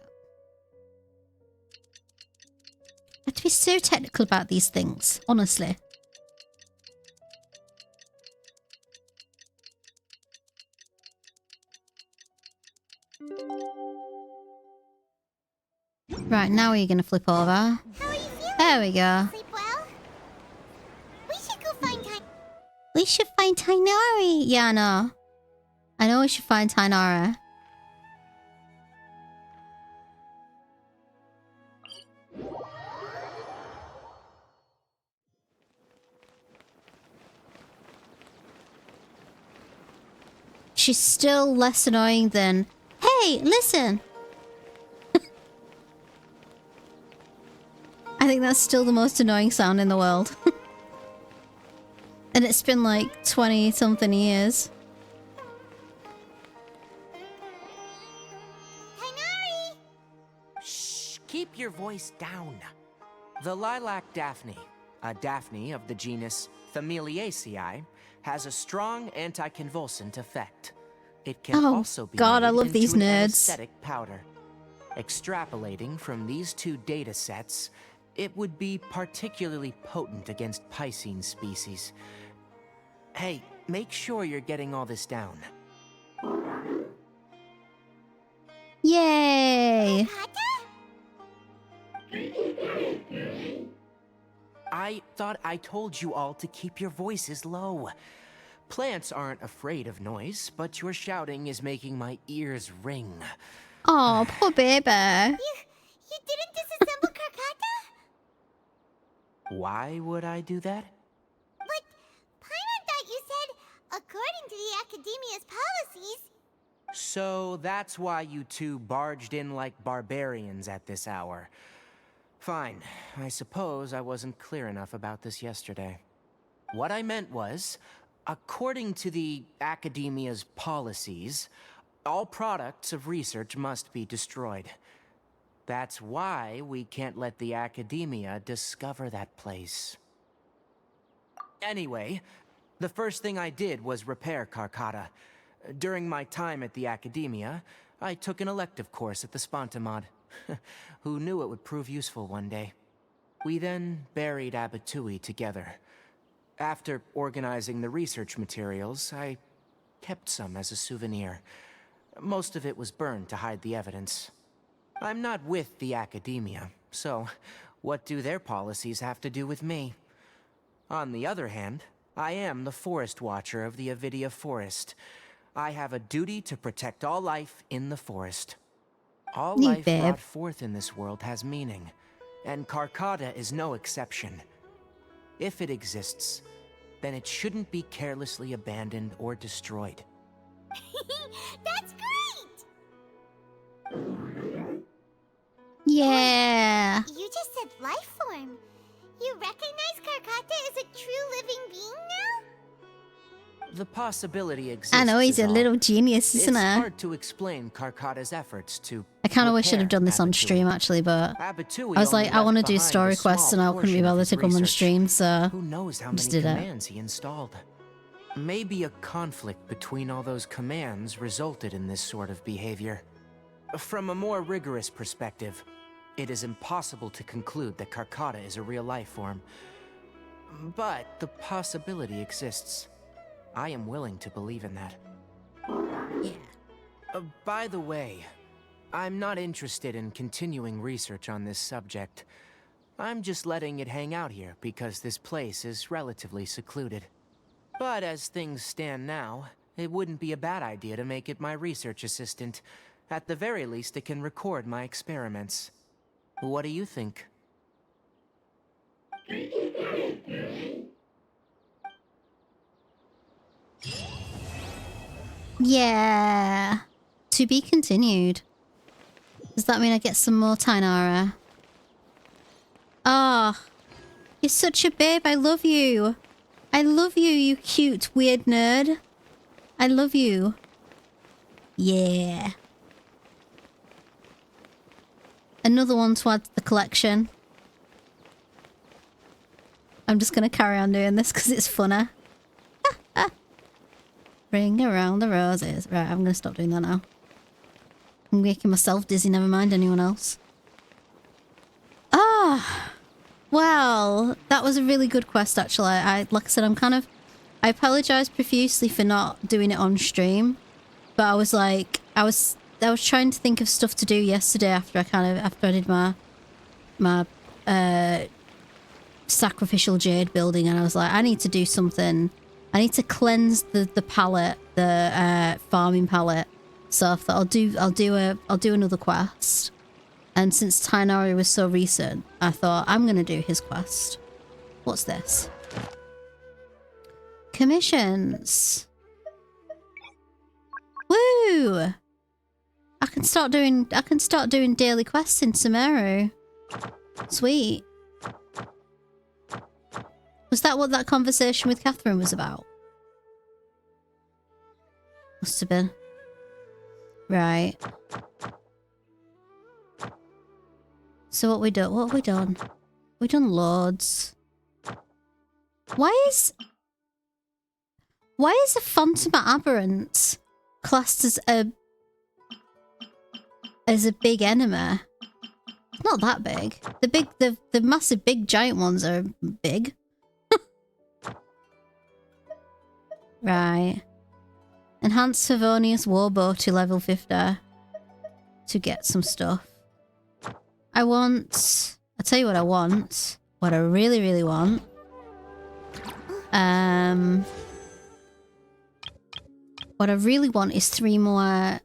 I have to be so technical about these things, honestly. Right, now are you going to flip over?
How are you feeling?
There we go.
Sleep well? We should go find Tainari.
We should find Tainari. Yeah, I know. I know we should find Tainari. She's still less annoying than, hey, listen. I think that's still the most annoying sound in the world. And it's been like 20 something years.
Tainari!
Shh, keep your voice down. The lilac daphne, a daphne of the genus Familiaceae, has a strong anticonvulsant effect. It can also be
God,
made
I love
into
these
an
nerds.
anesthetic powder. Extrapolating from these two data sets, it would be particularly potent against Piscine species. Hey, make sure you're getting all this down.
Yay!
I thought I told you all to keep your voices low. Plants aren't afraid of noise, but your shouting is making my ears ring.
Oh, poor baby.
You didn't disassemble Karkata?
Why would I do that?
But Paimon thought you said, according to the Academia's policies...
So that's why you two barged in like barbarians at this hour. Fine. I suppose I wasn't clear enough about this yesterday. What I meant was, according to the Academia's policies, all products of research must be destroyed. That's why we can't let the Academia discover that place. Anyway, the first thing I did was repair Karkata. During my time at the Academia, I took an elective course at the Spontamod. Who knew it would prove useful one day? We then buried Abatui together. After organizing the research materials, I kept some as a souvenir. Most of it was burned to hide the evidence. I'm not with the Academia, so what do their policies have to do with me? On the other hand, I am the Forest Watcher of the Avidia Forest. I have a duty to protect all life in the forest. All life brought forth in this world has meaning, and Karkata is no exception. If it exists, then it shouldn't be carelessly abandoned or destroyed.
That's great!
Yeah.
You just said life form. You recognize Karkata as a true living being now?
The possibility exists.
I know, he's a little genius, isn't
It's
he?
hard to explain Karkata's efforts to
I kind of wish I'd have done this on stream, actually, but I was like, I want to do story quests, and I couldn't be bothered to come on stream, so
who knows how
just
many
did it.
commands he installed. Maybe a conflict between all those commands resulted in this sort of behavior. From a more rigorous perspective, it is impossible to conclude that Karkata is a real life form. But the possibility exists. I am willing to believe in that. Yeah. By the way, I'm not interested in continuing research on this subject. I'm just letting it hang out here because this place is relatively secluded. But as things stand now, it wouldn't be a bad idea to make it my research assistant. At the very least, it can record my experiments. What do you think?
Yeah. To be continued. Does that mean I get some more Tainara? Ah, oh, you're such a babe. I love you. I love you, you cute, weird nerd. I love you. Yeah. Another one to add to the collection. I'm just going to carry on doing this because it's funner. Ring around the roses. Right, I'm going to stop doing that now. I'm making myself dizzy, never mind anyone else. Ah, well, that was a really good quest, actually. Like I said, I apologize profusely for not doing it on stream, but I was like, I was trying to think of stuff to do yesterday after I did my sacrificial jade building, and I was like, I need to do something. I need to cleanse the palette, the farming palette. So I thought I'll do another quest. And since Tainari was so recent, I thought I'm gonna do his quest. What's this? Commissions. Woo! I can start doing daily quests in Sumeru. Sweet. Was that what that conversation with Catherine was about? Must have been. Right. So what have we done? We've done loads. Why is a Phantom Aberrant classed as a big enemy? It's not that big. The massive big giant ones are big. Right. Enhance Favonius Warbow to level 50 to get some stuff. I'll tell you what I want. What I really, really want. what I really want is 3 more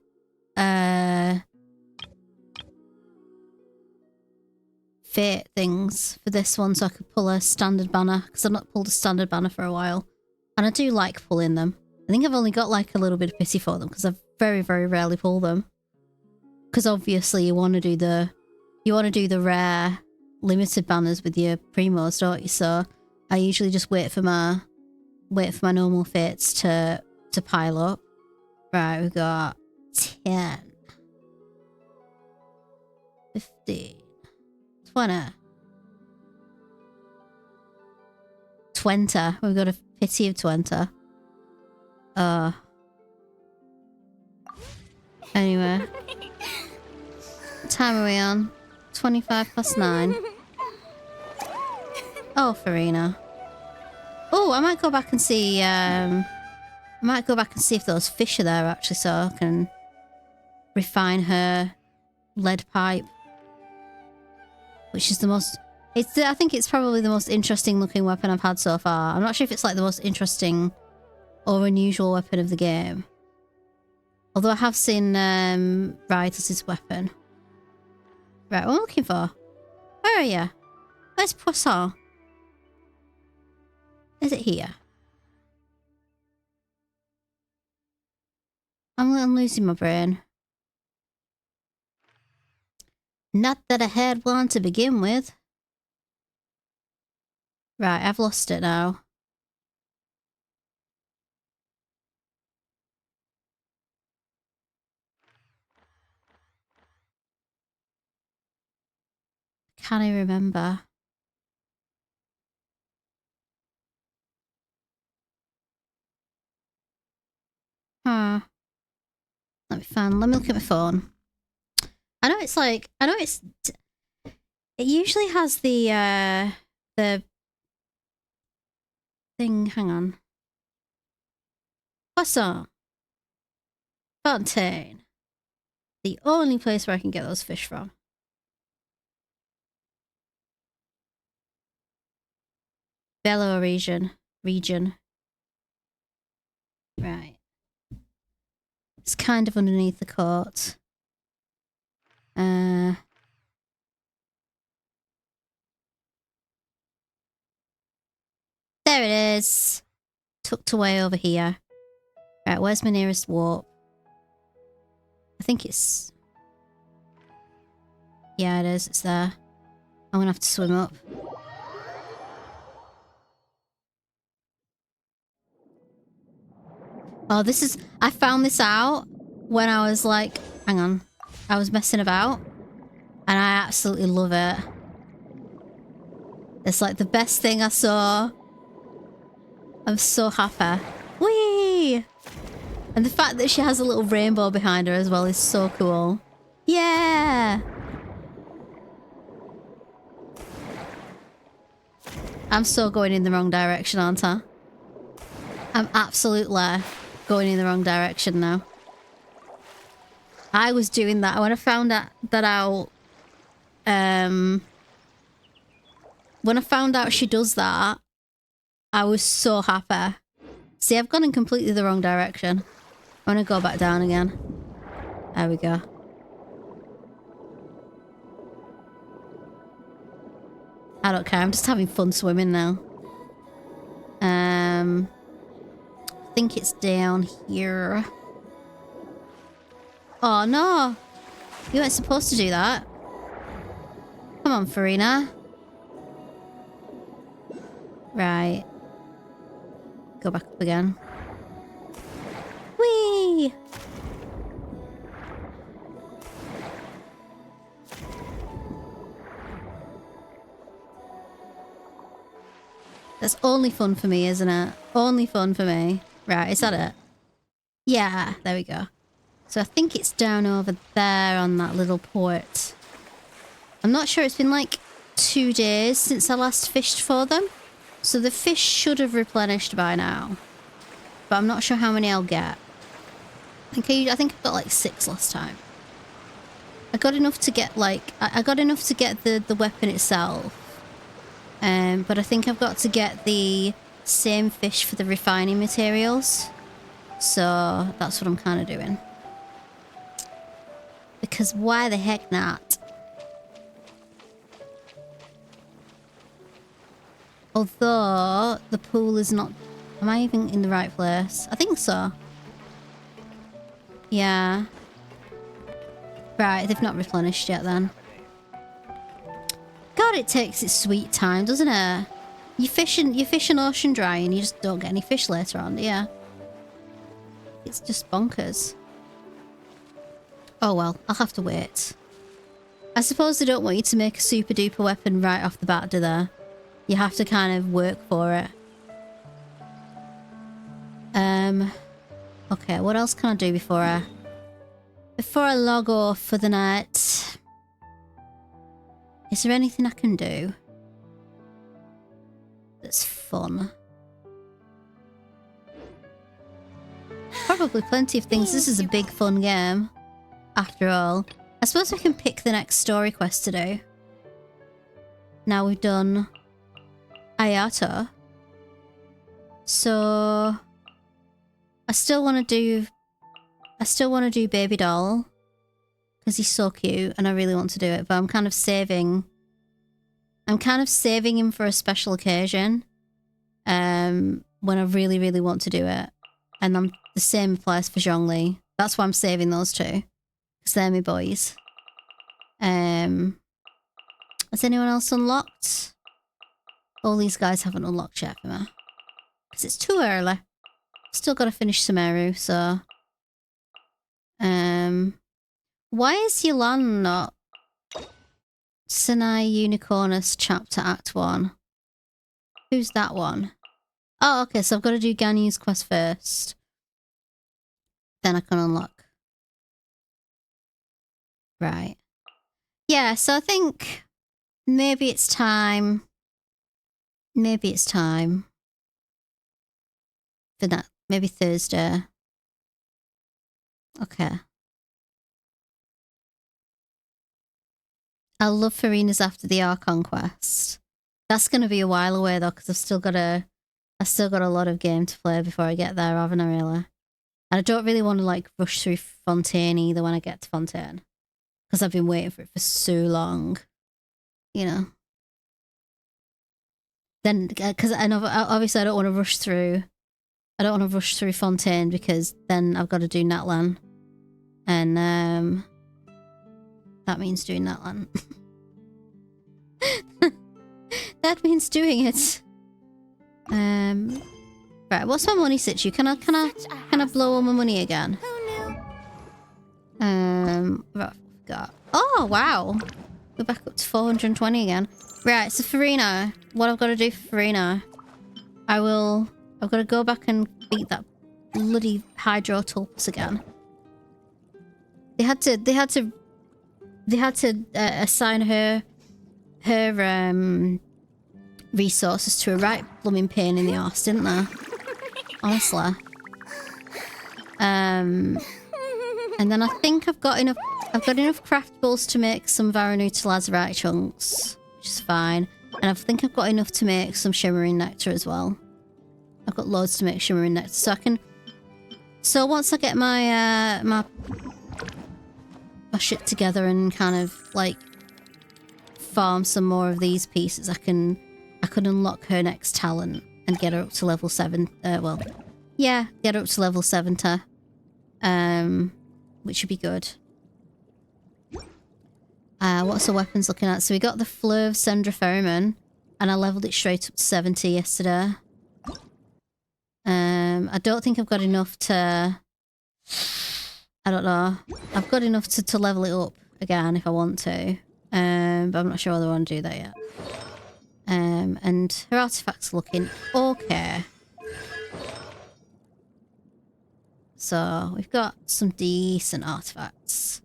fate things for this one so I could pull a standard banner, because I've not pulled a standard banner for a while. And I do like pulling them. I think I've only got like a little bit of pity for them because I very, very rarely pull them. Because obviously you want to do the rare limited banners with your primos, don't you? So I usually just wait for my normal fates to pile up. Right, we've got 10, 15, 20. 20. We've got a pity of 20. Anyway. What time are we on? 25 past 9. Oh, Farina. Oh, I might go back and see, if those fish are there actually, so I can refine her lead pipe. Which is the most... I think it's probably the most interesting looking weapon I've had so far. I'm not sure if it's like the most interesting or unusual weapon of the game. Although I have seen Rydel's weapon. Right, what am I looking for? Where are you? Where's Poisson? Is it here? I'm losing my brain. Not that I had one to begin with. Right, I've lost it now. Can I remember? Huh. Let me look at my phone. I know it's it usually has the thing, hang on. Poisson. Fontaine. The only place where I can get those fish from. Bello region. Right. It's kind of underneath the court. There it is. Tucked away over here. Right, where's my nearest warp? I think it's... Yeah, it is. It's there. I'm gonna have to swim up. Oh, this is... I found this out when I was like... Hang on. I was messing about. And I absolutely love it. It's like the best thing I saw. I'm so happy. Whee! And the fact that she has a little rainbow behind her as well is so cool. Yeah! I'm so going in the wrong direction, aren't I? I'm absolutely going in the wrong direction now. I was doing that when I found that out. When I found out she does that, I was so happy. See, I've gone in completely the wrong direction. I'm gonna go back down again. There we go. I don't care. I'm just having fun swimming now. I think it's down here. Oh no! You weren't supposed to do that. Come on, Farina. Right. Go back up again. Whee! That's only fun for me, isn't it? Only fun for me. Right, is that it? Yeah, there we go. So I think it's down over there on that little port. I'm not sure. It's been like 2 days since I last fished for them. So the fish should have replenished by now. But I'm not sure how many I'll get. I think I got like 6 last time. I got enough to get like... I got enough to get the weapon itself. But I think I've got to get the same fish for the refining materials. So that's what I'm kind of doing. Because why the heck not? Although the pool is not... Am I even in the right place? I think so. Yeah. Right, they've not replenished yet then. God, it takes its sweet time, doesn't it? You fish an ocean dry and you just don't get any fish later on, do you? It's just bonkers. Oh well, I'll have to wait. I suppose they don't want you to make a super duper weapon right off the bat, do they? You have to kind of work for it. Okay, what else can I do before I log off for the night? Is there anything I can do that's fun? Probably plenty of things. This is a big fun game, after all. I suppose we can pick the next story quest to do. Now we've done Ayato. So I still want to do Baby Doll because he's so cute and I really want to do it, but I'm kind of saving him for a special occasion when I really, really want to do it. And the same applies for Zhongli. That's why I'm saving those two, because they're my boys. Has anyone else unlocked? All these guys haven't unlocked yet for me. Because it's too early. Still got to finish Sumeru, so... Why is Yulan not... Sinai Unicornus Chapter Act 1? Who's that one? Oh, okay, so I've got to do Ganyu's quest first. Then I can unlock. Right. Yeah, so I think... Maybe it's time... Maybe it's time for that. Maybe Thursday. Okay. I'll love Farina's after the Archon quest. That's going to be a while away though, because I've still got a lot of game to play before I get there, haven't I really? And I don't really want to like rush through Fontaine either when I get to Fontaine, because I've been waiting for it for so long. You know. Then, because obviously I don't want to rush through. I don't want to rush through Fontaine because then I've got to do Natlan, and that means doing Natlan. That means doing it. Right. What's my money situ? Can I blow all my money again? Right, forgot. Oh wow, we're back up to 420 again. Right, so Farina, what I've got to do for Farina, I've got to go back and beat that bloody Hydro Tulpus again. They had to assign her resources to a right blooming pain in the arse, didn't they? Honestly. And then I think I've got enough craftables to make some Varanuta Lazarite chunks, which is fine. And I think I've got enough to make some Shimmering Nectar as well. I've got loads to make Shimmering Nectar, so I can... So once I get my my shit together and kind of like farm some more of these pieces, I can unlock her next talent and get her up to level 7. Well, yeah, get her up to level 70. Which would be good. What's the weapons looking at? So we got the Fleur of Sendra Pheromone, and I leveled it straight up to 70 yesterday. I don't think I've got enough to... I don't know. I've got enough to level it up again if I want to. But I'm not sure whether I want to do that yet. And her artifacts are looking okay. So we've got some decent artifacts.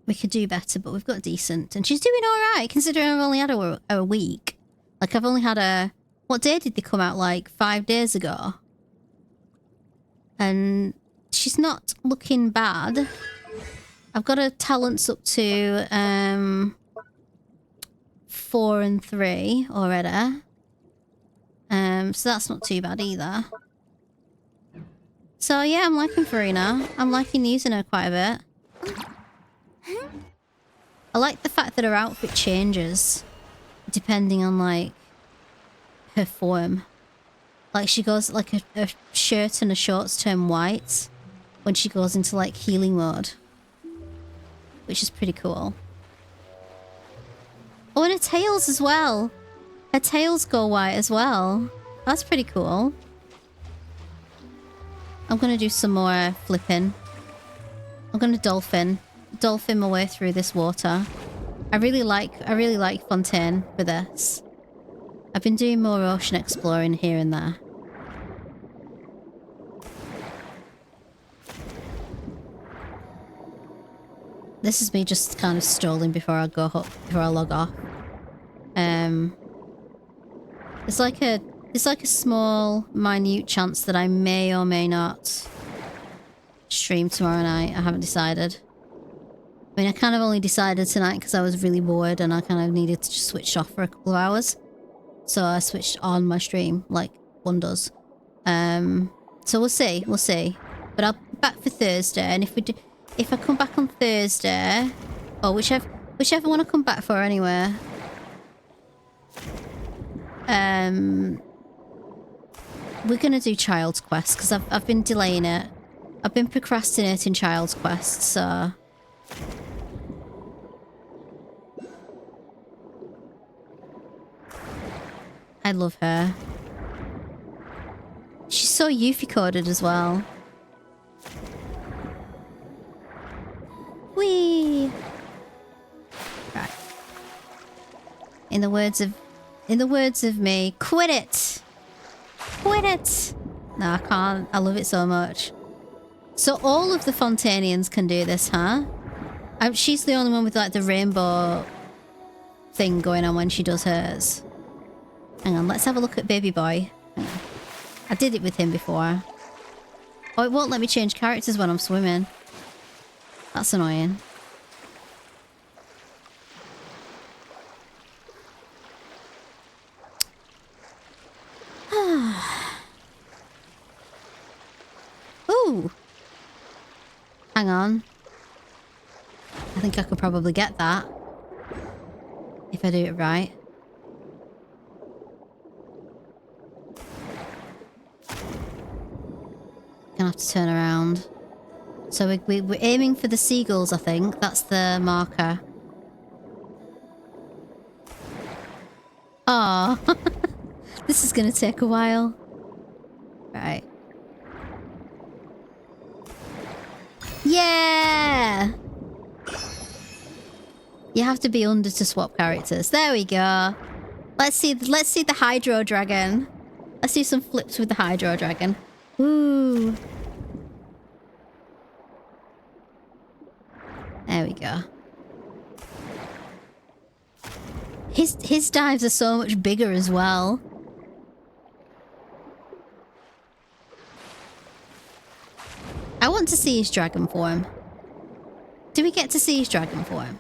We could do better, but we've got decent. And she's doing alright, considering I've only had her a week. Like, I've only had her... What day did they come out? Like, 5 days ago? And she's not looking bad. I've got her talents up to 4 and 3 already. So that's not too bad either. So yeah, I'm liking Farina. I'm liking using her quite a bit. I like the fact that her outfit changes depending on like her form. Like she goes like a shirt and a shorts turn white when she goes into like healing mode, which is pretty cool. Oh, and her tails as well. Her tails go white as well. That's pretty cool. I'm gonna do some more flipping. I'm gonna dolphin my way through this water. I really like Fontaine for this. I've been doing more ocean exploring here and there. This is me just kind of strolling before I log off. It's like a small, minute chance that I may or may not stream tomorrow night. I haven't decided. I mean, I kind of only decided tonight because I was really bored and I kind of needed to just switch off for a couple of hours. So I switched on my stream, like one does. So we'll see. But I'll be back for Thursday, and if I come back on Thursday, or whichever one I come back for anyway. We're gonna do Child's Quest because I've been delaying it. I've been procrastinating Child's Quest, so. I love her. She's so Yuffie coded as well. Whee! Right. In the words of me, quit it! Quit it! No, I can't. I love it so much. So all of the Fontanians can do this, huh? She's the only one with like the rainbow thing going on when she does hers. Hang on, let's have a look at Baby Boy. I did it with him before. Oh, it won't let me change characters when I'm swimming. That's annoying. Ooh. Hang on. I think I could probably get that. If I do it right. Gonna have to turn around. So we're aiming for the seagulls, I think. That's the marker. Oh, this is gonna take a while. Right. Yeah! You have to be under to swap characters. There we go. Let's see the Hydro Dragon. Let's do some flips with the Hydro Dragon. Ooh. There we go. His dives are so much bigger as well. I want to see his dragon form. Do we get to see his dragon form?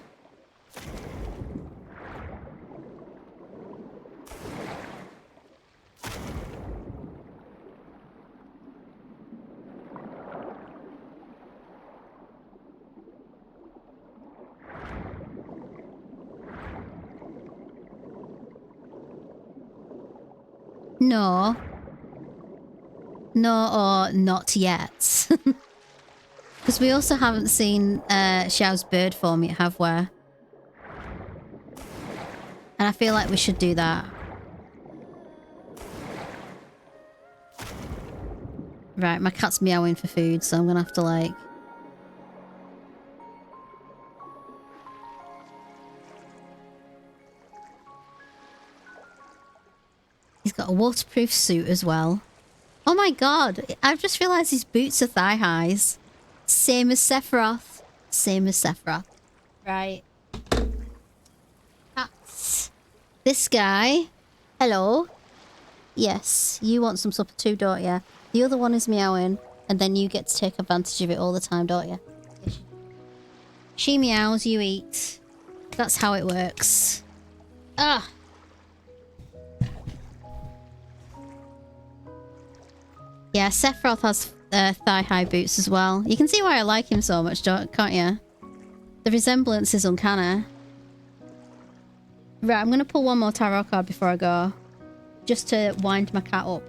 No. No, or not yet. Because we also haven't seen Xiao's bird form yet, have we? And I feel like we should do that. Right, my cat's meowing for food, so I'm gonna have to like... He's got a waterproof suit as well. Oh my god, I've just realised his boots are thigh highs. Same as Sephiroth. Same as Sephiroth. Right. Cats. This guy. Hello. Yes, you want some supper too, don't you? The other one is meowing, and then you get to take advantage of it all the time, don't you? She meows, you eat. That's how it works. Ah. Yeah, Sephiroth has thigh-high boots as well. You can see why I like him so much, can't you? The resemblance is uncanny. Right, I'm going to pull one more tarot card before I go. Just to wind my cat up.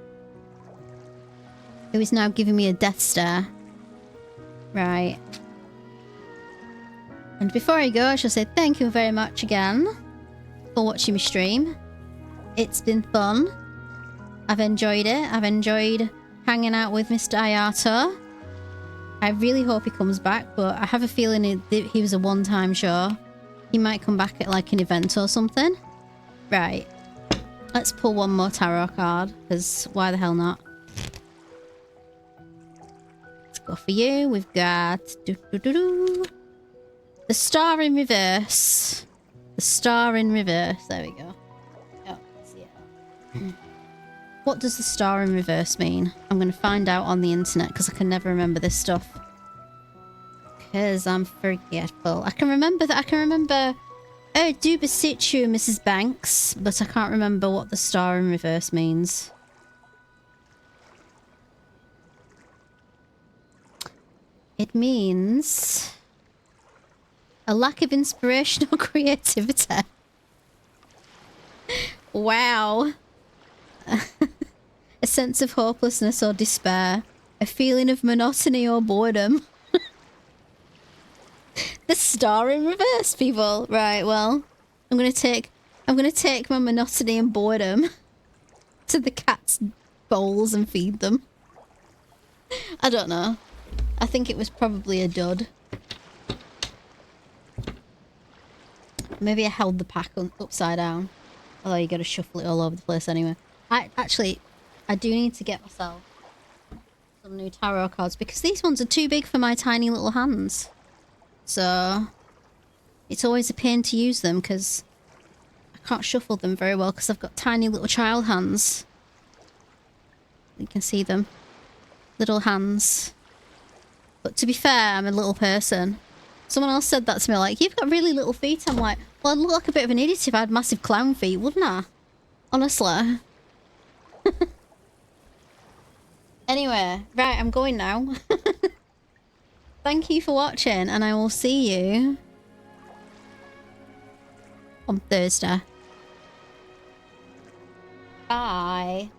Who is now giving me a death stare. Right. And before I go, I shall say thank you very much again for watching my stream. It's been fun. I've enjoyed it. I've enjoyed hanging out with Mr. Ayato. I really hope he comes back, but I have a feeling he was a one-time show. He might come back at like an event or something. Right. Let's pull one more tarot card, because why the hell not? Let's go for you. We've got... the Star in Reverse. The Star in Reverse. There we go. Oh, see it. What does the Star in Reverse mean? I'm going to find out on the internet, because I can never remember this stuff. Because I'm forgetful. I can remember that. I can remember... Oh, do beseech you, Mrs. Banks. But I can't remember what the Star in Reverse means. It means... a lack of inspiration or creativity. Wow. A sense of hopelessness or despair. A feeling of monotony or boredom. The Star in Reverse, people. Right, well, I'm gonna take my monotony and boredom to the cat's bowls and feed them. I don't know. I think it was probably a dud. Maybe I held the pack upside down. Although you gotta shuffle it all over the place anyway. I do need to get myself some new tarot cards because these ones are too big for my tiny little hands. So it's always a pain to use them because I can't shuffle them very well because I've got tiny little child hands. You can see them. Little hands. But to be fair, I'm a little person. Someone else said that to me, like, you've got really little feet. I'm like, well, I'd look like a bit of an idiot if I had massive clown feet, wouldn't I? Honestly. Anyway, right, I'm going now. Thank you for watching, and I will see you on Thursday. Bye.